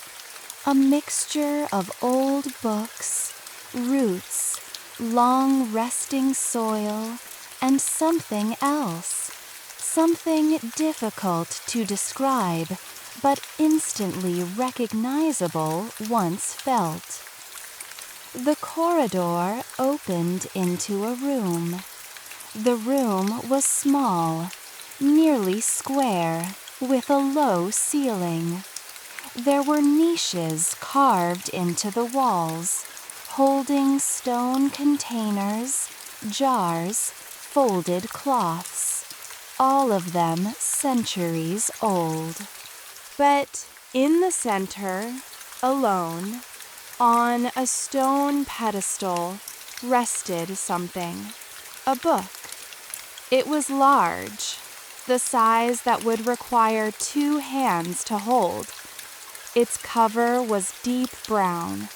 A mixture of old books, roots, long resting soil, and something else, something difficult to describe, but instantly recognizable once felt. The corridor opened into a room. The room was small, nearly square, with a low ceiling. There were niches carved into the walls, holding stone containers, jars, folded cloths, all of them centuries old. But in the center, alone, on a stone pedestal, rested something, a book. It was large, the size that would require 2 hands to hold. Its cover was deep brown,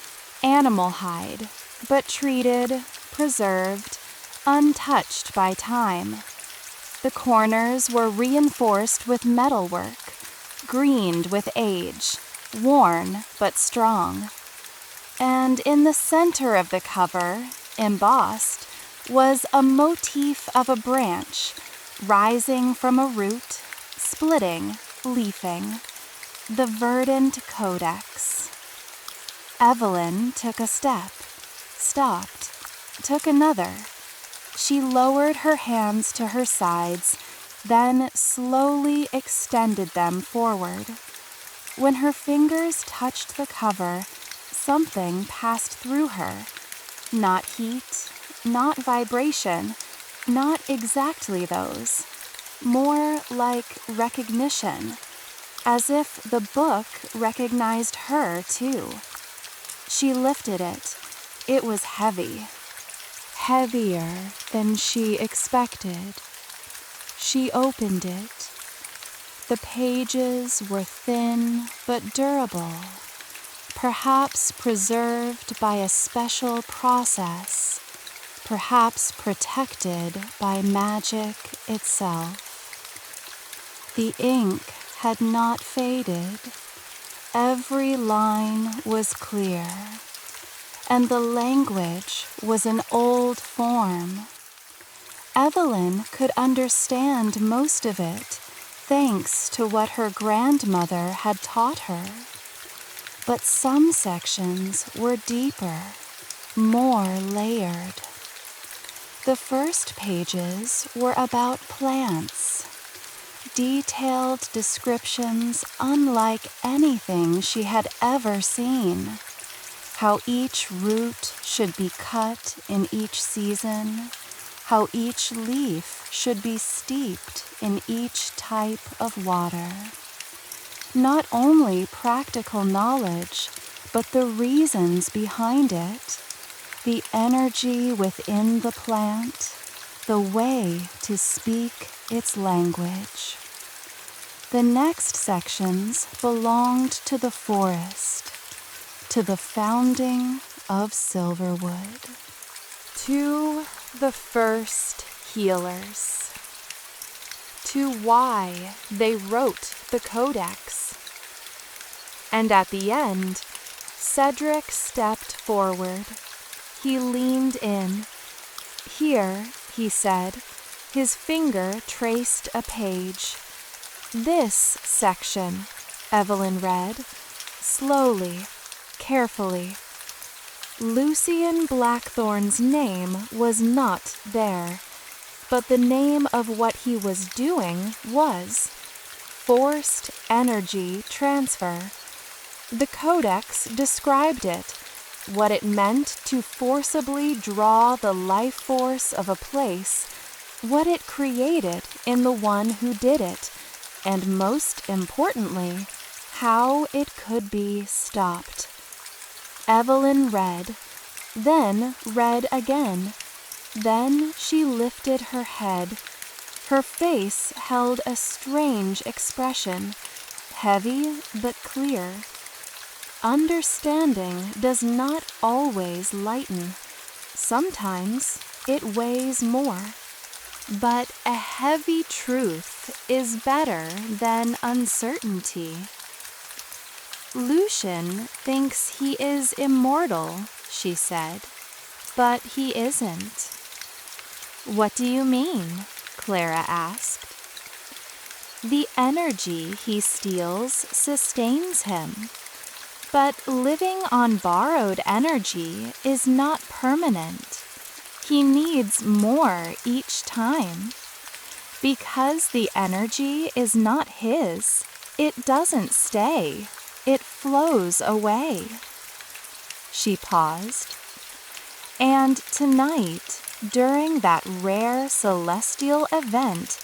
animal hide, but treated, preserved, untouched by time. The corners were reinforced with metalwork, greened with age, worn but strong. And in the center of the cover, embossed, was a motif of a branch, rising from a root, splitting, leafing, the verdant codex. Evelyn took a step, stopped, took another. She lowered her hands to her sides, then slowly extended them forward. When her fingers touched the cover, something passed through her. Not heat, not vibration, not exactly those. More like recognition, as if the book recognized her too. She lifted it. It was heavy. Heavier than she expected. She opened it. The pages were thin but durable, perhaps preserved by a special process, perhaps protected by magic itself. The ink had not faded. Every line was clear, and the language was an old form. Evelyn could understand most of it, thanks to what her grandmother had taught her. But some sections were deeper, more layered. The first pages were about plants, detailed descriptions unlike anything she had ever seen. How each root should be cut in each season, how each leaf should be steeped in each type of water. Not only practical knowledge,
but the reasons behind it, the energy within the plant, the way to speak its language. The next sections belonged to the forest, to the founding of Silverwood.
To the first healers. To why they wrote the codex. And at the end, Cedric stepped forward. He leaned in. Here, he said, his finger traced a page. This section, Evelyn read, slowly, carefully. Lucian Blackthorn's name was not there, but the name of what he was doing was forced energy transfer. The codex described it, what it meant to forcibly draw the life force of a place, what it created in the one who did it, and most importantly, how it could be stopped. Evelyn read, then read again. Then she lifted her head. Her face held a strange expression, heavy but clear. Understanding does not always lighten. Sometimes it weighs more. But a heavy truth is better than uncertainty. Lucian thinks he is immortal, she said, but he isn't. What do you mean? Clara asked. The energy he steals sustains him. But living on borrowed energy is not permanent. He needs more each time. Because the energy is not his, it doesn't stay. It flows away. She paused. And tonight, during that rare celestial event,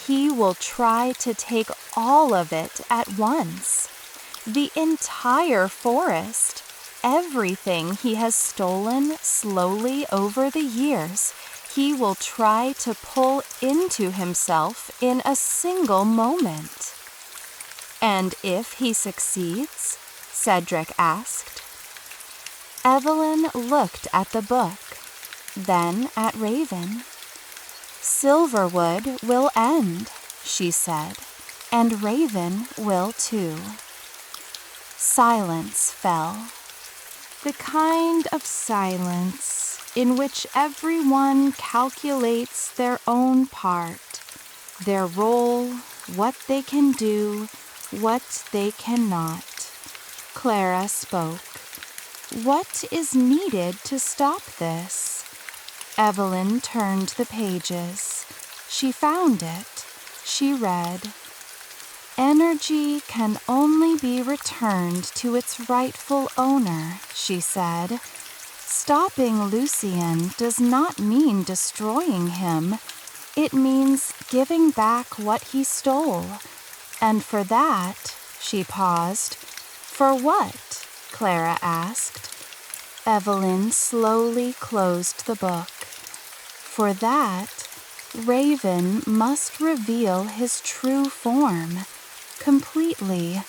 he will try to take all of it at once. The entire forest, everything he has stolen slowly over the years, he will try to pull into himself in a single moment. And if he succeeds? Cedric asked. Evelyn looked at the book, then at Raven. Silverwood will end, she said, and Raven will too. Silence fell. The kind of silence in which everyone calculates their own part, their role, what they can do, what they cannot. Clara spoke. What is needed to stop this? Evelyn turned the pages. She found it. She read, Energy can only be returned to its rightful owner, she said. Stopping Lucian does not mean destroying him. It means giving back what he stole. And for that, she paused. For what? Clara asked. Evelyn slowly closed the book. For that, Raven must reveal his true form, completely,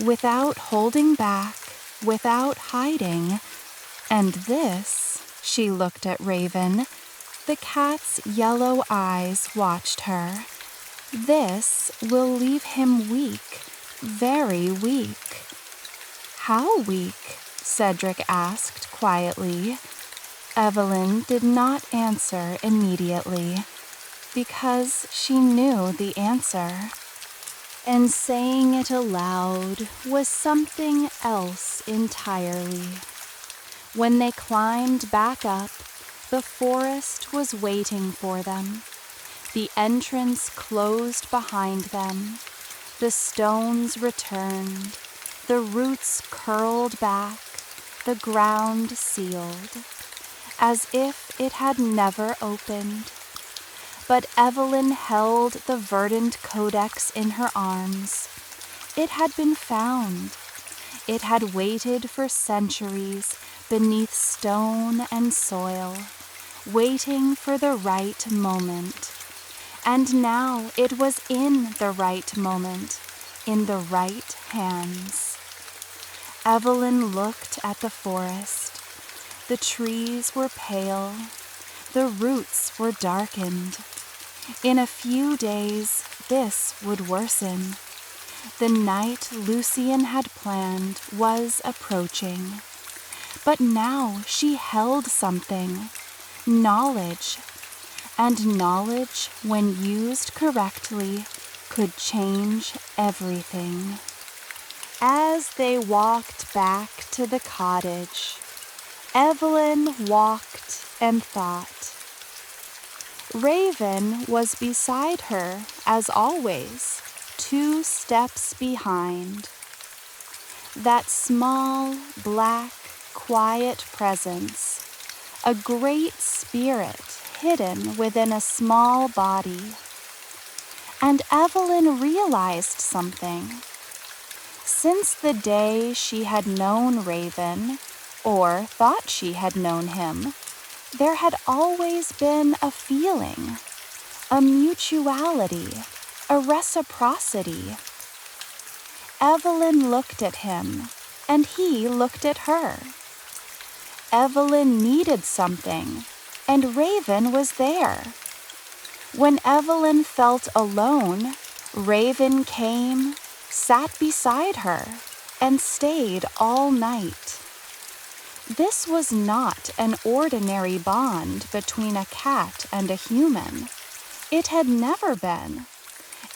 without holding back, without hiding. And this, she looked at Raven. The cat's yellow eyes watched her. This will leave him weak, very weak. How weak? Cedric asked quietly. Evelyn did not answer immediately, because she knew the answer. And saying it aloud was something else entirely. When they climbed back up, the forest was waiting for them. The entrance closed behind them. The stones returned. The roots curled back. The ground sealed, as if it had never opened. But Evelyn held the verdant codex in her arms. It had been found.
It had waited for centuries beneath stone and soil, waiting for the right moment. And now it was in the right moment, in the right hands. Evelyn looked at the forest. The trees were pale. The roots were darkened. In a few days, this would worsen. The night Lucian had planned was approaching. But now she held something, knowledge. And knowledge, when used correctly, could change everything. As they walked back to the cottage, Evelyn walked and thought. Raven was beside her, as always, 2 steps behind. That small, black, quiet presence, a great spirit hidden within a small body. And Evelyn realized something. Since the day she had known Raven, or thought she had known him, there had always been a feeling, a mutuality, a reciprocity. Evelyn looked at him, and he looked at her. Evelyn needed something, and Raven was there. When Evelyn felt alone, Raven came, sat beside her, and stayed all night. This was not an ordinary bond between a cat and a human. It had never been,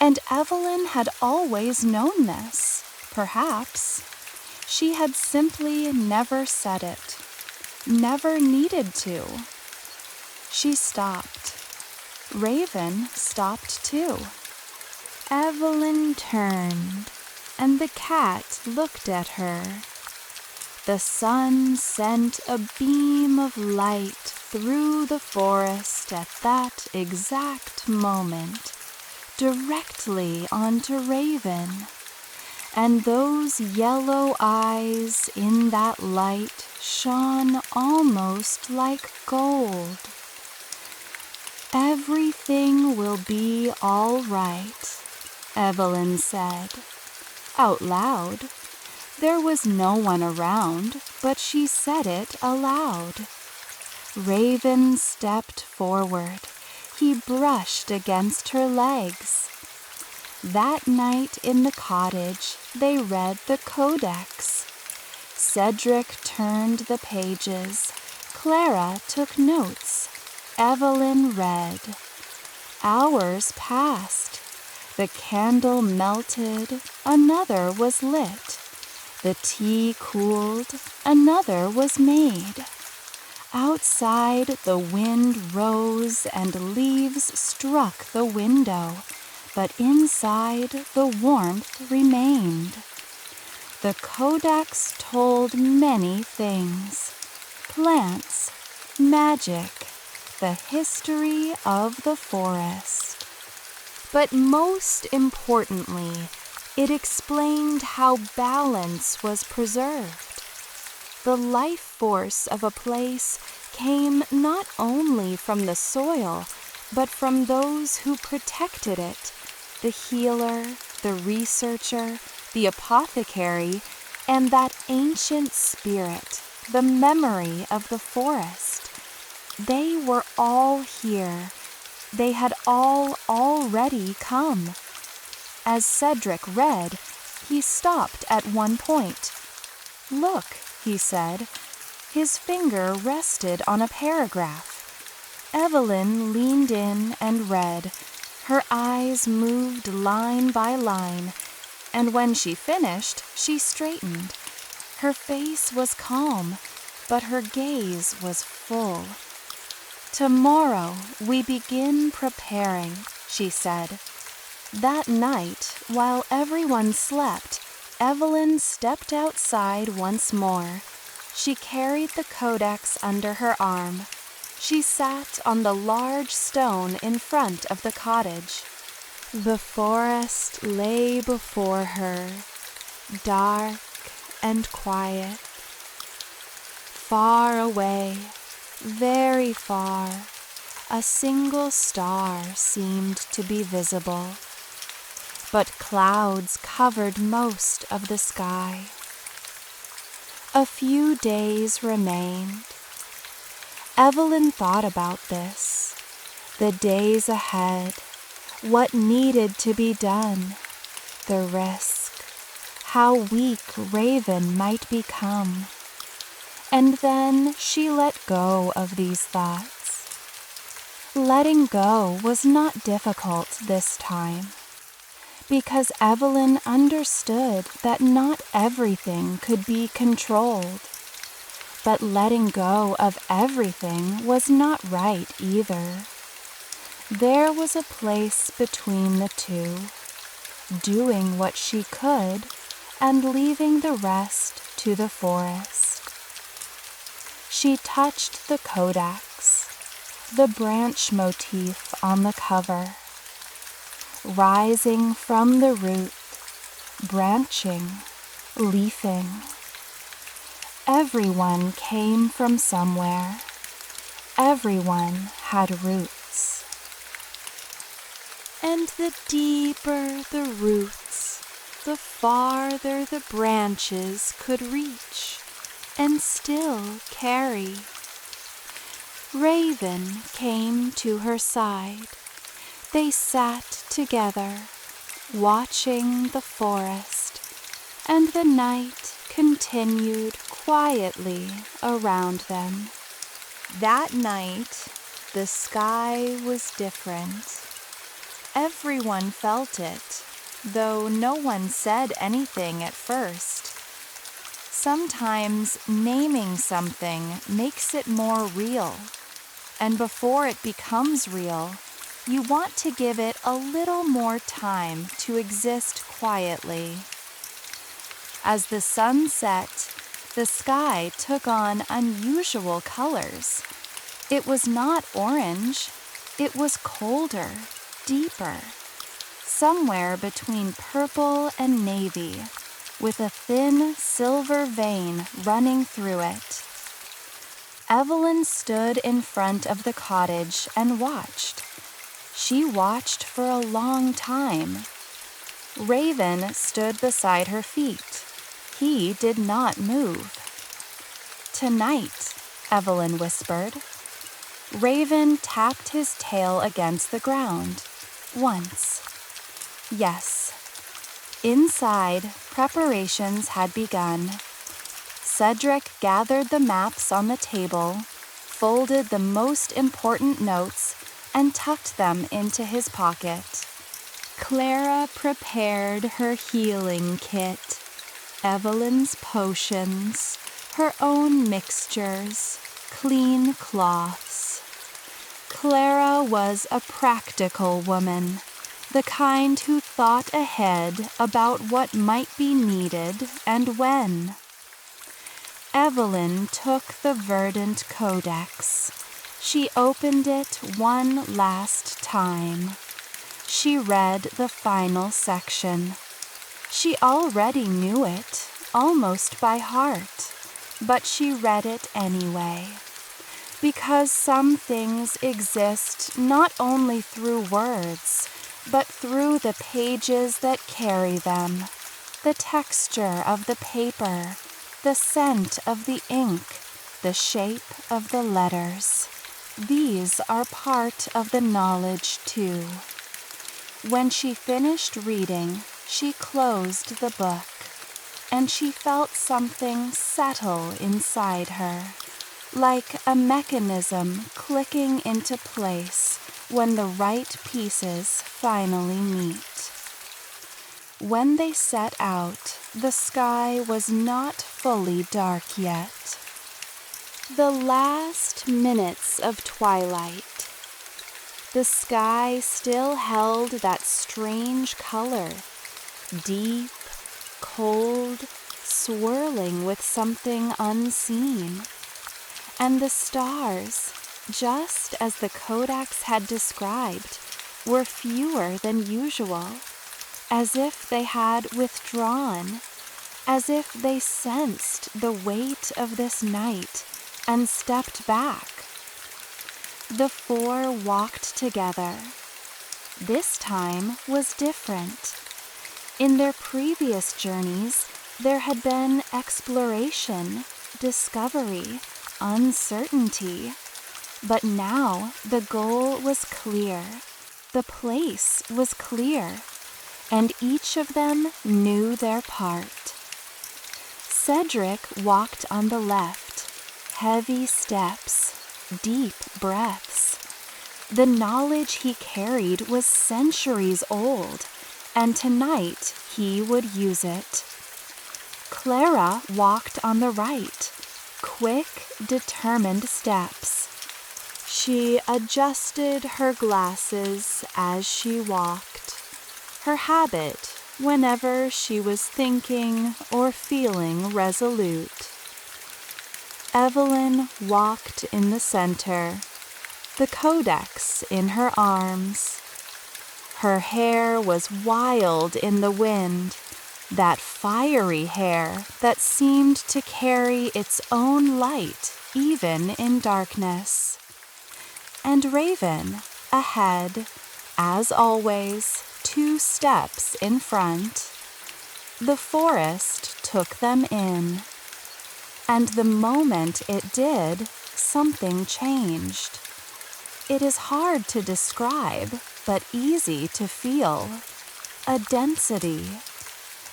and Evelyn had always known this, perhaps. She had simply never said it, never needed to. She stopped. Raven stopped too. Evelyn turned, and the cat looked at her. The sun sent a beam of light through the forest at that exact moment, directly onto Raven, and those yellow eyes in that light shone almost like gold. "Everything will be all right," Evelyn said, out loud. There was no one around, but she said it aloud. Raven stepped forward. He brushed against her legs. That night in the cottage, they read the Codex. Cedric turned the pages. Clara took notes. Evelyn read. Hours passed. The candle melted. Another was lit. The tea cooled. Another was made. Outside, the wind rose and leaves struck the window, but inside, the warmth remained. The Codex told many things: plants, magic, the history of the forest. But most importantly, it explained how balance was preserved. The life force of a place came not only from the soil, but from those who protected it: the healer, the researcher, the apothecary, and that ancient spirit, the memory of the forest. They were all here. They had all already come. As Cedric read, he stopped at one point. "Look," he said. His finger rested on a paragraph. Evelyn leaned in and read. Her eyes moved line by line, and when she finished, she straightened. Her face was calm, but her gaze was full. "Tomorrow we begin preparing," she said. That night, while everyone slept, Evelyn stepped outside once more. She carried the Codex under her arm. She sat on the large stone in front of the cottage. The forest lay before her, dark
and quiet. Far away, very far, a single star seemed to be visible, but clouds covered most of the sky. A few days remained. Evelyn thought about this, the days ahead, what needed to be done, the risk, how weak Raven might become. And then she let go of these thoughts. Letting go was not difficult this time, because Evelyn understood that not everything could be controlled. But letting go of everything was not right either. There was a place between the two, doing what she could and leaving the rest to the forest. She touched the codex, the branch motif on the cover, rising from the root, branching, leafing. Everyone came from somewhere. Everyone had roots. And the deeper the roots, the farther the branches could reach and still carry. Raven came to her side. They sat together, watching the forest, and the night continued quietly around them. That night, the sky was different. Everyone felt it, though no one said anything at first. Sometimes naming something makes it more real, and before it becomes real, you want to give it a little more time to exist quietly. As the sun set, the sky took on unusual colors. It was not orange, it was colder, deeper, somewhere between purple and navy, with a thin silver vein running through it. Evelyn stood in front of the cottage and watched. She watched for a long time. Raven stood beside her feet. He did not move. "Tonight," Evelyn whispered. Raven tapped his tail against the ground. Once. Yes. Inside, preparations had begun. Cedric gathered the maps on the table, folded the most important notes, and tucked them into his pocket. Clara prepared her healing kit, Evelyn's potions, her own mixtures, clean cloths. Clara was a practical woman, the kind who thought ahead about what might be needed and when. Evelyn took the verdant codex. She opened it one last time. She read the final section. She already knew it, almost by heart, but she read it anyway. Because some things exist not only through words, but through the pages that carry them, the texture of the paper, the scent of the ink, the shape of the letters. These are part of the knowledge too. When she finished reading, she closed the book, and she felt something settle inside her, like a mechanism clicking into place when the right pieces finally meet. When they set out, the sky was not fully dark yet. The last minutes of twilight. The sky still held that strange color, deep, cold, swirling with something unseen. And the stars, just as the codex had described, were fewer than usual, as if they had withdrawn,
as if they sensed the weight of this night and stepped back. The four walked together. This time was different. In their previous journeys, there had been exploration, discovery, uncertainty. But now the goal was clear, the place was clear, and each of them knew their part. Cedric walked on the left, heavy steps, deep breaths. The knowledge he carried was centuries old, and tonight he would use it. Clara walked on the right, quick, determined steps. She adjusted her glasses as she walked, her habit whenever she was thinking or feeling resolute. Evelyn walked in the center, the codex in her arms. Her hair was wild in the wind, that fiery hair that seemed to carry its own light even in darkness. And Raven, ahead, as always, 2 steps in front. The forest took them in, and the moment it did, something changed. It is hard to describe, but easy to feel. A density,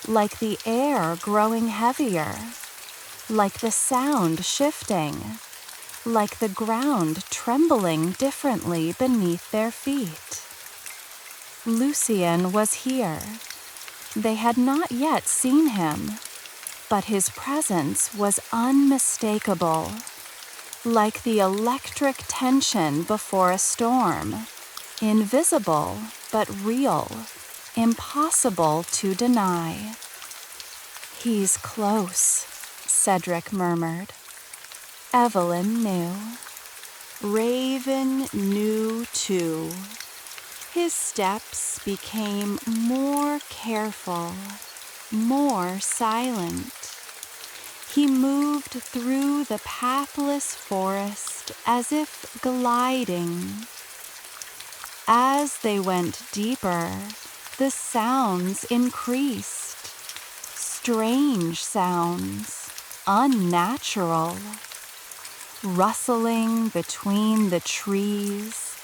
like the air growing heavier, like the sound shifting, like the ground trembling differently beneath their feet. Lucien was here. They had not yet seen him, but his presence was unmistakable, like the electric tension before a storm, invisible but real, impossible to deny. "He's close," Cedric murmured. Evelyn knew. Raven knew too. His steps became more careful, more silent. He moved through the pathless forest as if gliding. As they went deeper, the sounds increased. Strange sounds, unnatural. Rustling between the trees,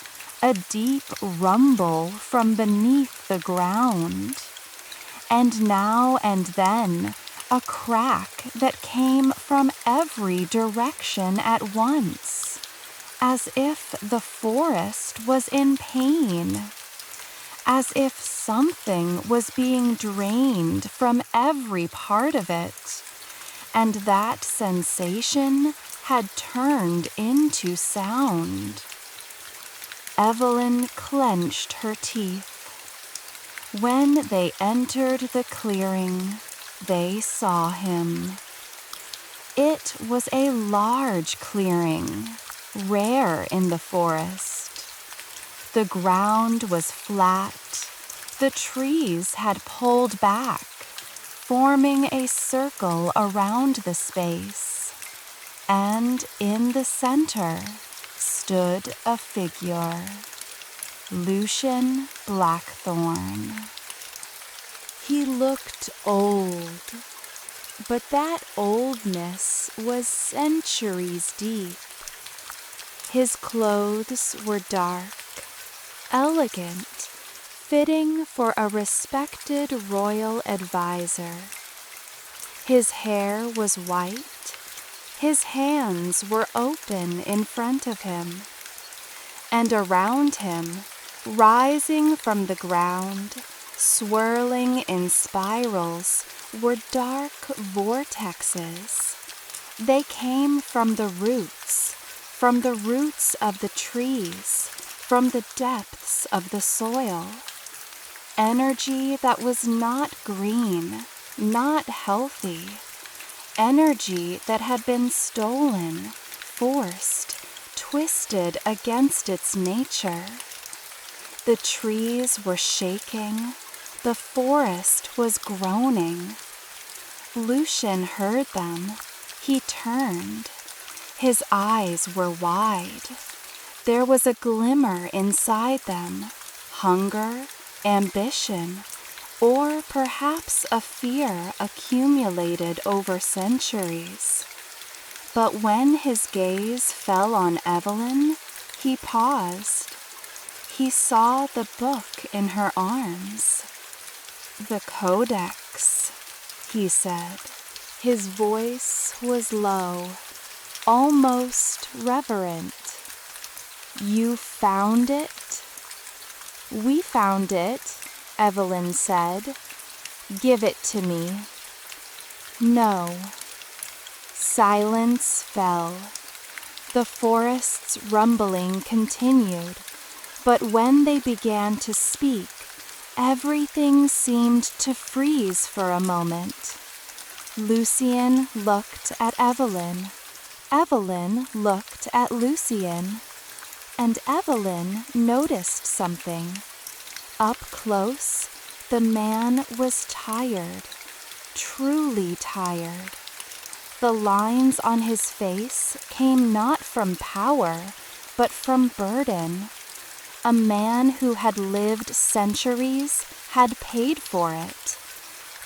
a deep rumble from beneath the ground, and now and then a crack that came from every direction at once, as if the forest was in pain, as if something was being drained from every part of it, and that sensation had turned into sound. Evelyn clenched her teeth. When they entered the clearing, they saw him. It was a large clearing, rare in the forest. The ground was flat. The trees had pulled back, forming a circle around the space. And in the center stood a figure, Lucien Blackthorn. He looked old, but that oldness was centuries deep. His clothes were dark, elegant, fitting for a respected royal advisor. His hair was white. His hands were open in front of him, and around him, rising from the ground, swirling in spirals, were dark vortexes. They came from the roots of the trees, from the depths of the soil. Energy that was not green, not healthy. Energy that had been stolen, forced, twisted against its nature. The trees were shaking. The forest was groaning. Lucian heard them. He turned. His eyes were wide. There was a glimmer inside them, hunger, ambition, or perhaps a fear accumulated over centuries. But when his gaze fell on Evelyn, he paused. He saw the book in her arms. "The Codex," he said. His voice was low, almost reverent. "You found it?" "We found it," Evelyn said. "Give it to me." "No." Silence fell. The forest's rumbling continued, but when they began to speak, everything seemed to freeze for a moment. Lucian looked at Evelyn. Evelyn looked at Lucian. And Evelyn noticed something. Up close, the man was tired, truly tired. The lines on his face came not from power, but from burden. A man who had lived centuries had paid for it.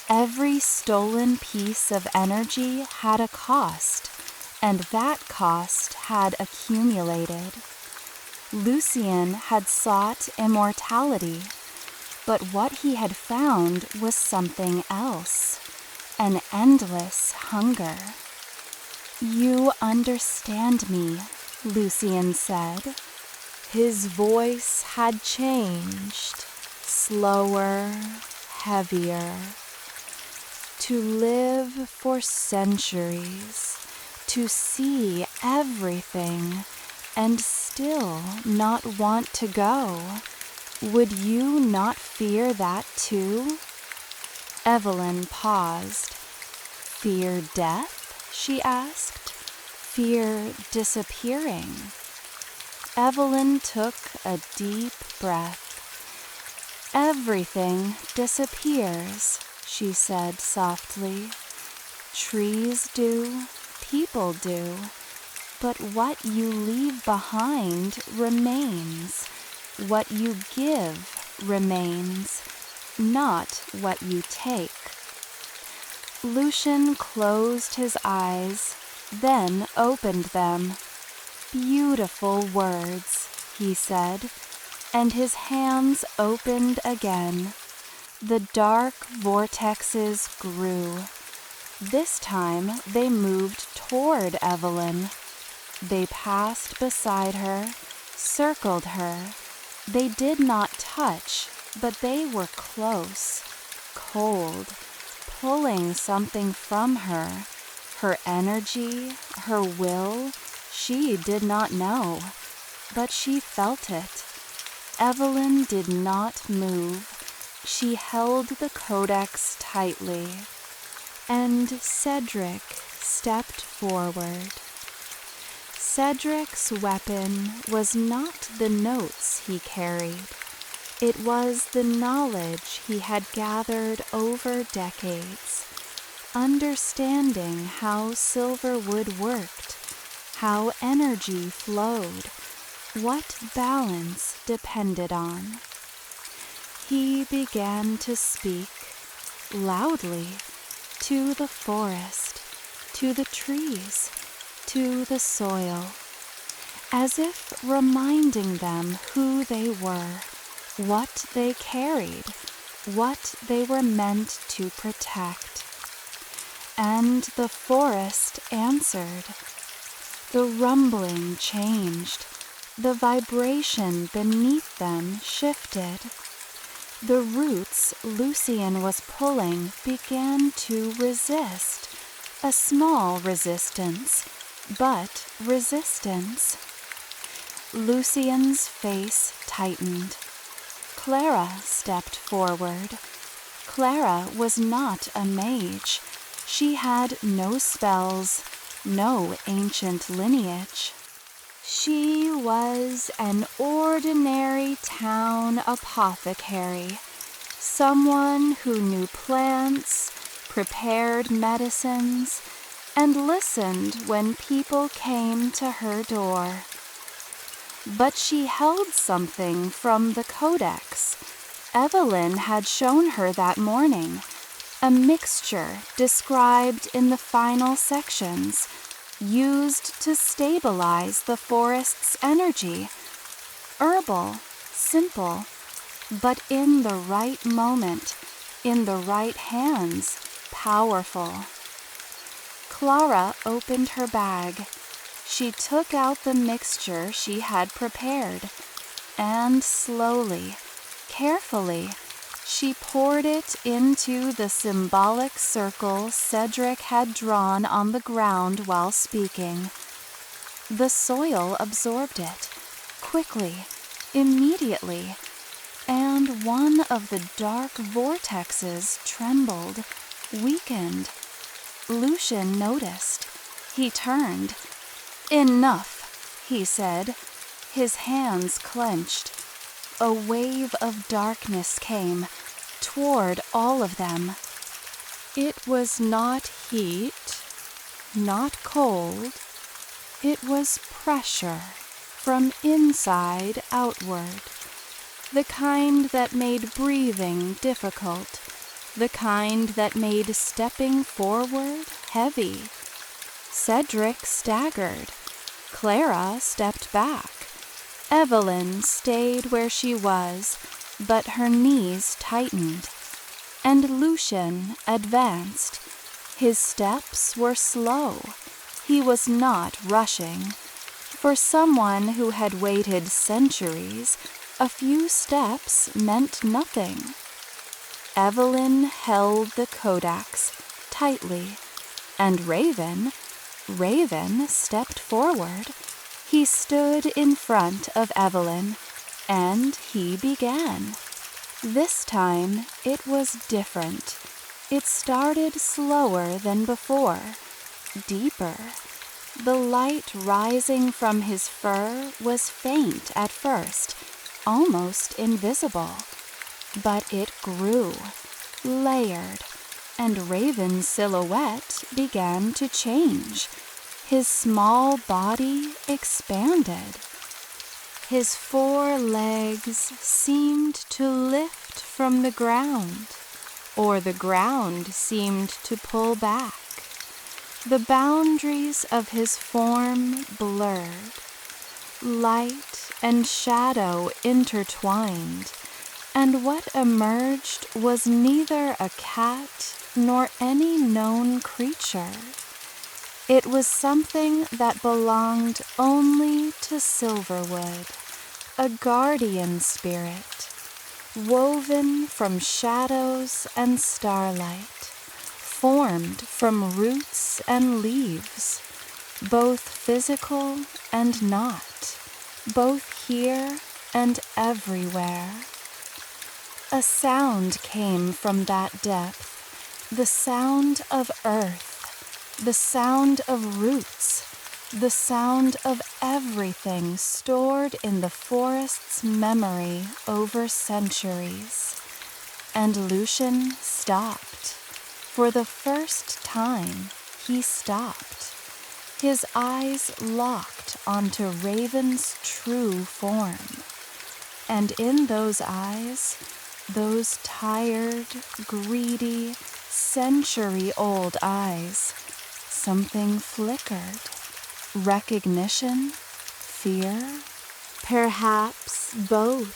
Every stolen piece of energy had a cost, and that cost had accumulated. Lucian had sought immortality, but what he had found was something else, an endless hunger. "You understand me," Lucian said. His voice had changed, slower, heavier. To live for centuries, to see everything, and still not want to go. Would you not fear that too? Evelyn paused. "Fear death?" she asked. "Fear disappearing?" Evelyn took a deep breath. "Everything disappears," she said softly. "Trees do, people do. But what you leave behind remains. What you give remains, not what you take." Lucian closed his eyes, then opened them. "Beautiful words," he said, and his hands opened again. The dark vortexes grew. This time they moved toward Evelyn. They passed beside her, circled her. They did not touch, but they were close, cold, pulling something from her. Her energy, her will, she did not know, but she felt it. Evelyn did not move. She held the Codex tightly, and Cedric stepped forward. Cedric's weapon was not the notes he carried. It was the knowledge he had gathered over decades, understanding how Silverwood worked, how energy flowed, what balance depended on. He began to speak loudly to the forest, to the trees, to the soil, as if reminding them who they were, what they carried, what they were meant to protect. And the forest answered. The rumbling changed. The vibration beneath them shifted. The roots Lucian was pulling began to resist, a small resistance, but resistance. Lucian's face tightened. Clara stepped forward. Clara was not a mage. She had no spells, no ancient lineage. She was an ordinary town apothecary, someone who knew plants, prepared medicines, and listened when people came to her door. But she held something from the codex Evelyn had shown her that morning, a mixture described in the final sections, used to stabilize the forest's energy. Herbal, simple, but in the right moment, in the right hands, powerful. Clara opened her bag. She took out the mixture she had prepared, and slowly, carefully, she poured it into the symbolic circle Cedric had drawn on the ground while speaking. The soil absorbed it, quickly, immediately, and one of the dark vortexes trembled, weakened. Lucian noticed. He turned. "Enough," he said, his hands clenched. A wave of darkness came toward all of them. It was not heat, not cold. It was pressure from inside outward, the kind that made breathing difficult, the kind that made stepping forward heavy. Cedric staggered. Clara stepped back. Evelyn stayed where she was, but her knees tightened. And Lucian advanced. His steps were slow. He was not rushing. For someone who had waited centuries, a few steps meant nothing. Evelyn held the codex tightly, and Raven stepped forward. He stood in front of Evelyn, and he began. This time it was different. It started slower than before, deeper. The light rising from his fur was faint at first, almost invisible. But it grew, layered, and Raven's silhouette began to change. His small body expanded. His 4 legs seemed to lift from the ground, or the ground seemed to pull back. The boundaries of his form blurred. Light and shadow intertwined, and what emerged was neither a cat nor any known creature. It was something that belonged only to Silverwood, a guardian spirit, woven from shadows and starlight, formed from roots and leaves, both physical and not, both here and everywhere. A sound came from that depth, the sound of earth, the sound of roots, the sound of everything stored in the forest's memory over centuries. And Lucian stopped. For the first time, he stopped. His eyes locked onto Raven's true form. And in those eyes, those tired, greedy, century-old eyes, something flickered. Recognition? Fear? Perhaps both.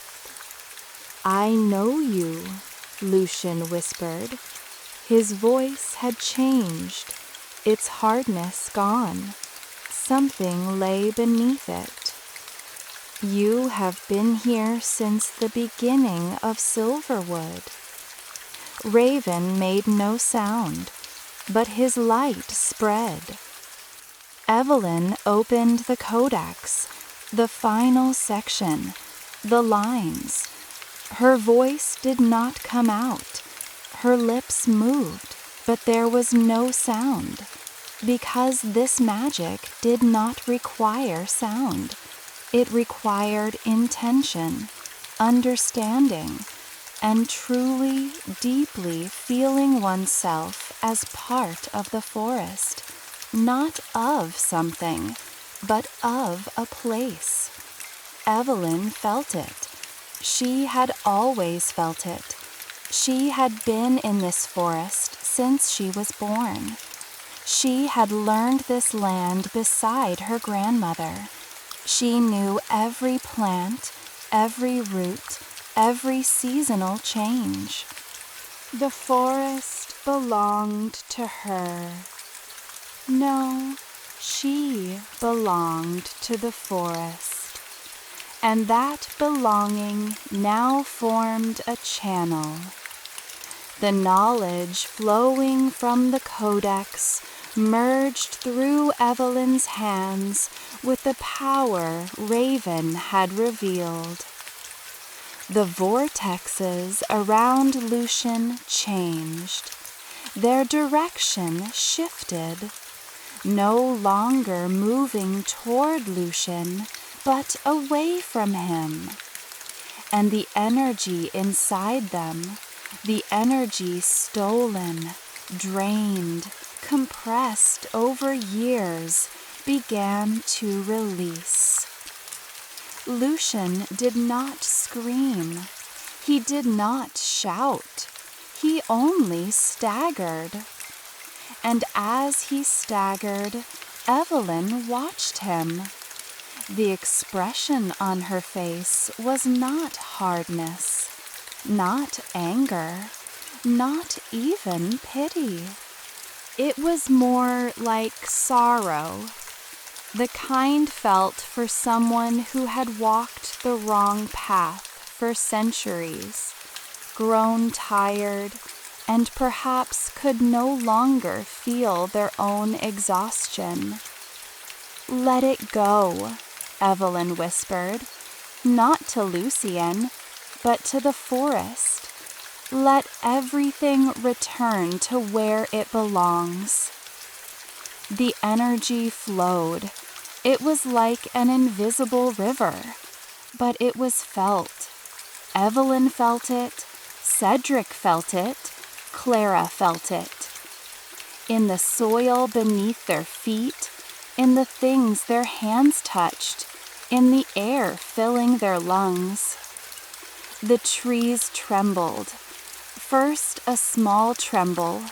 "I know you," Lucian whispered. His voice had changed, its hardness gone. Something lay beneath it. "You have been here since the beginning of Silverwood." Raven made no sound, but his light spread. Evelyn opened the codex, the final section, the lines. Her voice did not come out. Her lips moved, but there was no sound, because this magic did not require sound. It required intention, understanding, and truly, deeply feeling oneself as part of the forest, not of something, but of a place. Evelyn felt it. She had always felt it. She had been in this forest since she was born. She had learned this land beside her grandmother. She knew every plant, every root, every seasonal change. The forest belonged to her. No, she belonged to the forest. And that belonging now formed a channel. The knowledge flowing from the codex merged through Evelyn's hands with the power Raven had revealed. The vortexes around Lucian changed. Their direction shifted, no longer moving toward Lucian, but away from him. And the energy inside them, the energy stolen, drained, compressed over years, began to release. Lucian did not scream. He did not shout. He only staggered. And as he staggered, Evelyn watched him. The expression on her face was not hardness, not anger, not even pity. It was more like sorrow, the kind felt for someone who had walked the wrong path for centuries, grown tired, and perhaps could no longer feel their own exhaustion. "Let it go," Evelyn whispered, not to Lucian, but to the forest. "Let everything return to where it belongs." The energy flowed. It was like an invisible river, but it was felt. Evelyn felt it, Cedric felt it, Clara felt it. In the soil beneath their feet, in the things their hands touched, in the air filling their lungs. The trees trembled. First a small tremble,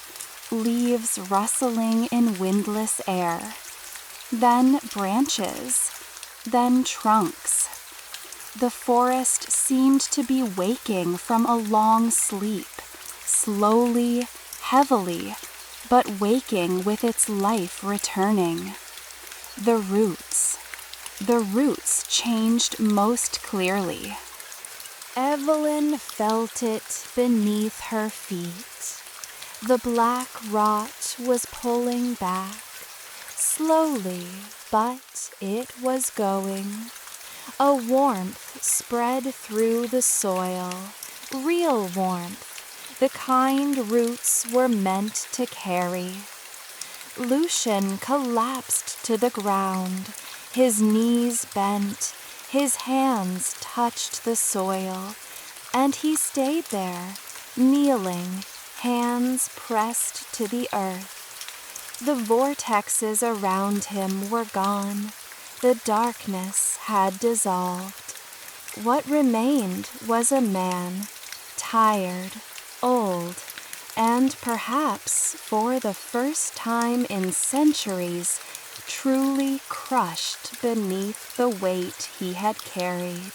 leaves rustling in windless air, then branches, then trunks. The forest seemed to be waking from a long sleep, slowly, heavily, but waking with its life returning. The roots changed most clearly. Evelyn felt it beneath her feet. The black rot was pulling back, slowly, but it was going. A warmth spread through the soil, real warmth, the kind roots were meant to carry. Lucian collapsed to the ground, his knees bent, his hands touched the soil, and he stayed there, kneeling, hands pressed to the earth. The vortexes around him were gone. The darkness had dissolved. What remained was a man, tired, old, and perhaps for the first time in centuries, truly crushed beneath the weight he had carried.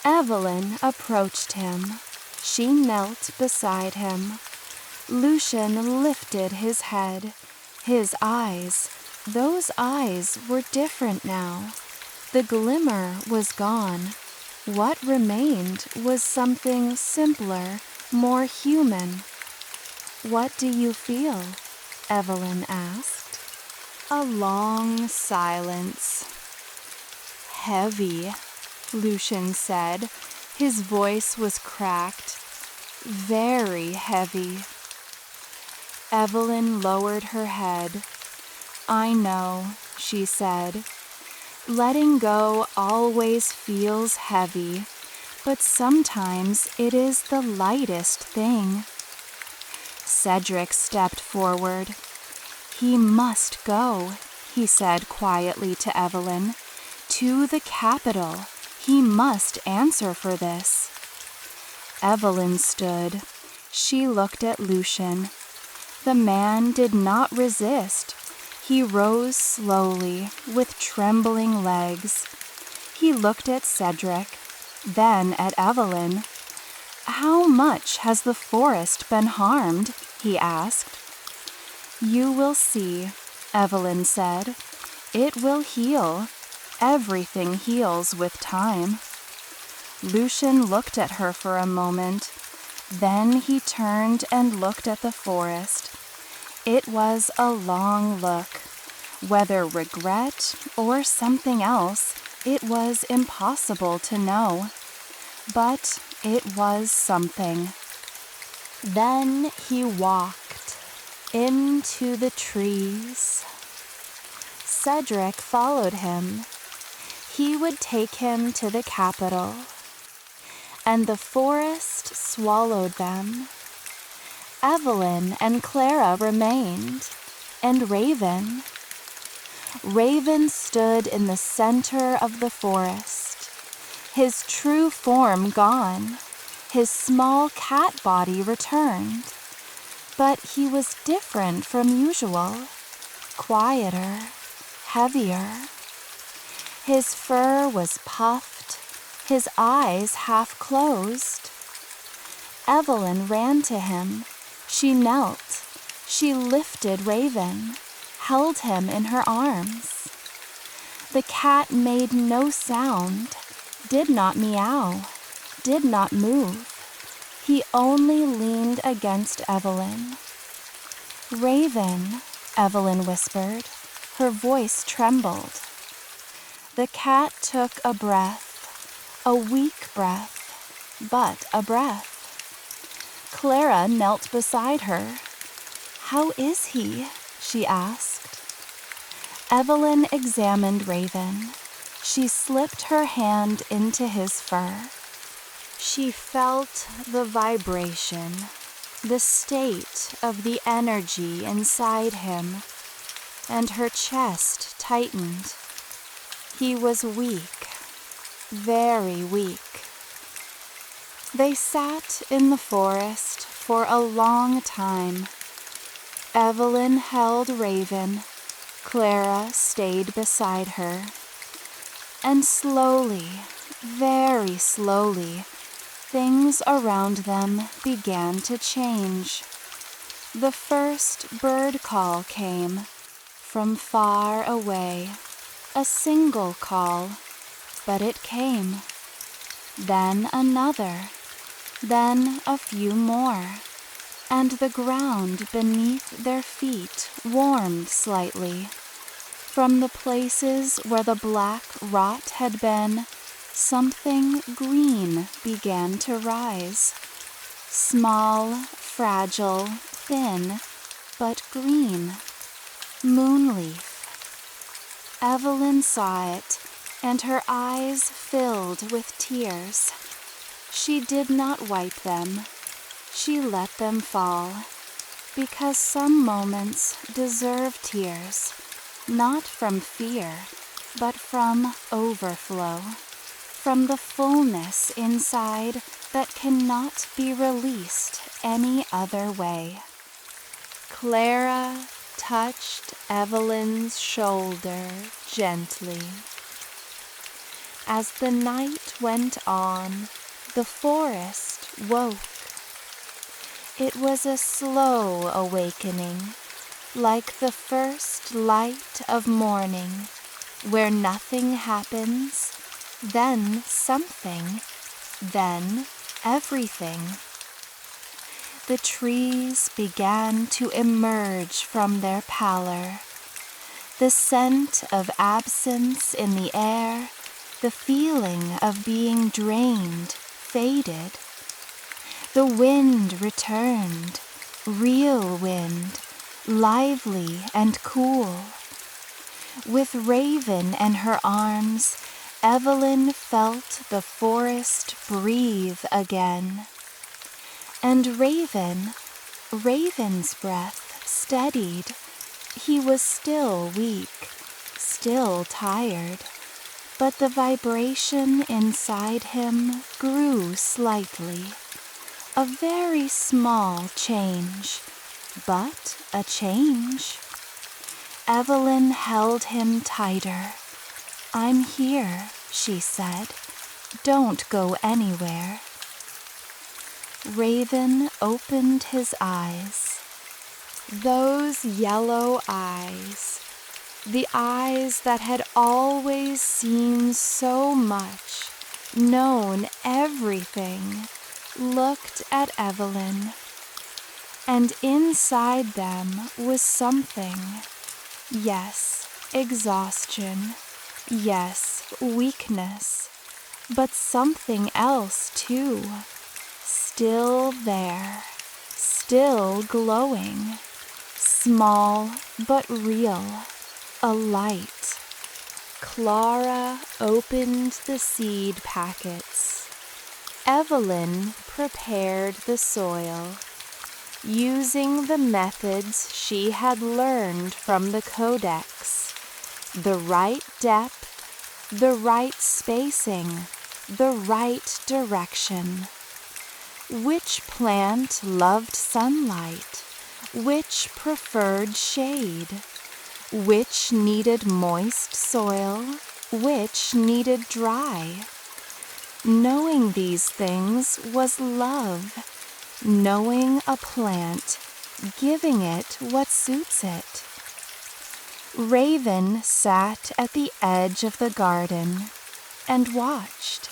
Evelyn approached him. She knelt beside him. Lucian lifted his head. His eyes, those eyes were different now. The glimmer was gone. What remained was something simpler, more human. "What do you feel?" Evelyn asked. A long silence. "Heavy," Lucian said. His voice was cracked. "Very heavy." Evelyn lowered her head. "I know," she said. "Letting go always feels heavy, but sometimes it is the lightest thing." Cedric stepped forward. "He must go," he said quietly to Evelyn. "To the capital. He must answer for this." Evelyn stood. She looked at Lucian. The man did not resist. He rose slowly, with trembling legs. He looked at Cedric, then at Evelyn. "How much has the forest been harmed?" he asked. "You will see," Evelyn said. "It will heal. Everything heals with time." Lucian looked at her for a moment. Then he turned and looked at the forest. It was a long look. Whether regret or something else, it was impossible to know. But it was something. Then he walked into the trees. Cedric followed him. He would take him to the capital. And the forest swallowed them. Evelyn and Clara remained, and Raven. Raven stood in the center of the forest, his true form gone, his small cat body returned. But he was different from usual, quieter, heavier. His fur was puffed, his eyes half closed. Evelyn ran to him. She knelt. She lifted Raven, held him in her arms. The cat made no sound, did not meow, did not move. He only leaned against Evelyn. "Raven," Evelyn whispered. Her voice trembled. The cat took a breath. A weak breath, but a breath. Clara knelt beside her. "How is he?" she asked. Evelyn examined Raven. She slipped her hand into his fur. She felt the vibration, the state of the energy inside him, and her chest tightened. He was weak. Very weak. They sat in the forest for a long time. Evelyn held Raven. Clara stayed beside her. And slowly, very slowly, things around them began to change. The first bird call came from far away, a single call. But it came. Then another. Then a few more. And the ground beneath their feet warmed slightly. From the places where the black rot had been, something green began to rise. Small, fragile, thin, but green. Moonleaf. Evelyn saw it, and her eyes filled with tears. She did not wipe them. She let them fall, because some moments deserve tears, not from fear, but from overflow, from the fullness inside that cannot be released any other way. Clara touched Evelyn's shoulder gently. As the night went on, the forest woke. It was a slow awakening, like the first light of morning, where nothing happens, then something, then everything. The trees began to emerge from their pallor. The scent of absence in the air, the feeling of being drained, faded. The wind returned, real wind, lively and cool. With Raven in her arms, Evelyn felt the forest breathe again. And Raven, Raven's breath steadied. He was still weak, still tired, but the vibration inside him grew slightly. A very small change, but a change. Evelyn held him tighter. "I'm here," she said. "Don't go anywhere." Raven opened his eyes.
Those yellow eyes, the eyes that had always seen so much, known everything, looked at Evelyn. And inside them was something. Yes, exhaustion. Yes, weakness. But something else too. Still there. Still glowing. Small but real. A light. Clara opened the seed packets. Evelyn prepared the soil, using the methods she had learned from the codex. The right depth, the right spacing, the right direction. Which plant loved sunlight? Which preferred shade? Which needed moist soil? Which needed dry? Knowing these things was love. Knowing a plant, giving it what suits it. Raven sat at the edge of the garden and watched.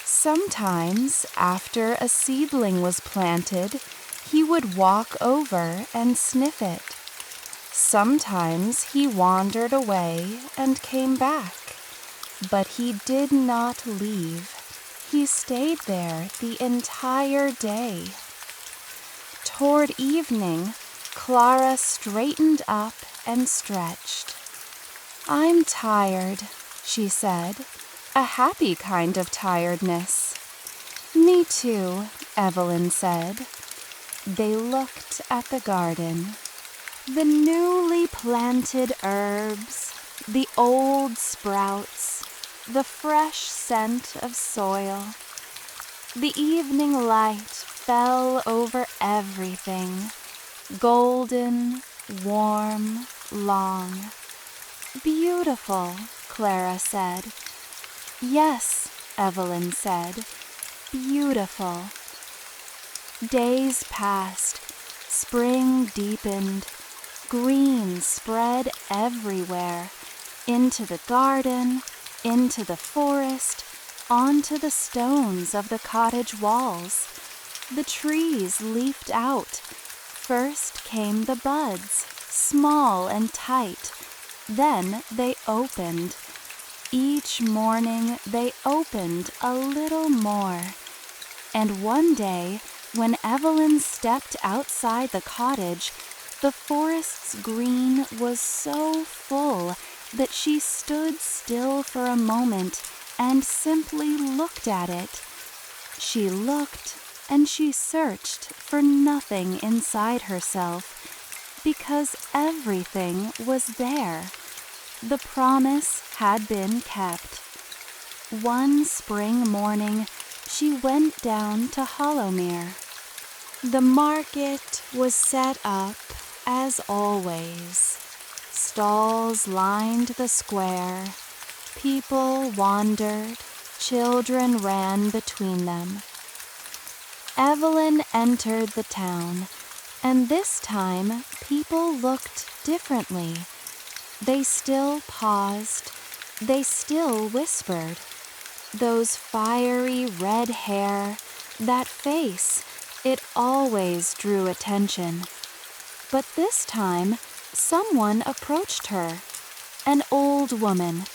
Sometimes, after a seedling was planted, he would walk over and sniff it. Sometimes he wandered away and came back, but he did not leave. He stayed there the entire day. Toward evening, Clara straightened up and stretched. "I'm tired," she said, a happy kind of tiredness. "Me too," Evelyn said. They looked at the garden. The newly planted herbs, the old sprouts, the fresh scent of soil. The evening light fell over everything, golden, warm, long. "Beautiful," Clara said. "Yes," Evelyn said, "beautiful." Days passed, spring deepened, green spread everywhere, into the garden, into the forest, onto the stones of the cottage walls. The trees leafed out. First came the buds, small and tight. Then they opened. Each morning they opened a little more. And one day, when Evelyn stepped outside the cottage, the forest's green was so full that she stood still for a moment and simply looked at it. She looked and she searched for nothing inside herself, because everything was there. The promise had been kept. One spring morning, she went down to Hollowmere. The market was set up as always. Stalls lined the square. People wandered. Children ran between them. Evelyn entered the town, and this time people looked differently. They still paused. They still whispered. Those fiery red hair, that face, it always drew attention. But this time, someone approached her. An old woman.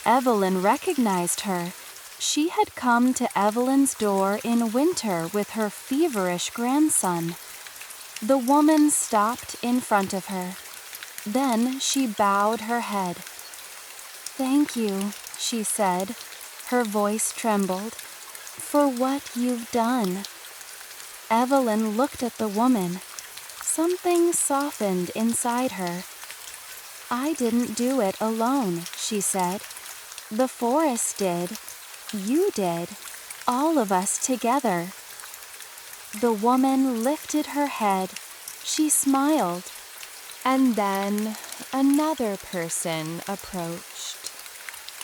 Evelyn recognized her. She had come to Evelyn's door in winter with her feverish grandson. The woman stopped in front of her. Then she bowed her head. "Thank you," she said. Her voice trembled. "For what you've done." Evelyn looked at the woman.
something softened inside her. "I didn't do it alone," she said. "The forest did. You did. All of us together." The woman lifted her head. She smiled.
And then another person approached.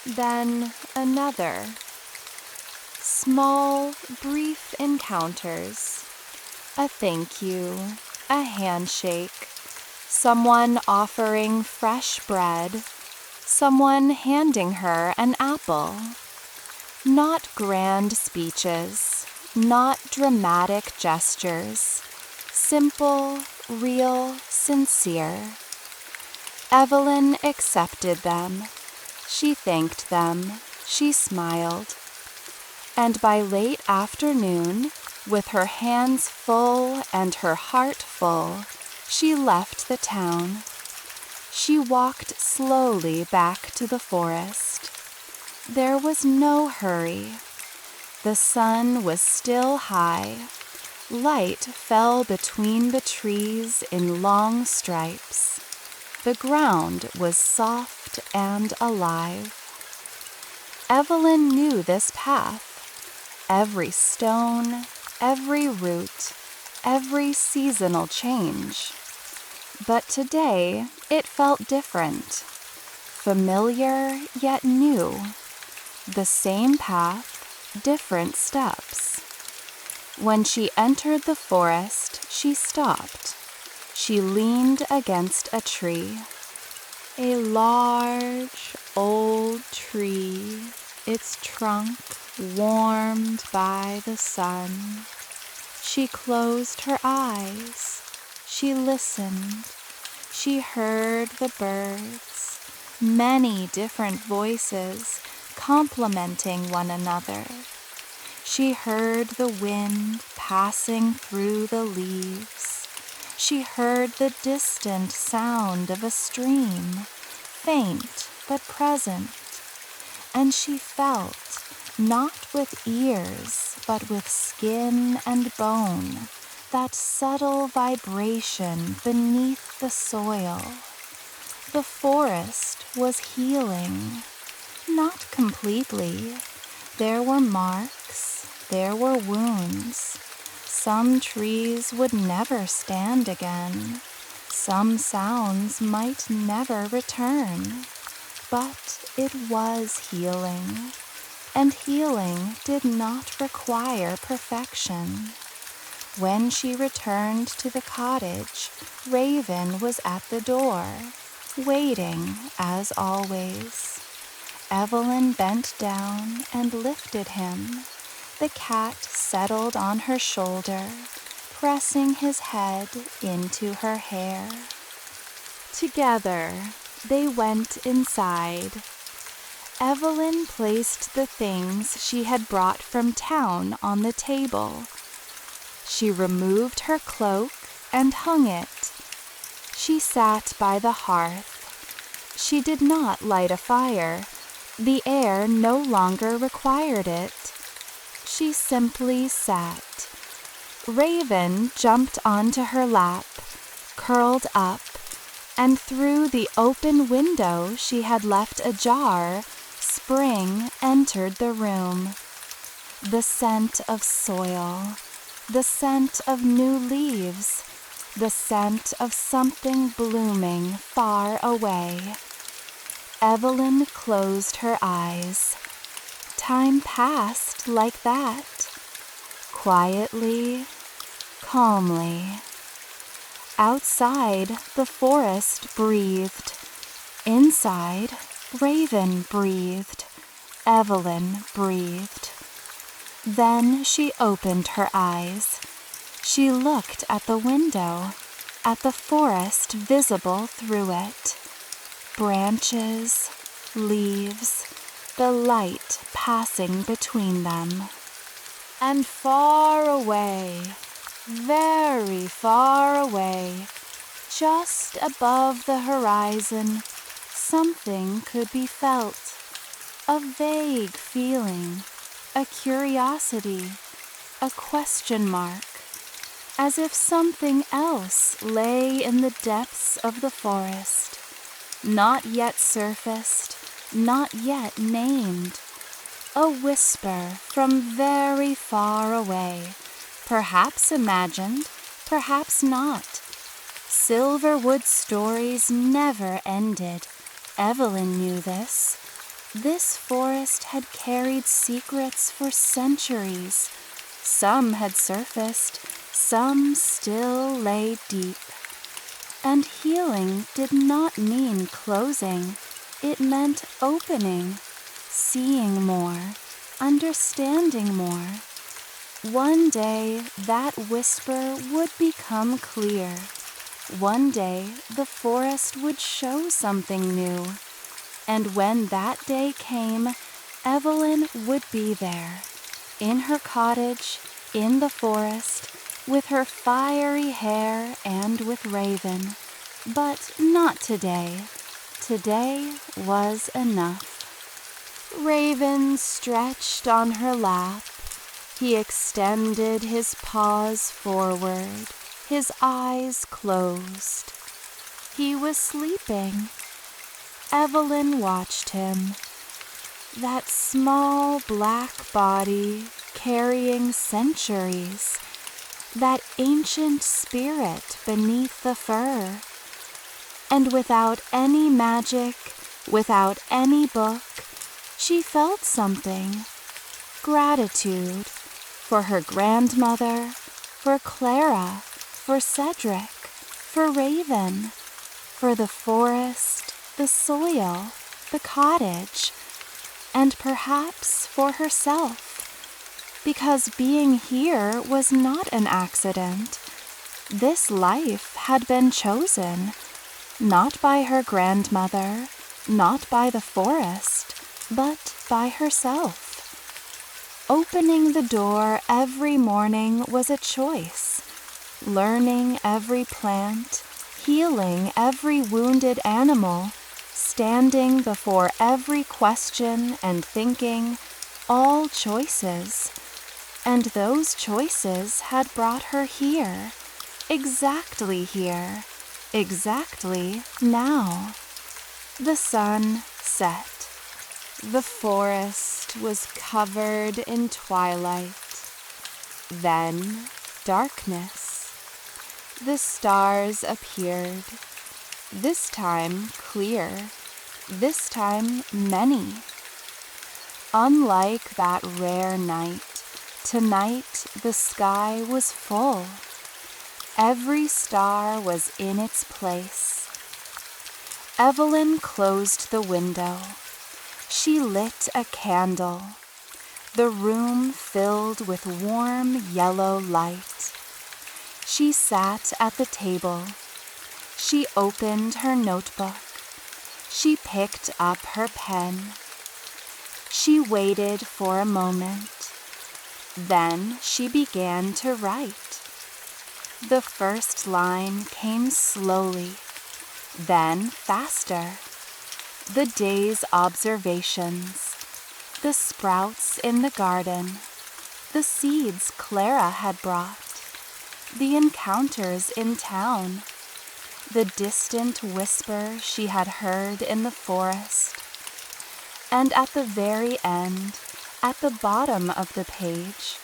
Then another. Small, brief encounters. A thank you, a handshake, someone offering fresh bread, someone handing her an apple. Not grand speeches, not dramatic gestures, simple, real, sincere. Evelyn accepted them. She thanked them. She smiled. And by late afternoon, with her hands full and her heart full, she left the town. She walked slowly back to the forest. There was no hurry. The sun was still high. Light fell between the trees in long stripes. The ground was soft and alive. Evelyn knew this path. Every stone, every root, every seasonal change. But today it felt different, familiar yet new. The same path, different steps. When she entered the forest, she stopped. She leaned against a tree. A large, old tree, its trunk warmed by the sun. She closed her eyes. She listened. She heard the birds, many different voices complementing one another. She heard the wind passing through the leaves. She heard the distant sound of a stream, faint but present. And she felt, not with ears, but with skin and bone, that subtle vibration beneath the soil. The forest was healing, not completely. There were marks, there were wounds. Some trees would never stand again. Some sounds might never return. But it was healing, and healing did not require perfection. When she returned to the cottage, Raven was at the door, waiting as always. Evelyn bent down and lifted him. The cat settled on her shoulder, pressing his head into her hair. Together, they went inside. Evelyn placed the things she had brought from town on the table. She removed her cloak and hung it. She sat by the hearth. She did not light a fire. The air no longer required it. She simply sat. Raven jumped onto her lap, curled up, and through the open window she had left ajar, spring entered the room. The scent of soil, the scent of new leaves, the scent of something blooming far away. Evelyn closed her eyes. Time passed like that, quietly, calmly. Outside, the forest breathed. Inside, Raven breathed. Evelyn breathed. Then she opened her eyes. She looked at the window, at the forest visible through it. Branches, leaves, the light passing between them. And far away, very far away, just above the horizon, something could be felt. A vague feeling, a curiosity, a question mark.
as if something else lay in the depths of the forest, not yet surfaced, not yet named. A whisper from very far away, perhaps imagined, perhaps not. Silverwood stories never ended. Evelyn knew this. This forest had carried secrets for centuries. Some had surfaced, some still lay deep. And healing did not mean closing. It meant opening, seeing more, understanding more. One day that whisper would become clear. One day the forest would show something new. And when that day came, Evelyn would be there, in her cottage, in the forest, with her fiery hair and with Raven. But not today. Today was enough. Raven stretched on her lap. He extended his paws forward, his eyes closed. He was sleeping. Evelyn watched him. That small black body carrying centuries, that ancient spirit beneath the fur. And without any magic, without any book, she felt something. Gratitude for her grandmother, for Clara, for Cedric, for Raven, for the forest, the soil, the cottage, and perhaps for herself, because being here was not an accident. This life had been chosen, not by her grandmother, not by the forest, but by herself. Opening the door every morning was a choice. Learning every plant, healing every wounded animal, standing before every question and thinking, all choices. And those choices had brought her here, exactly now. The sun set. The forest was covered in twilight. Then darkness. The stars appeared, this time clear, this time many. Unlike that rare night, tonight the sky was full. Every star was in its place. Evelyn closed the window. She lit a candle. The room filled with warm yellow light. She sat at the table. She opened her notebook. She picked up her pen. She waited for a moment. Then she began to write. The first line came slowly, then faster. The day's observations, the sprouts in the garden, the seeds Clara had brought, the encounters in town, the distant whisper she had heard in the forest. And at the very end, at the bottom of the page,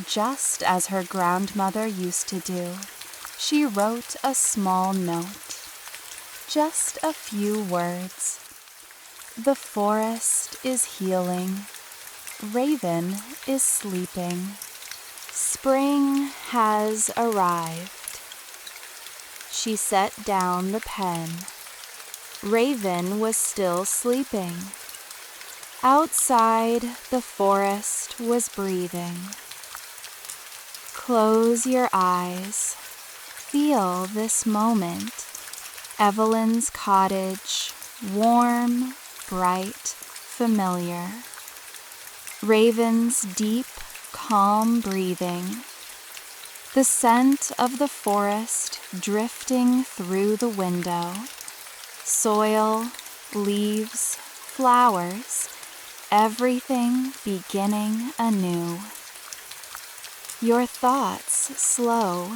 just as her grandmother used to do, she wrote a small note. Just a few words. The forest is healing. Raven is sleeping. Spring has arrived. She set down the pen. Raven was still sleeping. Outside, the forest was breathing. Close your eyes. Feel this moment. Evelyn's cottage, warm, bright, familiar. Raven's deep, calm breathing. The scent of the forest drifting through the window. Soil, leaves, flowers, everything beginning anew. Your thoughts slow.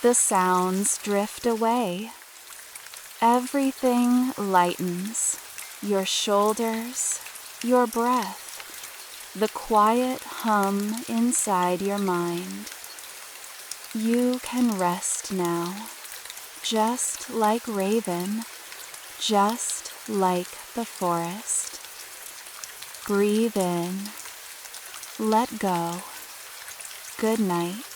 The sounds drift away. Everything lightens. Your shoulders, your breath, the quiet hum inside your mind. You can rest now, just like Raven, just like the forest. Breathe in, let go. Good night.